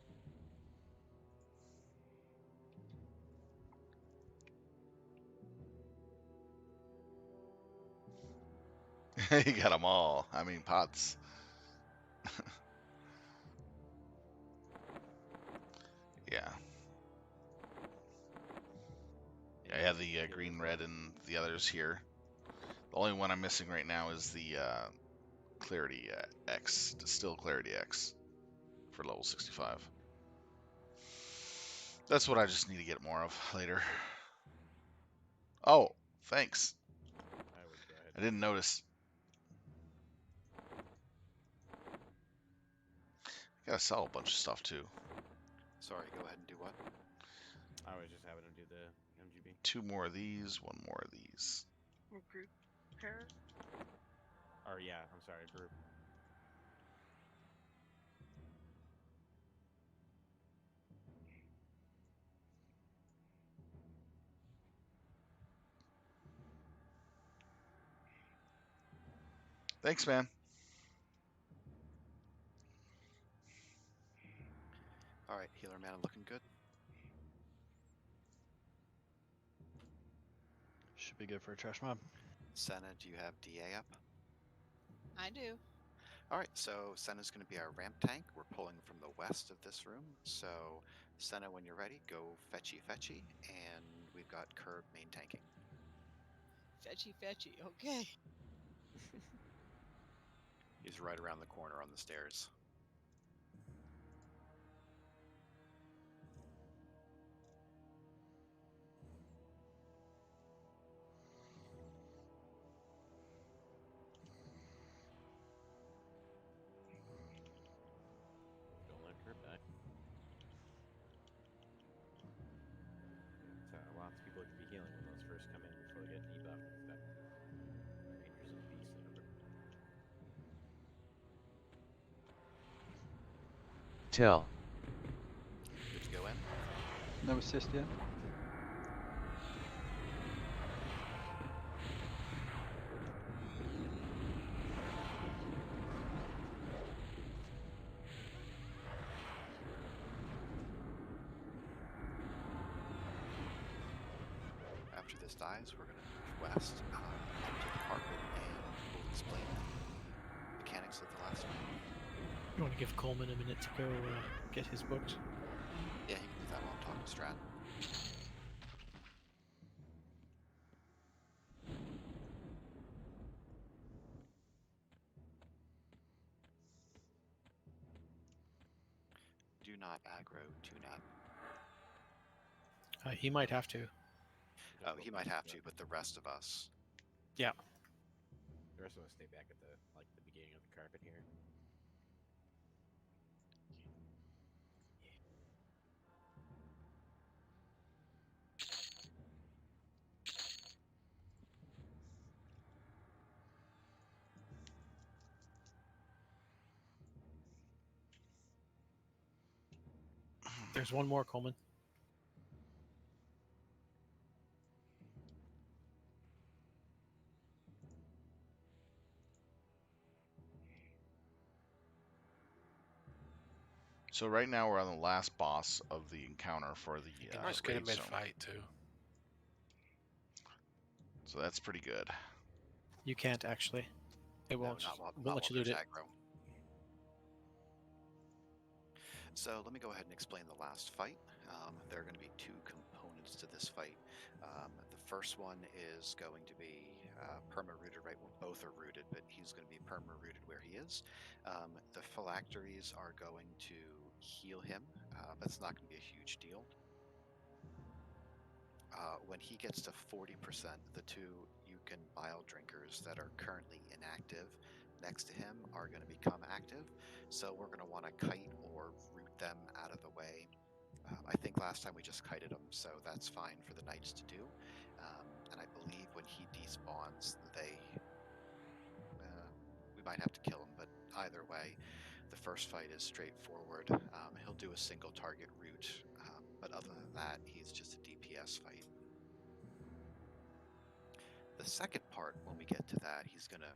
You got them all. I mean, pots. Yeah. I have the green, red, and the others here. The only one I'm missing right now is the Clarity X, Distill Clarity X for level 65. That's what I just need to get more of later. Oh, thanks. I would go ahead. I didn't notice. I gotta sell a bunch of stuff too. Sorry, go ahead and do what? I was just having him do the MGB. 2 more of these, 1 more of these. Group pair? Or yeah, I'm sorry, group. Thanks, man. All right, healer mana looking good. Should be good for a trash mob. Senna, do you have DA up? I do. All right, so Senna's going to be our ramp tank. We're pulling from the west of this room. So Senna, when you're ready, go fetchy, and we've got Curb main tanking. Fetchy, fetchy. Okay. He's right around the corner on the stairs. Don't let Curb die. Lots of people could be healing when those first come in before they get debuffed and stuff. Rangers and Beastlord. Tell. Good to go in? No assist yet. After this dies, we're going to move west onto the carpet and we'll explain the mechanics of the last one. You want to give Coleman a minute to go get his books? Yeah, he can do that while I'm talking to Strat. Do not aggro Tunap. He might have to. Oh, he might have to, but the rest of us. Yeah. The rest of us stay back at the beginning of the carpet here. There's one more, Coleman. So right now we're on the last boss of the encounter for the You can just get a raid zone. mid-fight too. So that's pretty good. You can't actually. It won't. Won't let you loot it. Aggro. So let me go ahead and explain the last fight. There are going to be 2 components to this fight. The first one is going to be perma-rooted, right? Well, both are rooted, but he's going to be perma-rooted where he is. The phylacteries are going to heal him, but it's not going to be a huge deal. When he gets to 40%, the 2 you can bile drinkers that are currently inactive next to him are going to become active. So we're going to want to kite or root them out of the way. I think last time we just kited them, so that's fine for the knights to do. And I believe when he despawns, we might have to kill him, but either way, the first fight is straightforward. He'll do a single target root, but other than that, he's just a DPS fight. The second part, when we get to that, he's gonna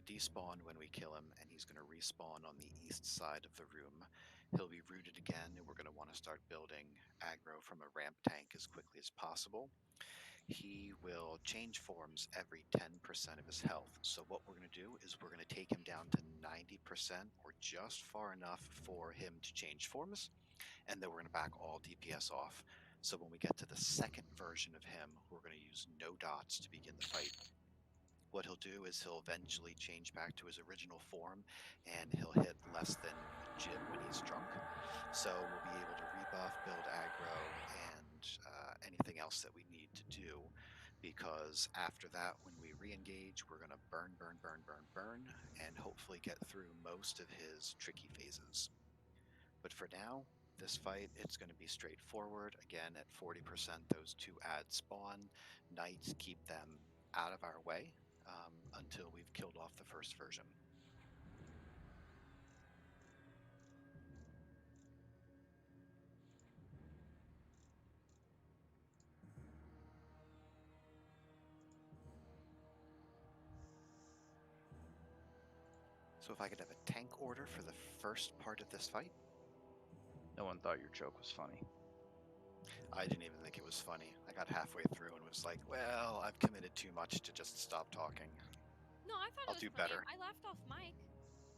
despawn when we kill him, and he's gonna respawn on the east side of the room. He'll be rooted again, and we're gonna want to start building aggro from a ramp tank as quickly as possible. He will change forms every 10% of his health. So what we're going to do is we're going to take him down to 90% or just far enough for him to change forms, and then we're going to back all DPS off. So when we get to the second version of him, we're going to use no dots to begin the fight. What he'll do is he'll eventually change back to his original form, and he'll hit less than legit when he's drunk. So we'll be able to rebuff, build aggro, and anything else that we need to do. Because after that, when we re-engage, we're going to burn, and hopefully get through most of his tricky phases. But for now, this fight, it's going to be straightforward. Again, at 40%, those two ads spawn. Knights keep them out of our way until we've killed off the first version. So if I could have a tank order for the first part of this fight. No one thought your joke was funny. I didn't even think it was funny. I got halfway through and was like, well, I've committed too much to just stop talking. No, I thought I'll it was do funny. better. I laughed off mic.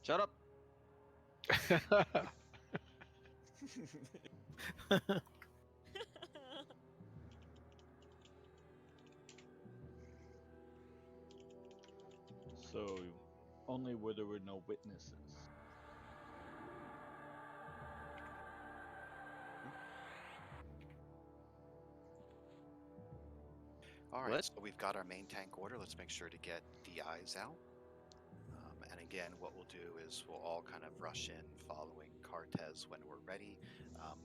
Shut up. So, only where there were no witnesses. All right, so we've got our main tank order. Let's make sure to get DIs out. And again, what we'll do is we'll all kind of rush in following Cartez when we're ready,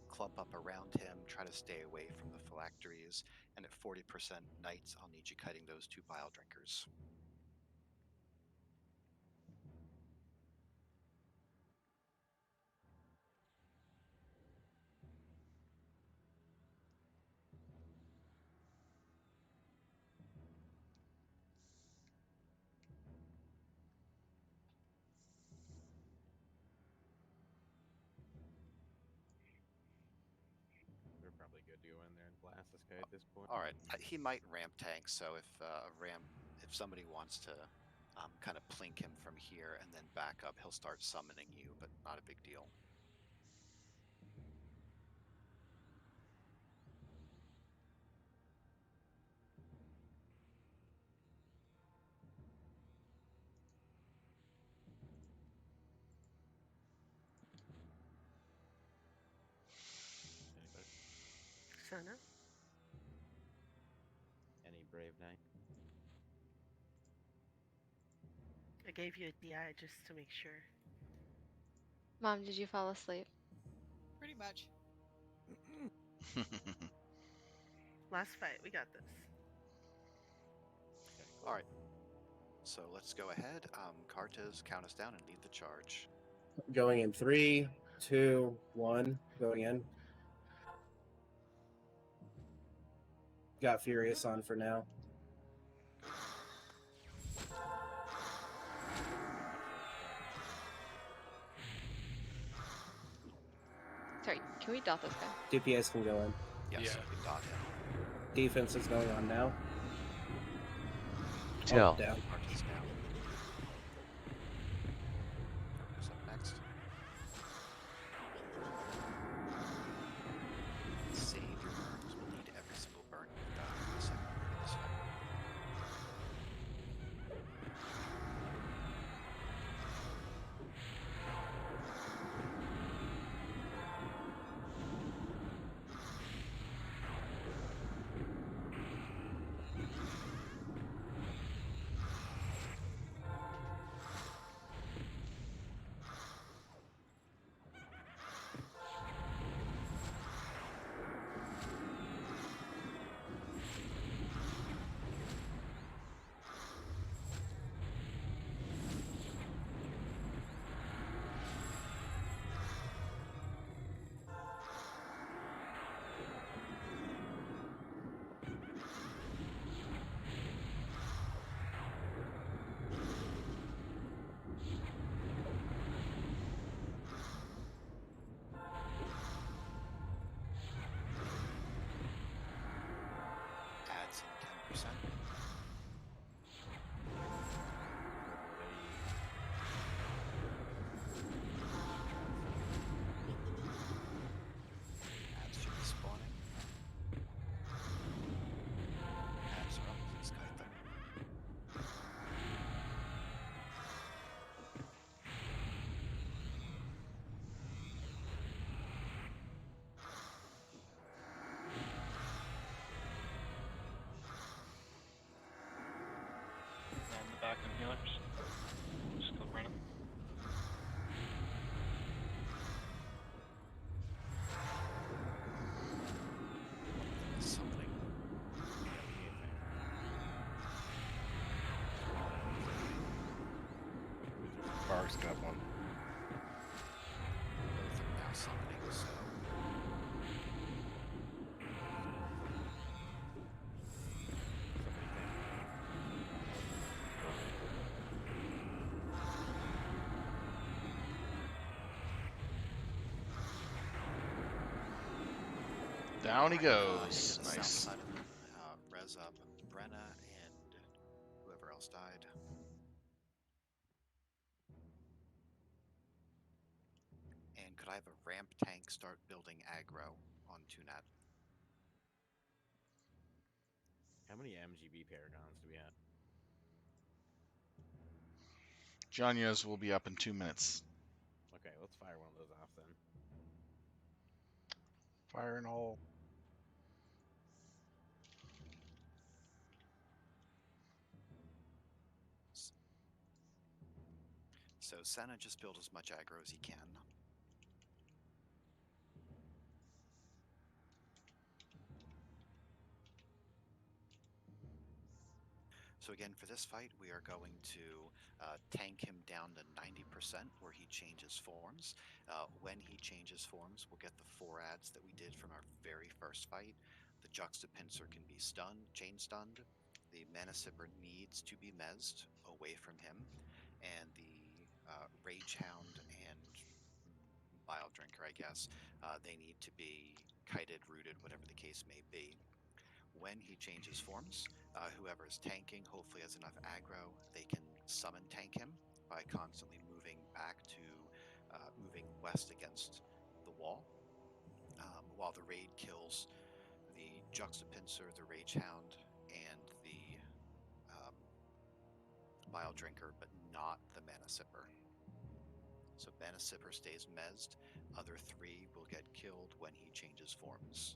clump up around him, try to stay away from the phylacteries, and at 40% knights, I'll need you cutting those two bile drinkers. We're probably good to go in there and blast this guy at this point. All right, he might ramp tank, so if somebody wants to kind of plink him from here and then back up, he'll start summoning you, but not a big deal. Anybody? Sana? Any brave knight? I gave you a DI just to make sure. Mom, did you fall asleep? Pretty much. Last fight, we got this. Okay, cool. All right, so let's go ahead. Cartez, count us down and lead the charge. Going in 3, 2, 1. Going in. Got Furious on for now. Sorry, can we dot this guy? DPS can go in. Yes, Yeah. we dot him. Defense is going on now. Tell. Down. Cartez down. Who's up next? Save your burns. We'll need every single burn you've done in the second part of this fight. Cleric's got one. Both are now summoning, so Down he hit goes. the Nice. south side of them. Res up Brenna and whoever else died. And could I have a ramp tank start building aggro on Tunat? How many MGB Paragons do we have? Janya's will be up in 2 minutes. Okay, let's fire one of those off then. Fire and all. So Senna just build as much aggro as he can. So again, for this fight, we are going to tank him down to 90% where he changes forms. When he changes forms, we'll get the 4 adds that we did from our very first fight. The Juxtapincer can be stunned, chain stunned. The Mana Sipper needs to be mezzed away from him. And the Rage Hound and Bile Drinker, I guess, they need to be kited, rooted, whatever the case may be. When he changes forms, whoever is tanking hopefully has enough aggro. They can summon tank him by constantly moving back to moving west against the wall, while the raid kills the Juxtapincer, the Rage Hound, and the Bile Drinker, but not the Mana Sipper. So Mana Sipper stays mezzed. Other 3 will get killed when he changes forms.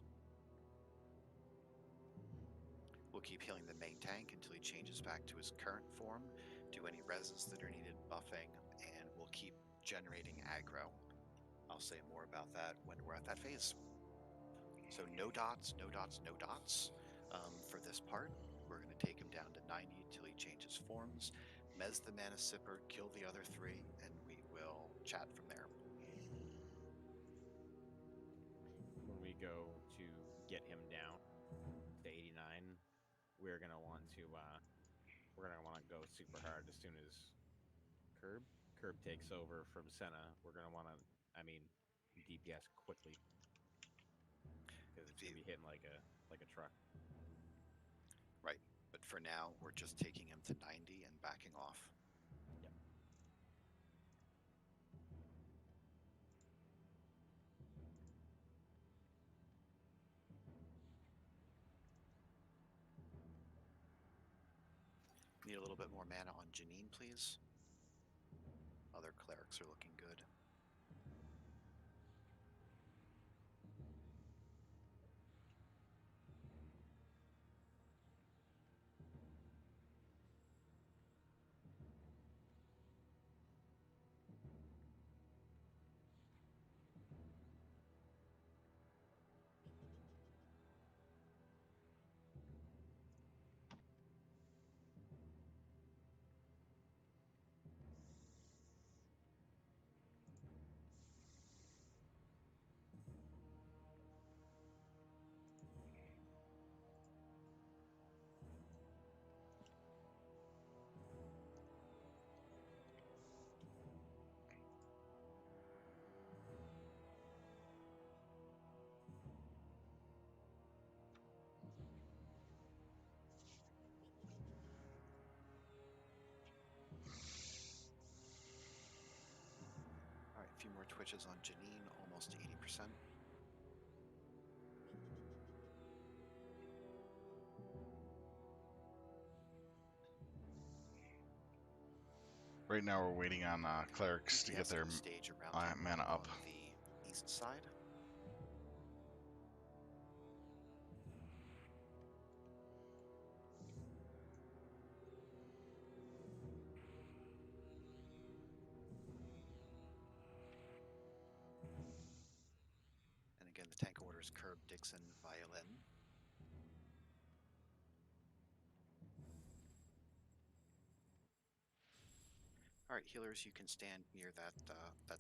We'll keep healing the main tank until he changes back to his current form, do any reses that are needed buffing, and we'll keep generating aggro. I'll say more about that when we're at that phase. So no dots, no dots, no dots for this part. We're going to take him down to 90 until he changes forms, mez the Mana Sipper, kill the other 3, and we will chat from there. When we go to get him down to 89, we're gonna want to go super hard as soon as Curb takes over from Senna. We're gonna want to, DPS quickly because it's gonna be hitting like a truck. Right, but for now we're just taking him to 90 and backing off. Yep. Need a little bit more mana on Janine, please. Other clerics are looking good. Alright, a few more twitches on Janine, almost to 80%. Right now we're waiting on clerics to get their stage around mana up. on the east side. And again, the tank orders Curb, Dixon, Violin. All right, healers, you can stand near that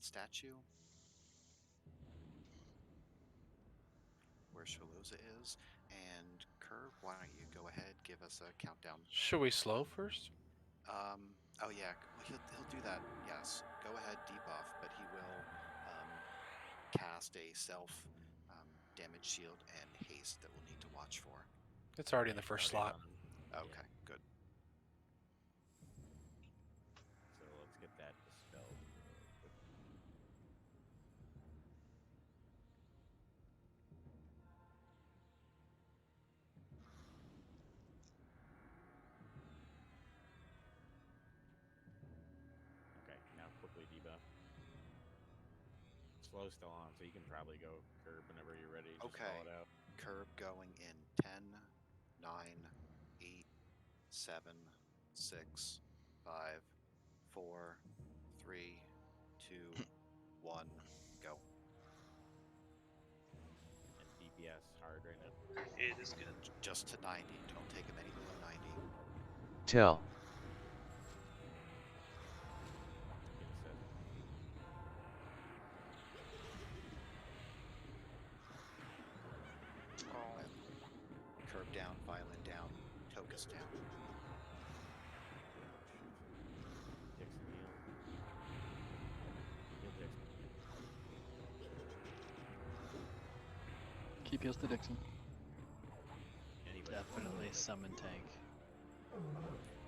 statue where Shaloza is, and Curve, why don't you go ahead, give us a countdown. Should we slow first? Oh yeah, well, he'll do that. Yes, go ahead, debuff, but he will cast a self damage shield and haste that we'll need to watch for. It's already in the first slot. Okay, good. So let's get that dispelled real quick. Okay, now quickly debuff. Slow's still on, so you can probably go curb whenever you're ready. Just Okay. call it out. Curb going in 10, 9, 8, 7, 6, 5, 4, 3, 2, 1, go. And DPS hard right now. It is good. Just to 90. Don't take him any below 90. Tell. Get a set. Curb down, Violin down, Tokus down. Dixon heal. Heal Dixon. Keep heals to Dixon. Anybody Definitely summon tank.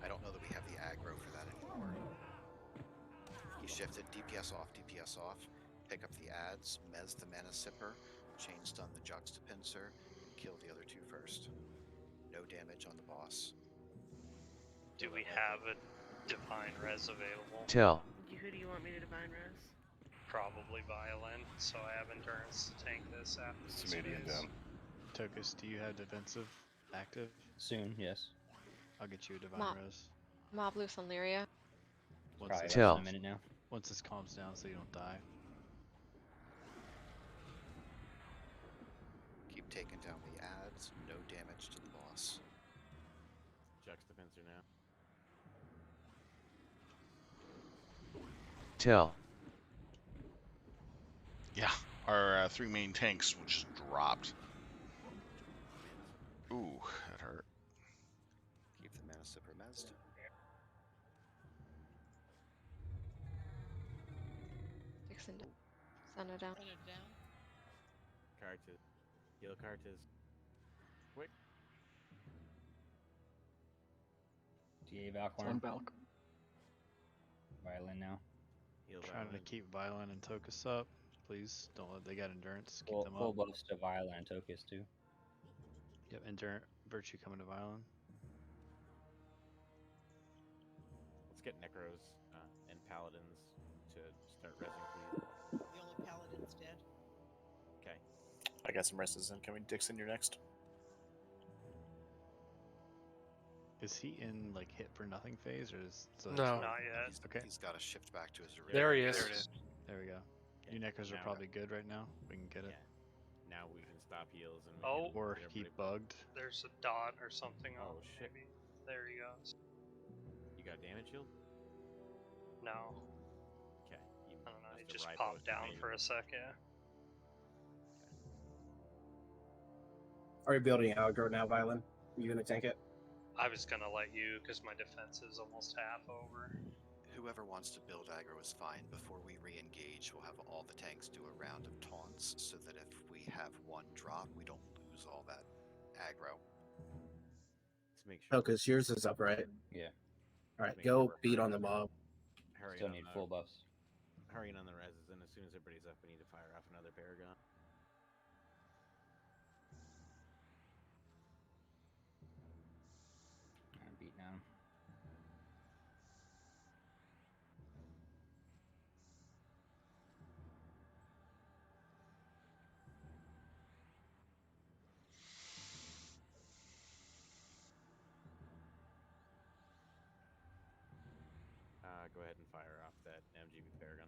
I don't know that we have the aggro for that anymore. He shifted DPS off, pick up the ads, Mez the Mana Sipper, chain stun the Juxtapincer, and kill the other two first. No damage on the boss. Do we have a divine res available? Tell. Who do you want me to divine res? Probably Violin, so I have endurance to tank this after this Sumerian phase. down. Tokus, do you have defensive active? Soon, yes. I'll get you a divine Mob, res. mob loose on Lyria. Once Probably this, less than a minute now. Once this calms down so you don't die. Keep taking down the ads, no damage to the boss. Juxtapincer now. Tell. Yeah, our 3 main tanks just dropped. Ooh, that hurt. Keep the Mana Sipper mezzed. Dixon, send her down. Run it down. Cartes. Heal Cartes. Quick. DA It's on Valkorn. Valk. Violin now. Heal Trying to keep Violin and Tokus up. Please don't let they got endurance. Keep them Full up. buffs to Violin and Tokus too. Yep, endurance virtue coming to Violin. Let's get Necros and Paladins to start resing, please. The only paladin's dead. Okay. I got some rests in. Can we Dixon, you're next? Is he in like hit for nothing phase or is No. Not yet. Okay. He's got to shift back to his original. There he is. There it is. There we go. Okay, You necros are now- probably good right now. We can get it. Yeah. Now we can stop heals and we Oh. can Or get he everybody bugged. There's a dot or something Oh, on shit. maybe. There he goes. You got damage shield? No. Okay. You I don't know. He must have just ride popped those down grenades. for a sec, yeah. Are you building aggro now, Violin? Are you gonna tank it? I was gonna let you because my defense is almost half over. Whoever wants to build aggro is fine. Before we re-engage, we'll have all the tanks do a round of taunts so that if we have one drop, we don't lose all that aggro. Let's make Oh, sure. because yours is up, right? Yeah. All right, Make go sure beat we're on the mob. hurrying Still on need the, full buffs. hurrying on the reses, and as soon as everybody's up, we need to fire off another Paragon. I'm beat down. Go ahead and fire off that MGB Paragon.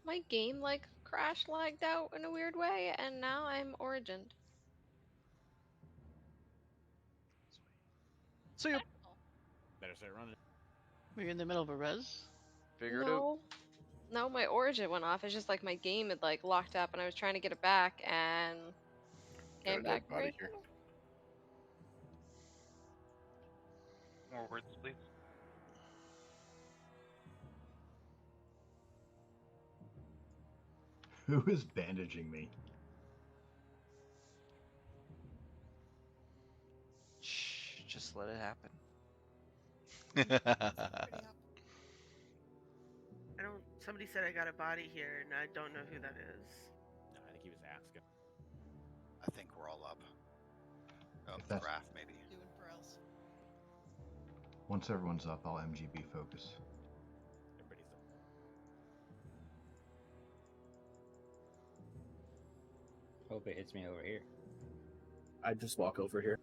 My game like crash lagged out in a weird way, and now I'm origined. So you Better start running. were you in the middle of a res? Figure it out. No. No, my origin went off. It's just like my game had like locked up and I was trying to get it back and Got a came dead back body right. here. More words, please. Who is bandaging me? Shh, just let it happen. I don't. Somebody said I got a body here, and I don't know who that is. No, I think he was asking. I think we're all up. Oh, If that's- Graph maybe. Doing for else. Once everyone's up, I'll MGB focus. Everybody's up. Hope it hits me over here. I just walk over here.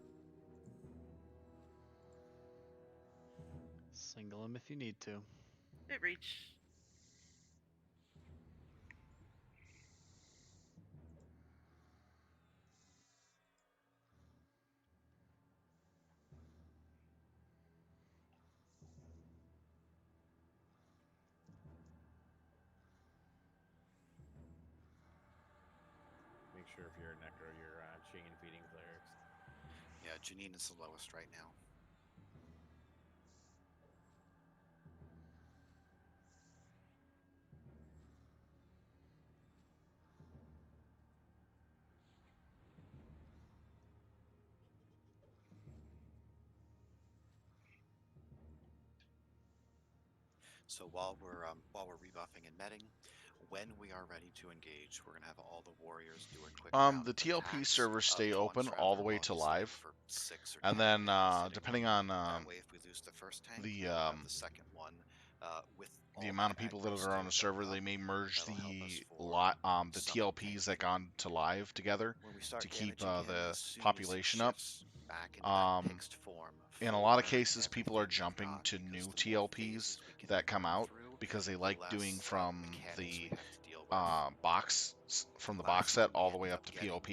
Single him if you need to. It reached. Make sure if you're a necro, you're chain feeding clerics. Yeah, Janine is the lowest right now. So while we're rebuffing and meting, when we are ready to engage, we're gonna have all the warriors do a quick round The of TLP attacks servers of stay the open ones all the rather way while to he's staying live, for 6 or and 10 then minutes sitting depending on. on That way, if we lose the first tank, the we'll have the second one with all amount that of people aggro that are on still the server, built they up. may merge That'll help us the for the some of the tank TLPs that gone to live together When we start to keep damaging him, the as soon as he population up. shifts back into that pixed form, In a full lot of burn cases, people are everything we've jumping got, to because new the more TLPs phases we can that come burn out through, because they the like less doing from mechanics the we have to deal with. box from the box Last set time we all the ended way up up to getting POP,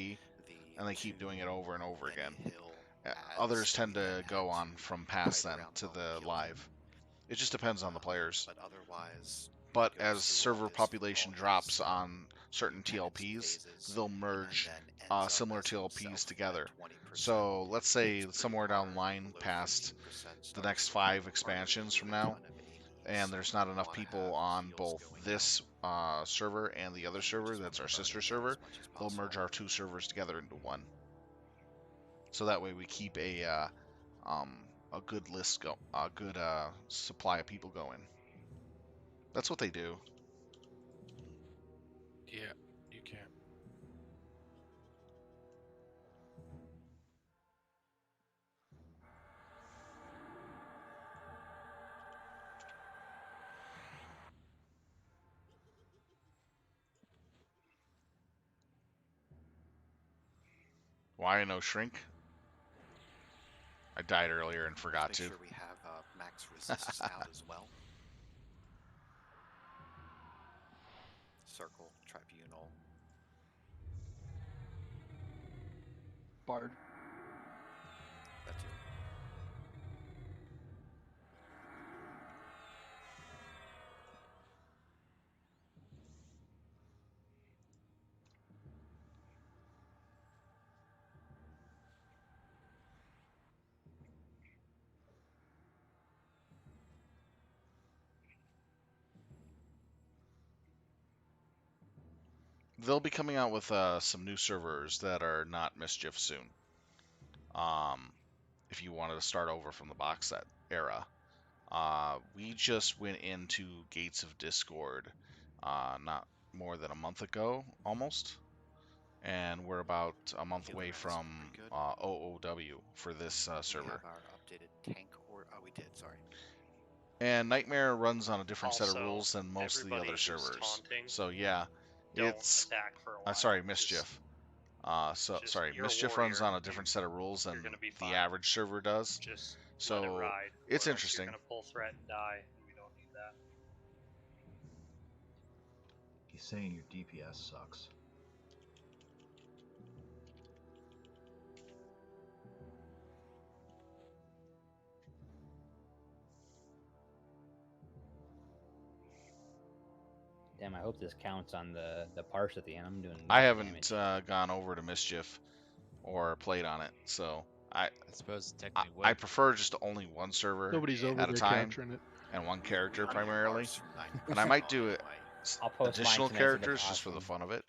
and they keep two doing it over and over again. Benny Hill Others ads that tend we then to had go on to from past fight then around to while we the killed him. live. It just depends on the players. But otherwise, But he goes as through all server his population drops on certain lieutenants TLPs, phases, they'll and merge then ends up similar as TLPs himself together. at 20%. So let's say It's pretty somewhere down hard. the line, Below past 15% the starts next to become 5 harder to expansions keep from a now, ton of AE, and so there's not we enough wanna people have on heals both going this server and the other and server just that's wanna our burn sister him down server, as much as they'll merge possible. our 2 servers together into one. So that way we keep a good list a good supply of people going. That's what they do. Yeah, you can. Why no shrink? I died earlier and forgot Let's to. make sure we have max resists out as well. Circle, Tribunal. Bard. That too. They'll be coming out with some new servers that are not Mischief soon. If you wanted to start over from the box set era. We just went into Gates of Discord not more than a month ago, almost. And we're about a month away from OOW for this server. We have our updated tank, or oh, we did. Sorry. And Nightmare runs on a different set of Also, rules than most of the everybody other who's servers. taunting, So yeah, don't it's attack for a while. sorry, Mischief. Just- Sorry, you're a Mischief runs warrior. on a different set of rules than You're gonna be the fine. average server does. Just So let it ride. it's or else interesting. You're gonna pull threat and die, and we don't need that. He's saying your DPS sucks. Damn, I hope this counts on the parse at the end. I'm doing. I damage. haven't gone over to Mischief or played on it, so I suppose technically I prefer just only one server Nobody's over at a there time capturing it. and one character Not primarily. ours from 90% And I might do anyway. it I'll post mine additional tonight so the characters just for the costume. fun of it.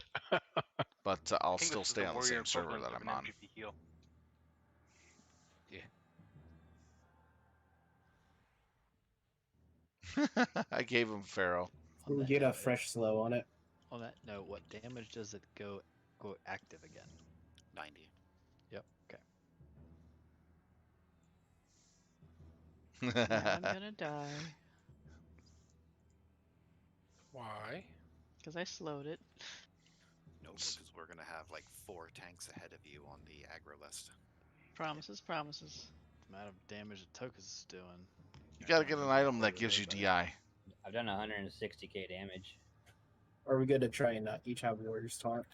But I'll still stay on the same server that I'm on. Heal. I gave him Pharaoh. We'll get a fresh slow on it. On that note, what damage does it go active again? 90. Yep. Okay. Now I'm gonna die. Why? Because I slowed it. No, because we're gonna have like 4 tanks ahead of you on the aggro list. Promises, promises. The amount of damage that Tokus is doing. You gotta get an item that gives you DI. I've done 160k damage. Are we good to try and each have Warrior's Taunt?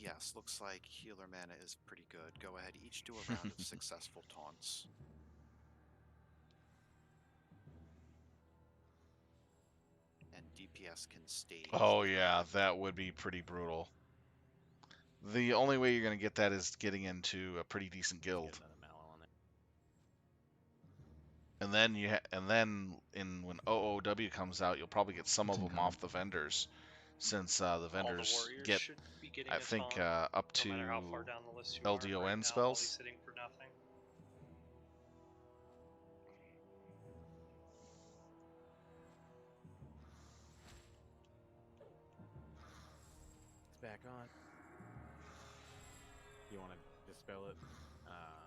Yes, looks like healer mana is pretty good. Go ahead, each do a round of successful taunts. And DPS can stage. Oh yeah, that would be pretty brutal. The only way you're gonna get that is getting into a pretty decent guild. And then when OOW comes out, you'll probably get some of them off the vendors, since the vendors get, I think, up to LDON spells. Sitting for nothing. It's back on. You want to dispel it?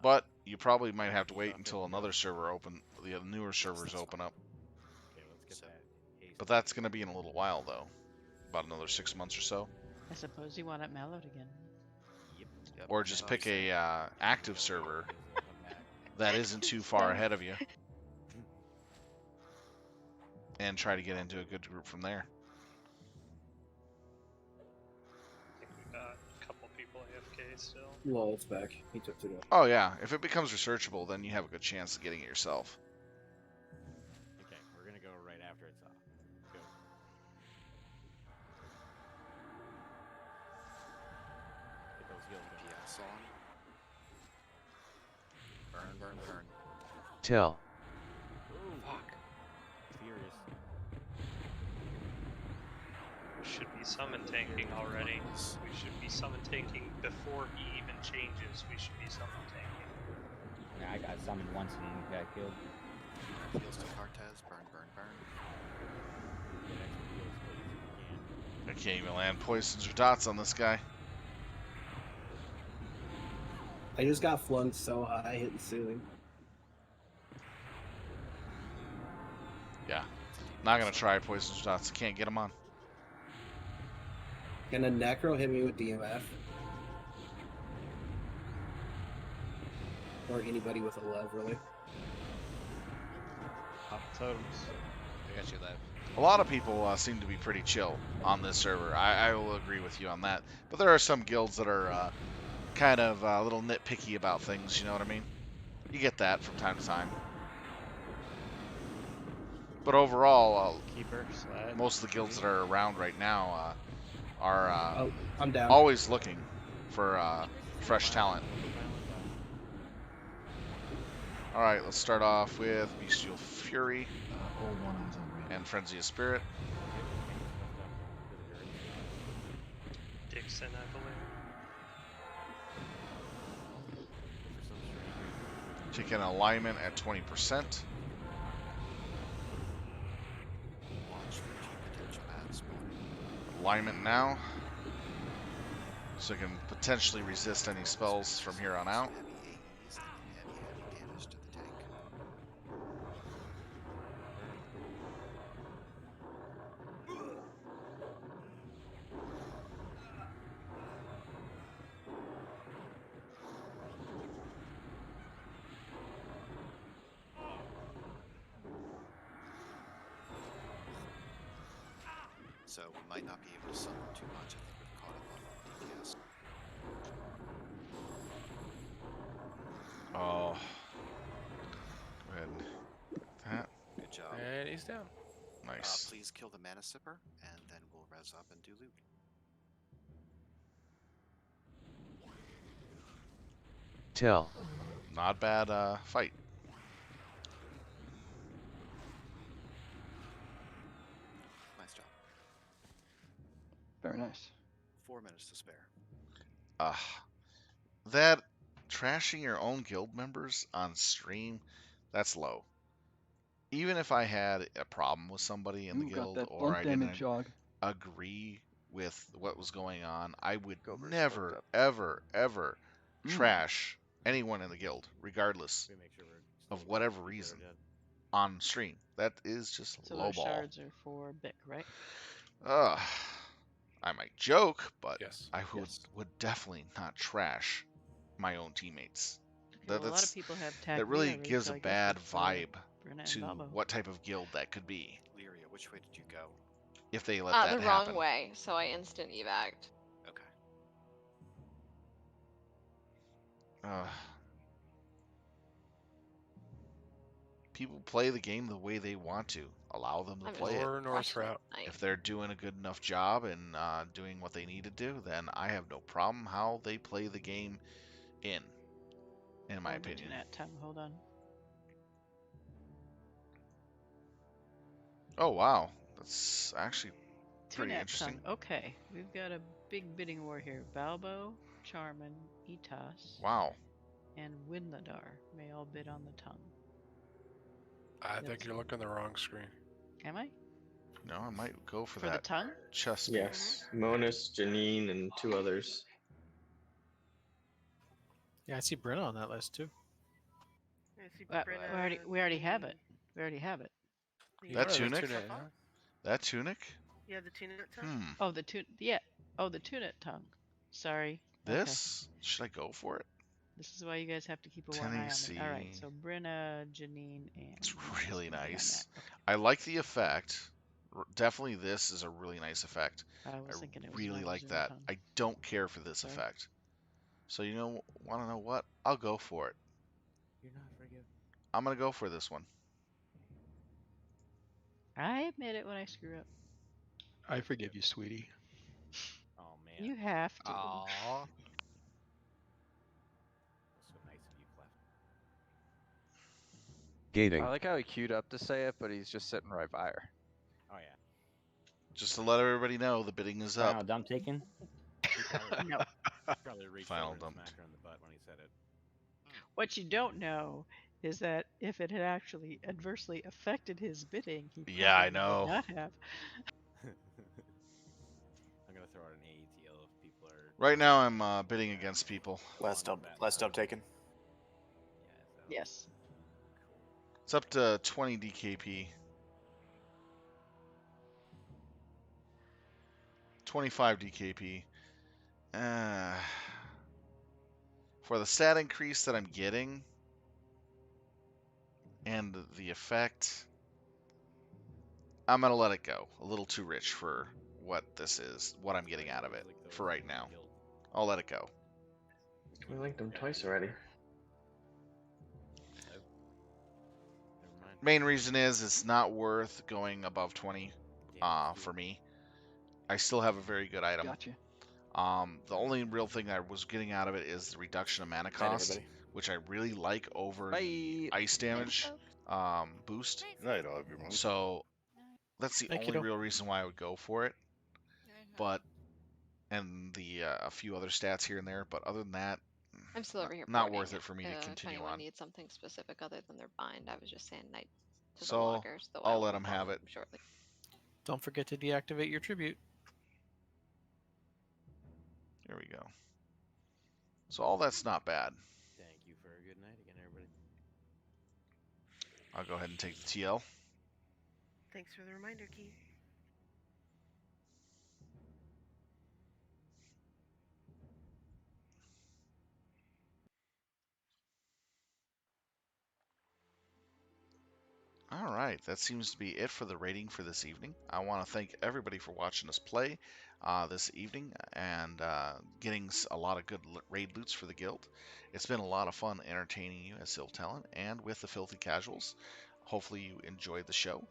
But you probably might have to wait until another server the newer servers open up. Okay, let's get that haste. But that's going to be in a little while, though. About another 6 months or so. I suppose you want it mellowed again. Yep. Or just pick a active server that isn't too far ahead of you. And try to get into a good group from there. I think we got a couple people AFK still. Well, it's back. He took it up. Oh yeah, if it becomes researchable, then you have a good chance of getting it yourself. Okay, we're gonna go right after it's off. Go. Get those heals going. DPS on. Burn, burn, burn. Tell. Fuck. Furious. We should be summon tanking already. We should be summon tanking before he even changes. We should be summon tanking. Yeah, I got summoned once and got killed. Heals to Cortez. Burn, burn, burn. I can't even land poisons or dots on this guy. I just got flung so high, hitting the ceiling. Yeah. Not gonna try poisons or dots. Can't get them on. Can a Necro hit me with DMF? Or anybody with a lev, really? Pop totems. I got you that. A lot of people seem to be pretty chill on this server. I will agree with you on that. But there are some guilds that are kind of a little nitpicky about things, you know what I mean? You get that from time to time. But overall, Keeper, slide. most of the guilds that are around right now are I'm down. always looking for fresh talent. Alright, let's start off with Bestial Fury and Frenzy of Spirit. Dixon, I believe. Taking alignment at 20%. Watch for potential ad spawning. Alignment now. So I can potentially resist any spells from here on out. Heavy AEs and heavy damage to the tank. So we might not be able to summon too much. I think we've caught up on DPS. Oh. Go ahead. That. Good job. And he's down. Nice. Please kill the mana sipper, and then we'll res up and do loot. Tell. Not bad fight. Nice job. Very nice. 4 minutes to spare. That trashing your own guild members on stream, that's low. Even if I had a problem with somebody in the Got guild that or blunt I damage didn't jog. agree with what was going on, I would Gober's never, fucked ever, ever trash anyone in the guild, regardless We make sure we're of staying whatever people are reason, dead. on stream. That is just So low those ball. shards are for Bic, right? I might joke, but Yes. I would definitely not trash my own teammates. Okay, well, a lot of people have Tactvi That really already, gives so a I guess bad it's, vibe Brenna and to Balbo. what type of guild that could be Lyria, which way did you go? if they let that the happen. wrong way, so I instant evac'd. Okay. People play the game the way they want to. Allow them to play it. North route. If they're doing a good enough job and doing what they need to do, then I have no problem how they play the game in my opinion. That time, hold on. Oh, wow. That's actually pretty Tunat interesting. tongue. Okay, we've got a big bidding war here. Balbo, Charmin, Itas, Wow. and Winladar may all bid on the tongue. I think you're looking at the wrong screen. Am I? No, I might go for For that the tongue? chest. Yes, Monis, Janine, and 2 others. Yeah, I see Brenna on that list too. We already have it. We already have it. That tunic? That tunic? Yeah, the tunic tongue. Oh, the tunic tongue. Sorry. This? Okay. Should I go for it? This is why you guys have to keep one eye on me. All right, so Brenna, Janine, and... It's really nice. Okay. I like the effect. Definitely this is a really nice effect. I was thinking it was really like that. tongue. I don't care for this effect. So want to know what? I'll go for it. You're not forgiven. I'm going to go for this one. I admit it when I screw up. I forgive you, sweetie. Oh, man. You have to. Aww. So nice of you, Clef. Gating. I like how he queued up to say it, but he's just sitting right by her. Oh, yeah. Just to let everybody know, the bidding is up. Final dump taken? No. Probably reached Final over dump. and smacked her in the butt when he said it. What you don't know is that if it had actually adversely affected his bidding, he I know. would not have. I'm gonna throw out an AETL if people are. Right now, I'm bidding against people. Last dump taken. Yes. It's up to 20 DKP. 25 DKP. For the stat increase that I'm getting and the effect, I'm going to let it go. A little too rich for what this is, what I'm getting out of it for right now. I'll let it go. We linked them twice already. Main reason is it's not worth going above 20 for me. I still have a very good item. Gotcha. The only real thing that I was getting out of it is the reduction of mana cost, which I really like over the ice damage boost. Night, everyone. So that's the only real reason why I would go for it. But and the a few other stats here and there, but other than that, I'm still over here. Not worth it for me to If continue anyone on. needs something specific other than their bind, I was just saying night to the So loggers. Though I I'll will let them have follow it. shortly. Don't forget to deactivate your tribute. There we go. So all that's not bad. Thank you for a good night again, everybody. I'll go ahead and take the TL. Thanks for the reminder, Keith. All right, that seems to be it for the rating for this evening. I want to thank everybody for watching us play this evening and getting a lot of good raid loots for the guild. It's been a lot of fun entertaining you as Talent and with the Filthy Casuals. Hopefully you enjoyed the show.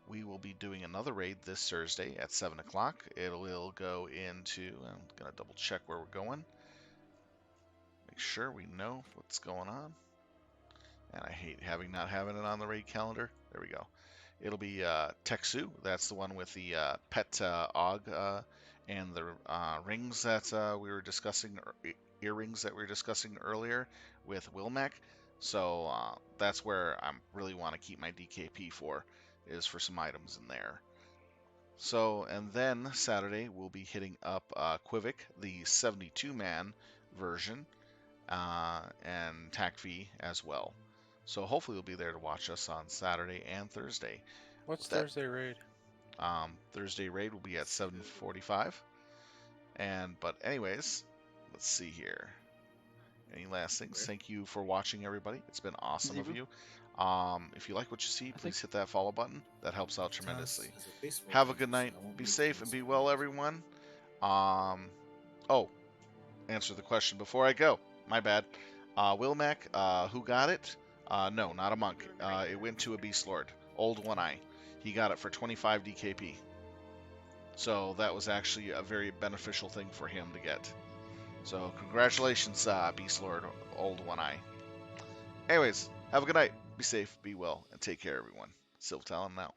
We will be doing another raid this Thursday at 7 o'clock. It will go into, I'm going to double check where we're going. Make sure we know what's going on. And I hate not having it on the raid calendar. There we go. It'll be Texu. That's the one with the pet Og and the rings that we were discussing, earrings that we were discussing earlier with Wilmec. So that's where I really want to keep my DKP for, is for some items in there. So, and then Saturday we'll be hitting up Quivik, the 72-man version, and Tactvi as well. So hopefully you'll be there to watch us on Saturday and Thursday. What's With that, Thursday raid? Thursday raid will be at 7:45. But anyways, let's see here. Any last things? Thank you for watching, everybody. It's been awesome of you. If you like what you see, please hit that follow button. That helps out tremendously. Have a good night. Be safe and be well, everyone. Oh, answer the question before I go. My bad. Wilmec, who got it? No, not a monk. It went to a Beastlord. Old One Eye. He got it for 25 DKP. So that was actually a very beneficial thing for him to get. So congratulations, Beastlord, Old One Eye. Anyways, have a good night. Be safe, be well, and take care, everyone. Talent out.